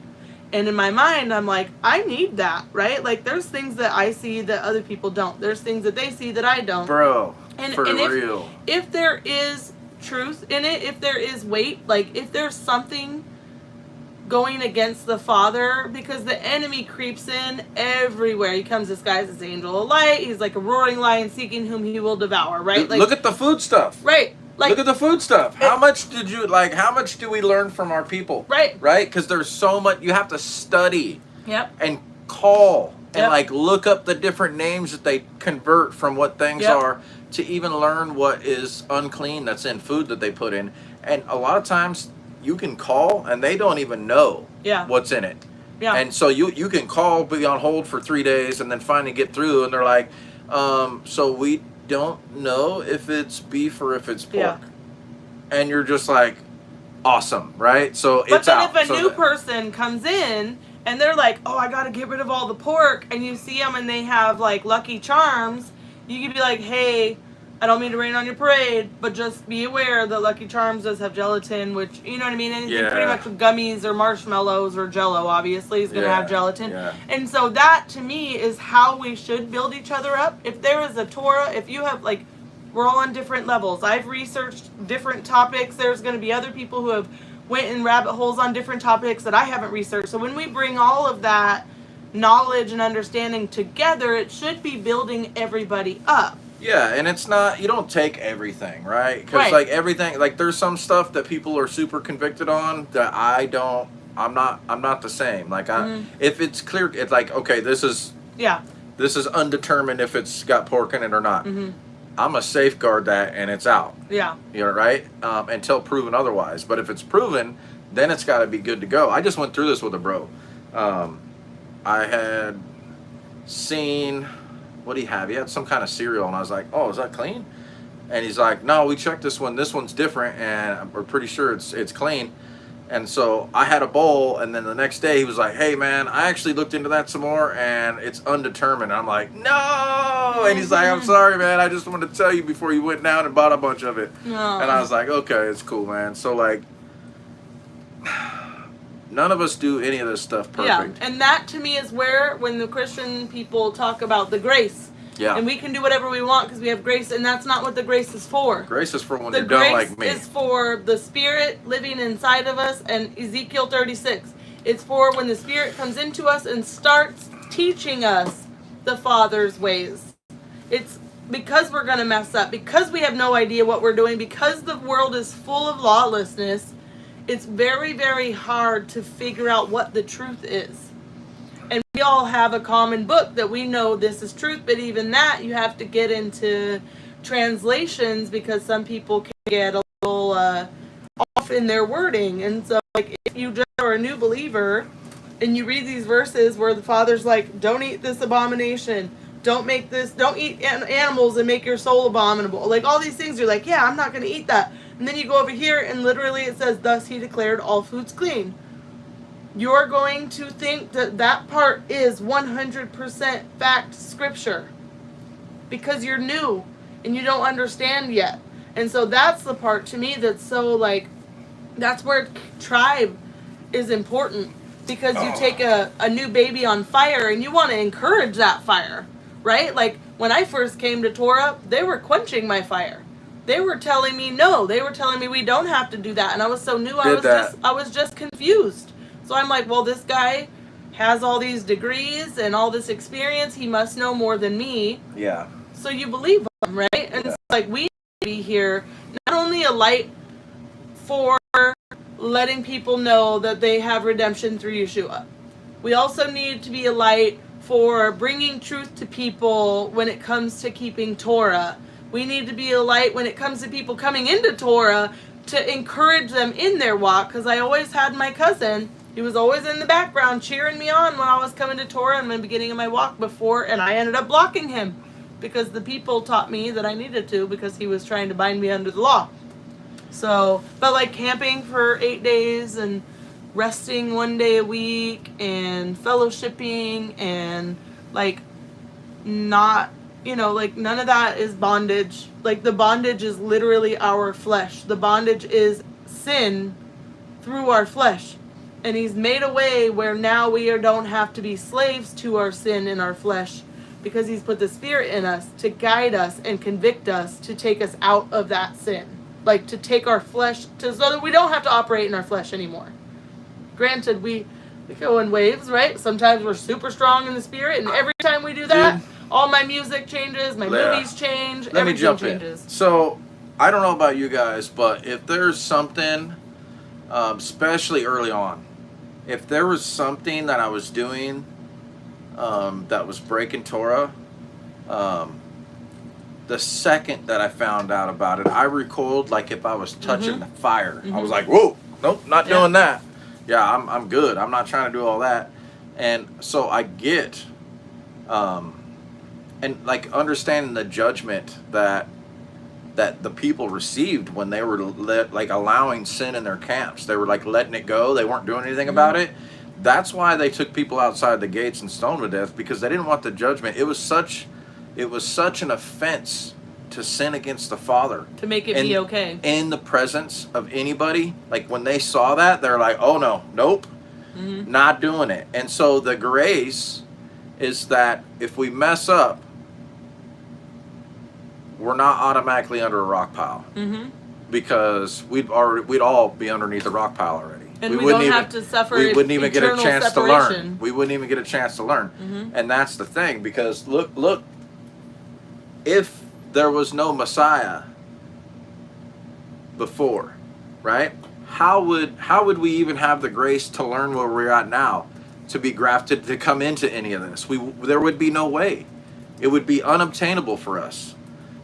And in my mind, I'm like, I need that, right? Like, there's things that I see that other people don't. There's things that they see that I don't. Bro, and real. If there is truth in it, if there is weight, like if there's something going against the Father, because the enemy creeps in everywhere. He comes disguised as angel of light. He's like a roaring lion seeking whom he will devour, right? Like, look at the food stuff. Right. Like, look at the food stuff. How much do we learn from our people? Right. Right? Because there's so much, you have to study. Yep. And call. And Yep. like look up the different names that they convert from what things Yep. are to even learn what is unclean that's in food that they put in. And a lot of times you can call and they don't even know what's in it. Yeah. And so you can call, be on hold for 3 days, and then finally get through, and they're like, so we don't know if it's beef or if it's pork. Yeah. And you're just like, awesome, right? So but it's then out. if a new person comes in and they're like, oh, I got to get rid of all the pork, and you see them and they have like Lucky Charms, you could be like, hey, I don't mean to rain on your parade, but just be aware that Lucky Charms does have gelatin, which, you know what I mean? Anything pretty much with gummies or marshmallows or Jell-O, obviously, is going to have gelatin. Yeah. And so that, to me, is how we should build each other up. If there is a Torah, if you have, like, we're all on different levels. I've researched different topics. There's going to be other people who have went in rabbit holes on different topics that I haven't researched. So when we bring all of that knowledge and understanding together, it should be building everybody up. Yeah, and it's not, you don't take everything, right? Because like everything, like there's some stuff that people are super convicted on that I'm not the same. Like if it's clear, it's like, okay, this is undetermined if it's got pork in it or not. I'm gonna safeguard that and it's out. Yeah. You know, right? Until proven otherwise. But if it's proven, then it's got to be good to go. I just went through this with a bro. I had seen, what do you have? He had some kind of cereal, and I was like, oh, is that clean? And he's like, no, we checked this one. This one's different, and we're pretty sure it's clean. And so I had a bowl, and then the next day he was like, hey, man, I actually looked into that some more, and it's undetermined. I'm like, no! And he's like, I'm sorry, man. I just wanted to tell you before you went down and bought a bunch of it. No. And I was like, okay, it's cool, man. So, like, none of us do any of this stuff perfect. Yeah, and that to me is where, when the Christian people talk about the grace, and we can do whatever we want because we have grace, and that's not what the grace is for. Grace is for when you're done like me. The grace is for the Spirit living inside of us, and Ezekiel 36. It's for when the Spirit comes into us and starts teaching us the Father's ways. It's because we're going to mess up, because we have no idea what we're doing, because the world is full of lawlessness. It's very, very hard to figure out what the truth is. And we all have a common book that we know this is truth, but even that you have to get into translations because some people can get a little off in their wording. And so, like, if you just are a new believer And you read these verses where the Father's like, don't eat this abomination. Don't eat animals and make your soul abominable. Like all these things, you're like, yeah, I'm not going to eat that. And then you go over here and literally it says, thus he declared all foods clean. You're going to think that that part is 100% fact scripture because you're new and you don't understand yet. And so that's the part to me that's so like, that's where tribe is important. Because you take a new baby on fire and you want to encourage that fire, right? Like when I first came to Torah, they were quenching my fire. They were telling me no. They were telling me we don't have to do that. And I was so new, I was just confused. So I'm like, well, this guy has all these degrees and all this experience. He must know more than me. Yeah. So you believe him, right? And it's like we need to be here, not only a light for letting people know that they have redemption through Yeshua. We also need to be a light for bringing truth to people when it comes to keeping Torah. We need to be a light when it comes to people coming into Torah to encourage them in their walk. Because I always had my cousin. He was always in the background cheering me on when I was coming to Torah in the beginning of my walk before. And I ended up blocking him because the people taught me that I needed to because he was trying to bind me under the law. So, but like camping for 8 days and resting 1 day a week and fellowshipping and like not, like none of that is bondage. Like the bondage is literally our flesh. The bondage is sin through our flesh. And he's made a way where now we don't have to be slaves to our sin in our flesh because he's put the Spirit in us to guide us and convict us to take us out of that sin. Like to take our flesh so that we don't have to operate in our flesh anymore. Granted, we go in waves, right? Sometimes we're super strong in the Spirit, and every time we do that, all my music changes, my movies change, Let me jump changes. in. So I don't know about you guys, but if there's something, especially early on, if there was something that I was doing that was breaking Torah, the second that I found out about it, I recoiled like if I was touching the fire. Mm-hmm. I was like, whoa, nope, not doing that. Yeah, I'm good. I'm not trying to do all that. And so I get, and like understanding the judgment that the people received when they were like allowing sin in their camps. They were like letting it go. They weren't doing anything about it. That's why they took people outside the gates and stoned to death, because they didn't want the judgment. It was such an offense to sin against the Father. To make it be okay. In the presence of anybody. Like when they saw that, they're like, oh no, nope, not doing it. And so the grace is that if we mess up, we're not automatically under a rock pile. Because we'd all be underneath the rock pile already. And we don't have to suffer. We wouldn't even get a chance separation. to learn. We wouldn't even get a chance to learn. And that's the thing, because look, if there was no Messiah before, right? How would we even have the grace to learn where we're at now, to be grafted, to come into any of this? There would be no way. It would be unobtainable for us.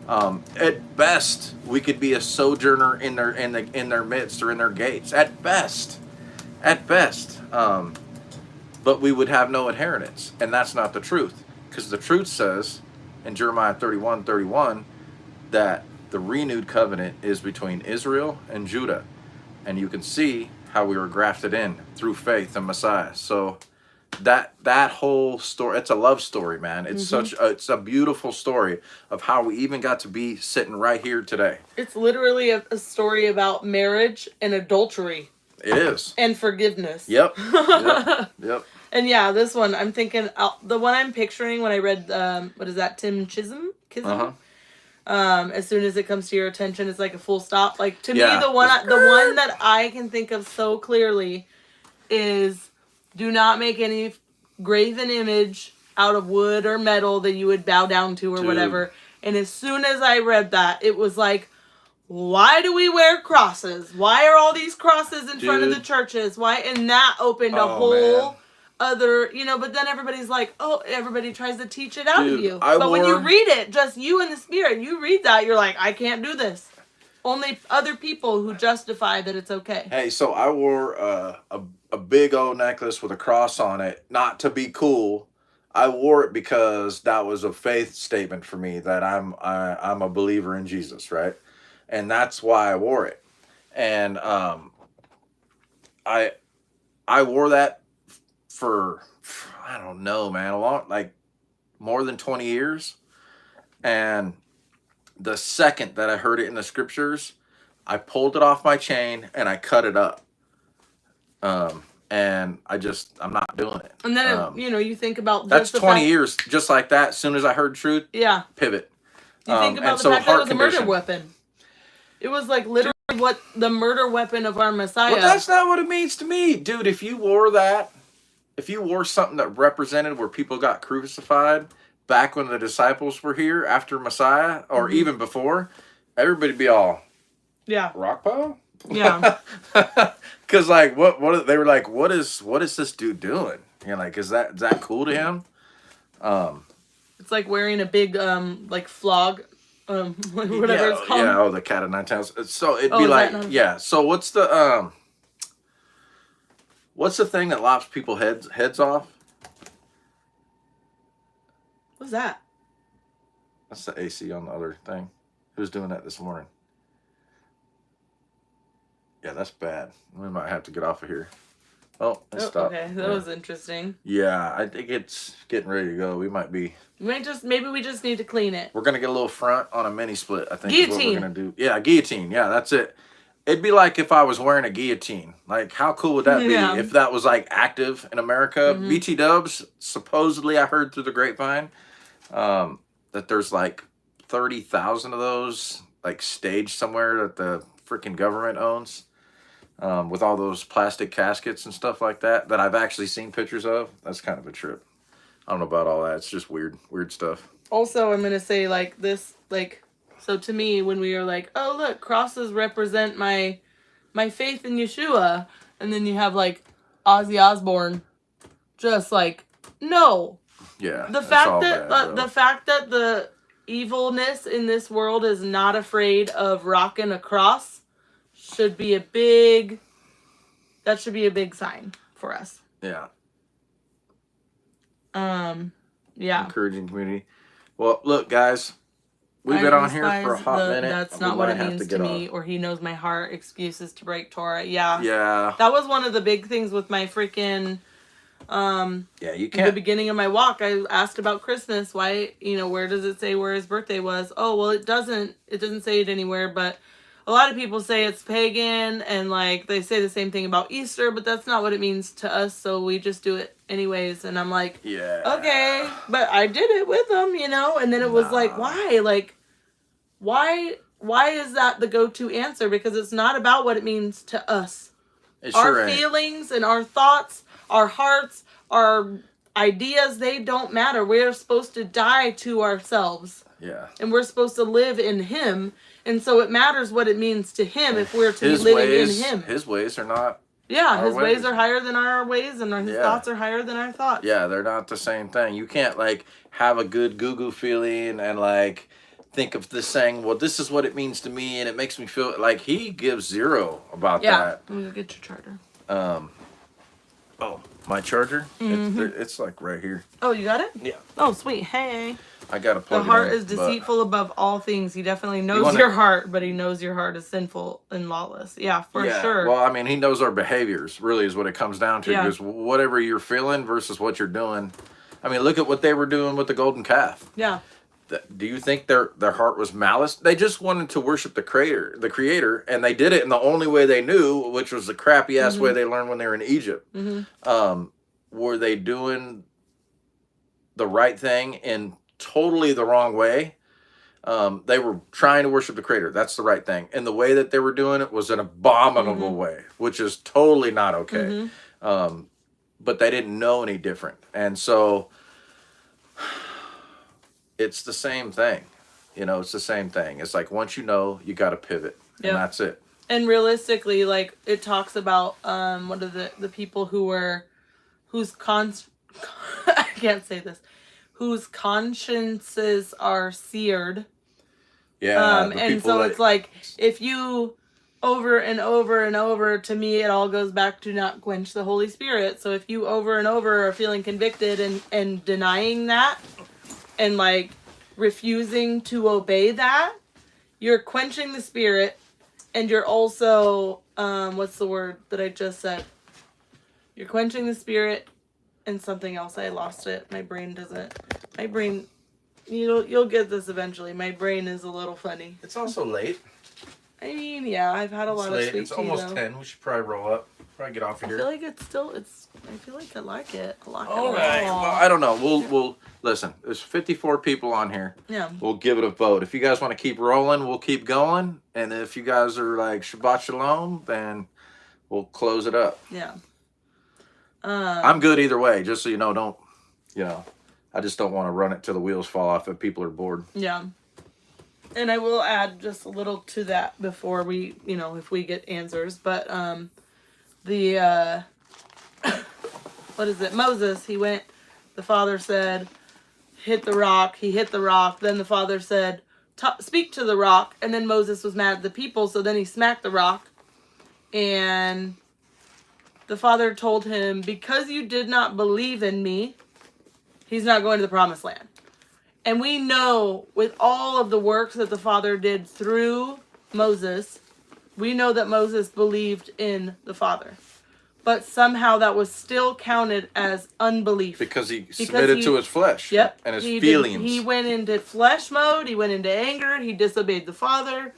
At best, we could be a sojourner in their midst or in their gates. At best. But we would have no inheritance, and that's not the truth, because the truth says in Jeremiah 31:31 that the renewed covenant is between Israel and Judah, and you can see how we were grafted in through faith in Messiah. So that whole story, it's a love story, man. It's it's a beautiful story of how we even got to be sitting right here today. It's literally a story about marriage and adultery. It is. And forgiveness. Yep. And yeah, this one, I'm thinking, the one I'm picturing when I read, what is that, Tim Chisholm? As soon as it comes to your attention, it's like a full stop. Like, to me, the one that I can think of so clearly is, do not make any graven image out of wood or metal that you would bow down to or whatever. And as soon as I read that, it was like, why do we wear crosses? Why are all these crosses in front of the churches? Why? And that opened a whole other, but then everybody's like, everybody tries to teach it out of you. But when you read it, just you and the Spirit, you read that, you're like, I can't do this. only other people who justify that it's okay. Hey, so I wore a big old necklace with a cross on it, not to be cool. I wore it because that was a faith statement for me that I'm a believer in Jesus, right? And that's why I wore it. And I wore that for I don't know, man, a long, like more than 20 years. And the second that I heard it in the scriptures, I pulled it off my chain and I cut it up. And I'm not doing it. And then, you think about that's 20 years, just like that. As soon as I heard truth, pivot. You think about the fact that it was a murder weapon. It was like literally what the murder weapon of our Messiah. Well, that's not what it means to me. Dude, if you wore something that represented where people got crucified back when the disciples were here after Messiah, or even before, everybody'd be all, rock pile? Yeah. Because like what they were like, what is this dude doing? Like, is that cool to him? It's like wearing a big like flog, whatever it's called. Yeah, the cat of nine tails. So it'd be like, so what's the thing that lops people's heads off? What's that? That's the AC on the other thing. Who's doing that this morning? Yeah, that's bad. We might have to get off of here. Oh, it stopped. Okay, that was interesting. Yeah, I think it's getting ready to go. Maybe we just need to clean it. We're gonna get a little front on a mini split, I think. Guillotine. Is what we're gonna do. Yeah, guillotine. Yeah, that's it. It'd be like if I was wearing a guillotine. Like, how cool would that be if that was like active in America? BT Dubs, supposedly I heard through the grapevine, that there's like 30,000 of those like staged somewhere that the freaking government owns. With all those plastic caskets and stuff like that I've actually seen pictures of. That's kind of a trip. I don't know about all that. It's just weird stuff. Also, I'm going to say like this, like, so to me, when we are like, oh, look, crosses represent my faith in Yeshua. And then you have like Ozzy Osbourne just like, no. Yeah. The fact that the evilness in this world is not afraid of rocking a cross should be a big sign for us. Yeah. Yeah. Encouraging community. Well, look, guys, we've been on here for a hot minute. That's not what it means to me, or he knows my heart. Excuses to break Torah. Yeah. Yeah. That was one of the big things with my freaking. You can't. The beginning of my walk, I asked about Christmas. Why, where does it say where his birthday was? Oh, well, it doesn't say it anywhere, but a lot of people say it's pagan, and like they say the same thing about Easter, but that's not what it means to us, so we just do it anyways. And I'm like, okay, but I did it with them, and then it was like, why? Like, why is that the go-to answer? Because it's not about what it means to us. Our feelings and our thoughts, our hearts, our ideas, they don't matter. We're supposed to die to ourselves. Yeah. And we're supposed to live in him. And so it matters what it means to him if we're to be living in him. His ways are not. Yeah, his ways are higher than our ways, and his thoughts are higher than our thoughts. Yeah, they're not the same thing. You can't like have a good goo-goo feeling and like think of this saying, well, this is what it means to me, and it makes me feel like he gives zero about that. I'm gonna get your charger. Oh, my charger? Mm-hmm. It's like right here. Oh, you got it? Yeah. Oh, sweet. Hey. I gotta plug it in. The heart is deceitful above all things. He definitely knows your heart, but he knows your heart is sinful and lawless. Yeah, for sure. Well, I mean, he knows our behaviors, really, is what it comes down to. Because whatever you're feeling versus what you're doing. I mean, look at what they were doing with the golden calf. Yeah. Do you think their heart was malice? They just wanted to worship the creator, and they did it in the only way they knew, which was the crappy ass way they learned when they were in Egypt. Were they doing the right thing in totally the wrong way? They were trying to worship the creator. That's the right thing. And the way that they were doing it was an abominable way, which is totally not okay. But they didn't know any different. And so it's the same thing. It's the same thing. It's like, once you know, you got to pivot. And that's it. And realistically, like, it talks about what are the people whose I can't say this, whose consciences are seared, Yeah. And so it's like, if you over and over and over, to me, it all goes back to not quench the Holy Spirit. So if you over and over are feeling convicted and denying that and like refusing to obey that, you're quenching the Spirit, and you're also, what's the word that I just said? You're quenching the Spirit and something else. I lost it. My brain, you'll get this eventually. My brain is a little funny. It's also late. I mean, yeah, I've had a lot of sweet tea. It's almost 10. We should probably roll up. Probably get off of here. I feel like I feel like I like it. I like it. All right. Well, I don't know. We'll listen. There's 54 people on here. Yeah. We'll give it a vote. If you guys want to keep rolling, we'll keep going. And if you guys are like Shabbat Shalom, then we'll close it up. Yeah. I'm good either way. Just so you know, I just don't want to run it till the wheels fall off if people are bored. Yeah. And I will add just a little to that before we, if we get answers. But what is it? Moses, the father said, hit the rock. He hit the rock. Then the father said, speak to the rock. And then Moses was mad at the people. So then he smacked the rock. And the father told him, because you did not believe in me, he's not going to the promised land. And we know with all of the works that the Father did through Moses, we know that Moses believed in the Father. But somehow that was still counted as unbelief. Because he submitted to his flesh. Yep. And his feelings. He went into flesh mode. He went into anger. He disobeyed the Father.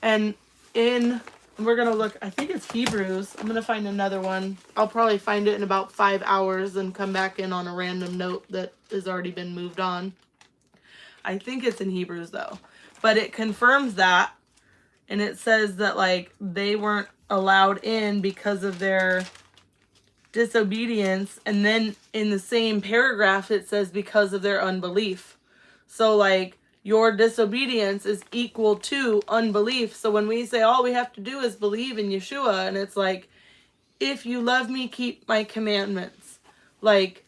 And we're going to look, I think it's Hebrews. I'm going to find another one. I'll probably find it in about 5 hours and come back in on a random note that has already been moved on. I think it's in Hebrews though, but it confirms that, and it says that like they weren't allowed in because of their disobedience, and then in the same paragraph it says because of their unbelief. So like your disobedience is equal to unbelief. So when we say all we have to do is believe in Yeshua, and it's like, if you love me, keep my commandments. Like,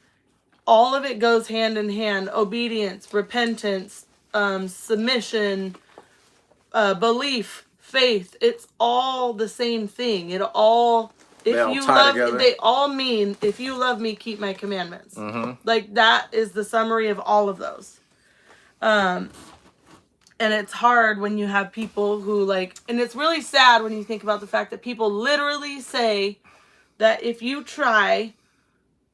all of it goes hand in hand. Obedience, repentance, submission, belief, faith. It's all the same thing. They all mean, if you love me, keep my commandments. Mm-hmm. Like, that is the summary of all of those. And it's hard when you have people who and it's really sad when you think about the fact that people literally say that if you try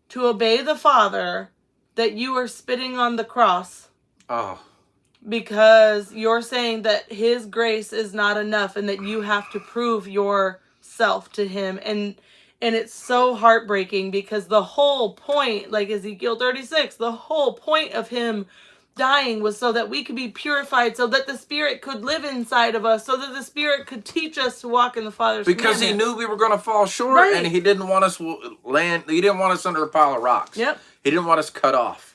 to obey the Father, that you are spitting on the cross. Oh. Because you're saying that his grace is not enough and that you have to prove yourself to him. And it's so heartbreaking, because the whole point, like Ezekiel 36, the whole point of him dying was so that we could be purified, so that the Spirit could live inside of us, so that the Spirit could teach us to walk in the Father's Because he knew we were going to fall short, right. And he didn't want us he didn't want us under a pile of rocks. Yep. He didn't want us cut off.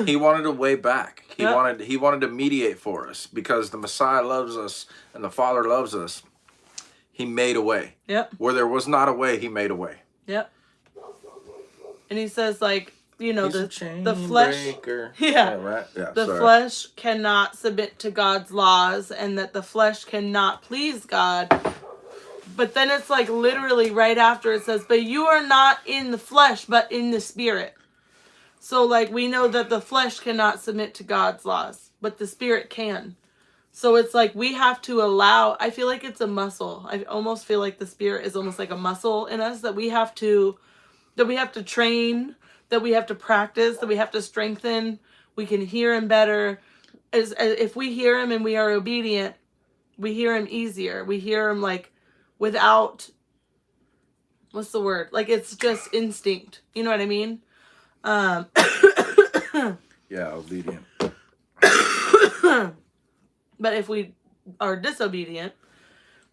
He wanted a way back. He wanted to mediate for us, because the Messiah loves us and the Father loves us. He made a way. Yep. Where there was not a way, he made a way. Yep. And he says, the flesh, breaker. Yeah, right. Yeah, the flesh cannot submit to God's laws, and that the flesh cannot please God. But then it's literally right after it says, but you are not in the flesh, but in the Spirit. So we know that the flesh cannot submit to God's laws, but the Spirit can. So it's we have to allow, I feel like it's a muscle. I almost feel like the Spirit is almost like a muscle in us that we have to train, that we have to practice, that we have to strengthen. We can hear him better. As if we hear him and we are obedient, we hear him easier. We hear him without, what's the word? It's just instinct. You know what I mean? Yeah, obedient. But if we are disobedient,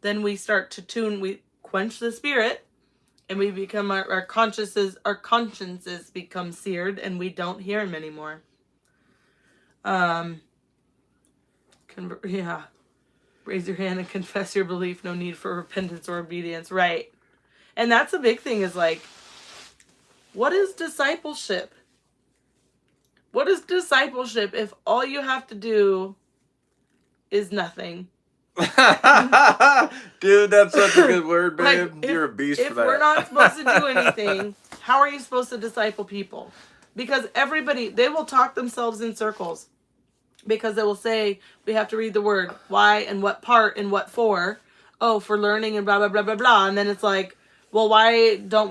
then we start we quench the Spirit, and we become our consciences become seared, and we don't hear him anymore. Raise your hand and confess your belief. No need for repentance or obedience. Right. And that's a big thing, is what is discipleship? What is discipleship if all you have to do is nothing. Dude, that's such a good word, babe. Like, You're a beast for that. If we're not supposed to do anything, how are you supposed to disciple people? Because everybody, they will talk themselves in circles. Because they will say, we have to read the word. Why and what part and what for. Oh, for learning and blah, blah, blah, blah, blah. And then it's like, well, why don't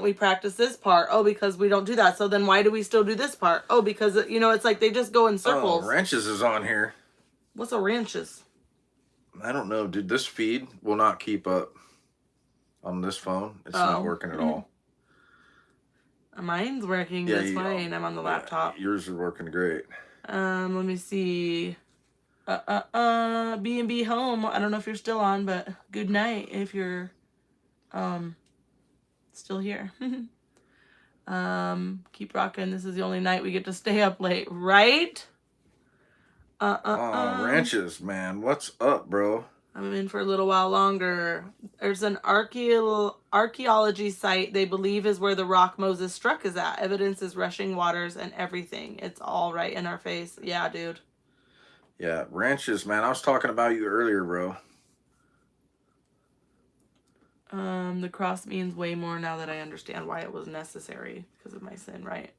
we practice this part? Oh, because we don't do that. So then why do we still do this part? Oh, because, you know, it's like they just go in circles. Oh, wrenches is on here. What's a wrenches? I don't know, dude. This feed will not keep up on this phone. It's not working at all. Mine's working just fine. I'm on the laptop. Yours is working great. Let me see. B&B home. I don't know if you're still on, but good night if you're still here. Keep rocking. This is the only night we get to stay up late, right? Wrenches, man. What's up, bro? I'm in for a little while longer. There's an archaeology site they believe is where the rock Moses struck is at. Evidence is rushing waters and everything. It's all right in our face. Yeah, dude. Yeah, wrenches, man. I was talking about you earlier, bro. The cross means way more now that I understand why it was necessary because of my sin, right?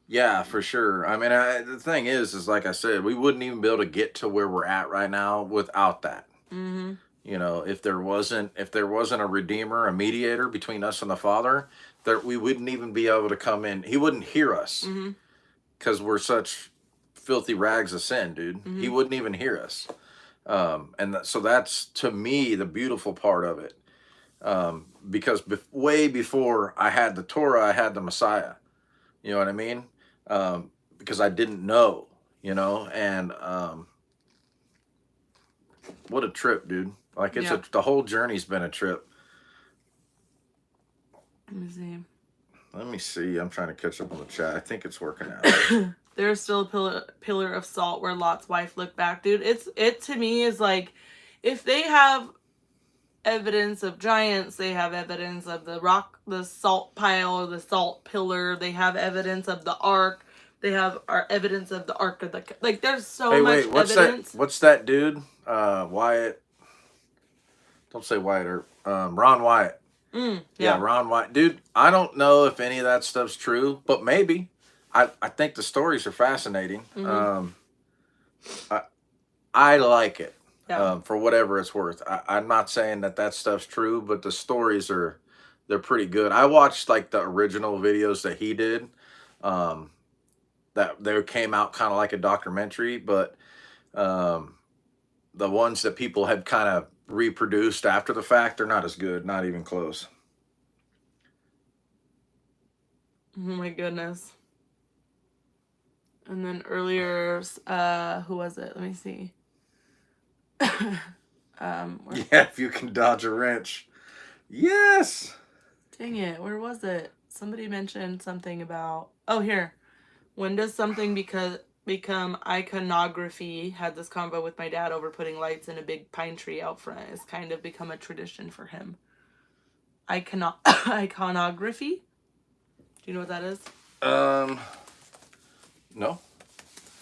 Yeah, for sure. I mean, the thing is like I said, we wouldn't even be able to get to where we're at right now without that. Mm-hmm. You know, if there wasn't a redeemer, a mediator between us and the Father, we wouldn't even be able to come in. He wouldn't hear us because we're such filthy rags of sin, dude. Mm-hmm. He wouldn't even hear us. So that's, to me, the beautiful part of it. Because way before I had the Torah, I had the Messiah. You know what I mean? Because I didn't know, you know, and what a trip, dude. Like, the whole journey's been a trip. Let me see. I'm trying to catch up on the chat. I think it's working out. There's still a pillar of salt where Lot's wife looked back, dude. It to me is like, if they have evidence of giants, they have evidence of the rock, the salt pile, or the salt pillar. They have evidence of the ark. They have evidence of the ark of the, like, there's so much evidence. What's that dude? Wyatt. Don't say Wyatt, or Ron Wyatt. Yeah, Ron Wyatt. Dude, I don't know if any of that stuff's true, but maybe. I think the stories are fascinating. Mm-hmm. I like it. Yeah. For whatever it's worth. I'm not saying that stuff's true, but the stories they're pretty good. I watched like the original videos that he did. That they came out kind of like a documentary, but the ones that people had kind of reproduced after the fact, they're not as good, not even close. Oh my goodness. And then earlier, who was it? Let me see. If you can dodge a wrench. Yes. Dang it, where was it? Somebody mentioned something about, oh, here. When does something become iconography? Had this convo with my dad over putting lights in a big pine tree out front. It's kind of become a tradition for him. Iconography? Do you know what that is? No.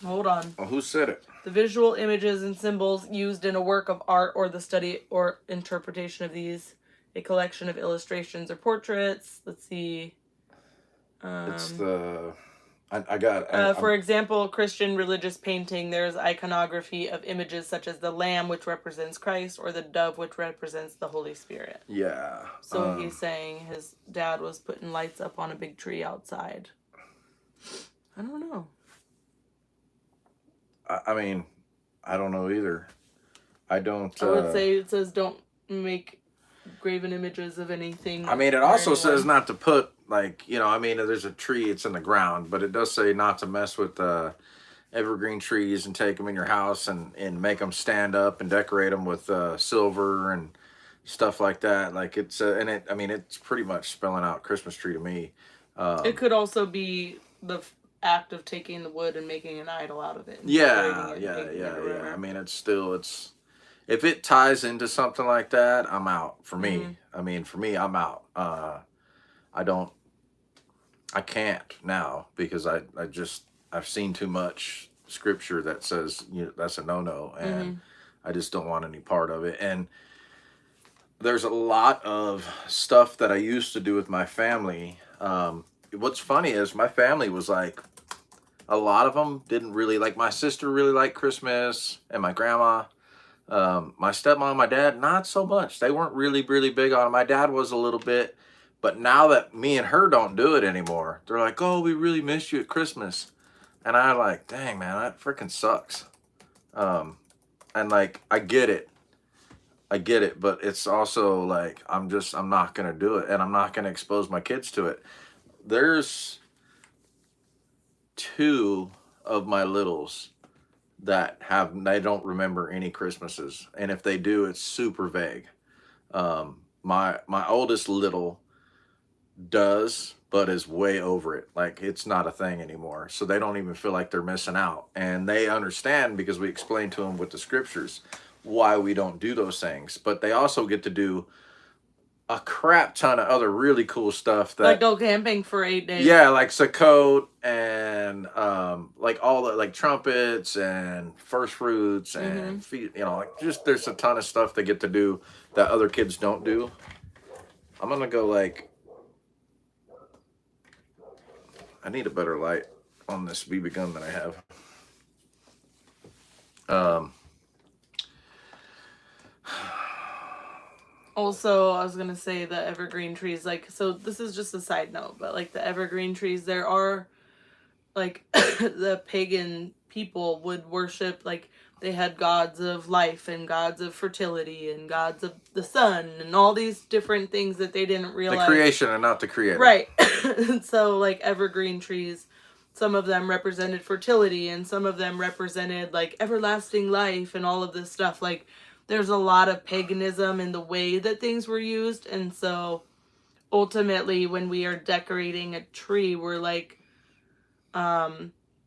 Hold on. Well, who said it? The visual images and symbols used in a work of art or the study or interpretation of these. A collection of illustrations or portraits. Let's see. It's the... I got... for example, Christian religious painting, there's iconography of images such as the lamb, which represents Christ, or the dove, which represents the Holy Spirit. Yeah. So he's saying his dad was putting lights up on a big tree outside. I don't know. I mean, I don't know either. I don't... I would say it says don't make graven images of anything. I mean, it also says not to put, like, you know, I mean, there's a tree, it's in the ground, but it does say not to mess with evergreen trees and take them in your house and make them stand up and decorate them with silver and stuff like that. Like, it's, I mean, it's pretty much spelling out Christmas tree to me. It could also be the act of taking the wood and making an idol out of it. Yeah. I mean, if it ties into something like that, I'm out. For me, mm-hmm. I mean, for me, I'm out. I can't now because I've seen too much scripture that says that's a no-no, and I just don't want any part of it. And there's a lot of stuff that I used to do with my family. What's funny is my family was like, a lot of them didn't really like. My sister really liked Christmas, and my grandma. My stepmom, my dad, not so much. They weren't really, really big on it. My dad was a little bit, but now that me and her don't do it anymore, they're like, "Oh, we really missed you at Christmas," and I'm like, "Dang, man, that freaking sucks." And like, I get it, but it's also like, I'm not gonna do it, and I'm not gonna expose my kids to it. There's two of my littles that they don't remember any Christmases, and if they do, it's super vague. My oldest little does, but is way over it. Like, it's not a thing anymore, so they don't even feel like they're missing out, and they understand because we explain to them with the scriptures why we don't do those things. But they also get to do a crap ton of other really cool stuff, that like go camping for 8 days. Yeah, like Sukkot, and like all the like trumpets and first fruits and like, just there's a ton of stuff they get to do that other kids don't do. I'm gonna go like, I need a better light on this BB gun that I have. Also, I was gonna say the evergreen trees, like, so this is just a side note, but like the evergreen trees, there are like the pagan people would worship, like they had gods of life and gods of fertility and gods of the sun and all these different things that they didn't realize. The creation and not the creator. Right. So like evergreen trees, some of them represented fertility and some of them represented like everlasting life and all of this stuff. Like, there's a lot of paganism in the way that things were used. And so ultimately, when we are decorating a tree, we're like,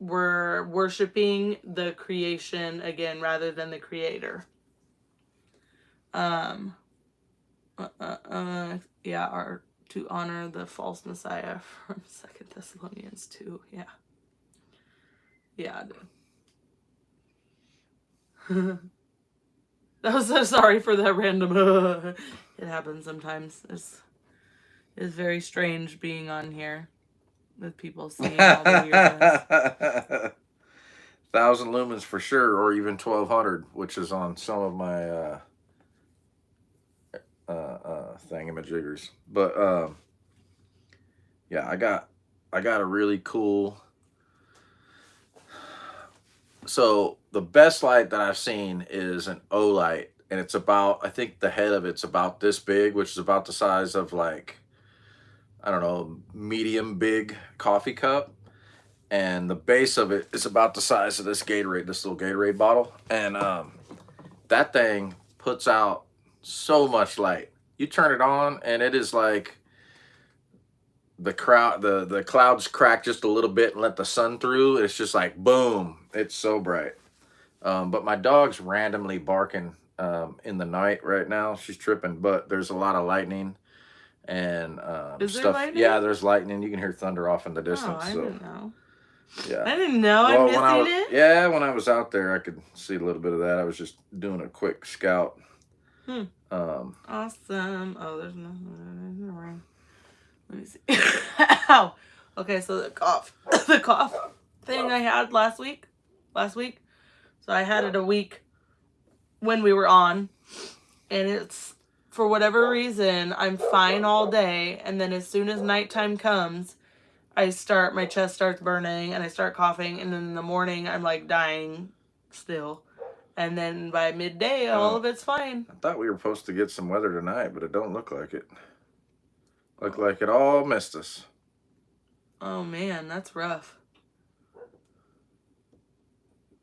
we're worshiping the creation again rather than the creator. Yeah, to honor the false Messiah from 2 Thessalonians 2. Yeah. Yeah, dude. I'm so sorry for that random. It happens sometimes. It's very strange being on here with people seeing all the weirdness. 1,000 lumens for sure, or even 1,200, which is on some of my thingamajiggers. But yeah, I got a really cool. So the best light that I've seen is an O light, and it's about, I think the head of it's about this big, which is about the size of like, I don't know, medium big coffee cup. And the base of it is about the size of this little Gatorade bottle. And that thing puts out so much light. You turn it on and it is like the clouds crack just a little bit and let the sun through. It's just like boom. It's so bright. But my dog's randomly barking in the night right now. She's tripping, but there's a lot of lightning and Is stuff. there lightning? Yeah, there's lightning. You can hear thunder off in the distance. Oh, I didn't know. Yeah. I didn't know. I'm missing it. Yeah, when I was out there, I could see a little bit of that. I was just doing a quick scout. Awesome. Oh, there's nothing. Let me see. Ow. Okay, so the cough thing I had last week. So I had it a week when we were on, and it's, for whatever reason, I'm fine all day, and then as soon as nighttime comes, my chest starts burning, and I start coughing, and then in the morning, I'm like dying still. And then by midday, all of it's fine. I thought we were supposed to get some weather tonight, but it don't look like it. Look like it all missed us. Oh man, that's rough.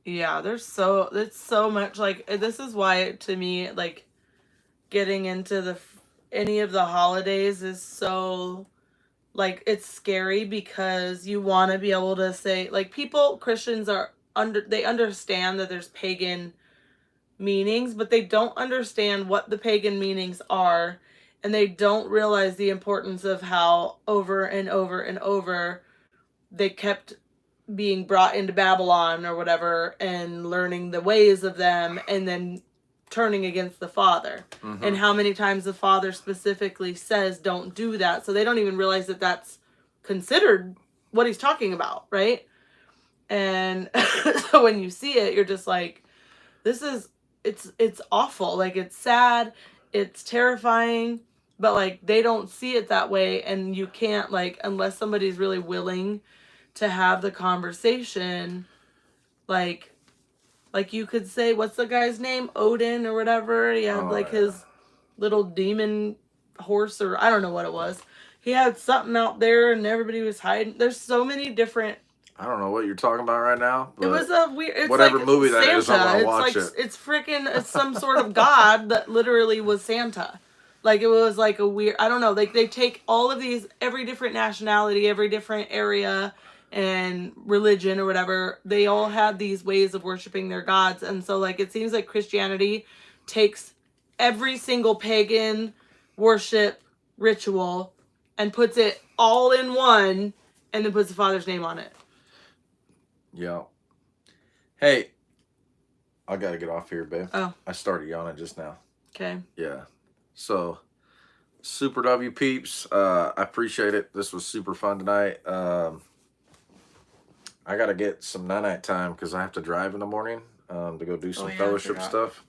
Yeah, it's so much, like, this is why, to me, like, getting into any of the holidays is so, like, it's scary, because you want to be able to say, like, Christians they understand that there's pagan meanings, but they don't understand what the pagan meanings are, and they don't realize the importance of how over and over and over they kept being brought into Babylon or whatever and learning the ways of them and then turning against the Father. Mm-hmm. And how many times the Father specifically says don't do that. So they don't even realize that that's considered what he's talking about, right? And so when you see it, you're just like, this is, it's awful. Like, it's sad, it's terrifying, but like they don't see it that way. And you can't, like, unless somebody's really willing to have the conversation, like you could say, what's the guy's name? Odin or whatever. He had his little demon horse, or I don't know what it was. He had something out there and everybody was hiding. There's so many different. I don't know what you're talking about right now. It was a weird. It's whatever like movie that Santa. is, I'm gonna It's watch like, it. It's freaking. It's some sort of god that literally was Santa. Like, it was like a weird. I don't know. Like, they take all of these, every different nationality, every different area and religion or whatever. They all had these ways of worshiping their gods, and so like it seems like Christianity takes every single pagan worship ritual and puts it all in one, and then puts the Father's name on it. Yeah. Hey, I gotta get off here, babe. Oh. I started yawning just now. Okay. Yeah. So, Super W peeps, I appreciate it. This was super fun tonight. I gotta get some night time because I have to drive in the morning to go do some fellowship stuff.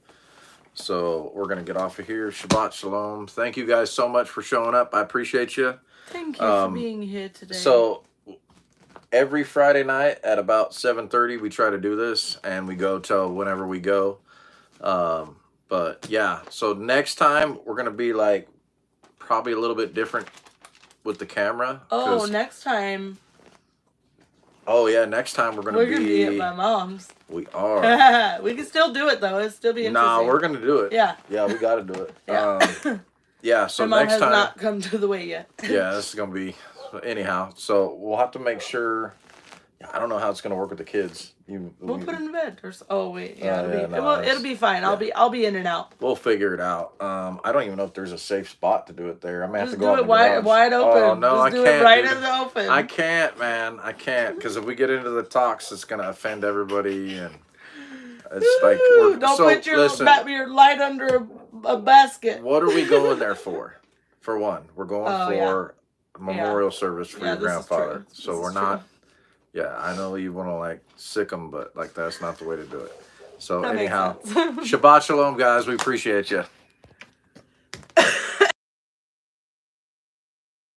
So we're gonna get off of here. Shabbat shalom. Thank you guys so much for showing up. I appreciate you. Thank you for being here today. So every Friday night at about 7:30, we try to do this, and we go till whenever we go. But yeah, so next time we're gonna be like probably a little bit different with the camera. Oh, next time. Oh yeah, next time we're gonna be at my mom's. We are. We can still do it though. It'll still be interesting. Nah, we're gonna do it. Yeah. Yeah, we gotta do it. Yeah. Yeah. So my mom next has time. not come to the way yet. Yeah, this is gonna be. Anyhow, so we'll have to make sure. I don't know how it's gonna work with the kids. We'll put them to bed. Oh wait, it'll be fine. Yeah. I'll be in and out. We'll figure it out. I don't even know if there's a safe spot to do it there. I may have Just to go do it wide open. Oh no, Just I do can't. It right in the open. I can't, man. I can't because if we get into the talks, it's gonna offend everybody, and it's like don't put your light under a basket. What are we going there for? For one, we're going for a memorial service for your grandfather. So we're not. Yeah, I know you want to like sick them, but like that's not the way to do it. So anyhow, Shabbat shalom, guys. We appreciate you.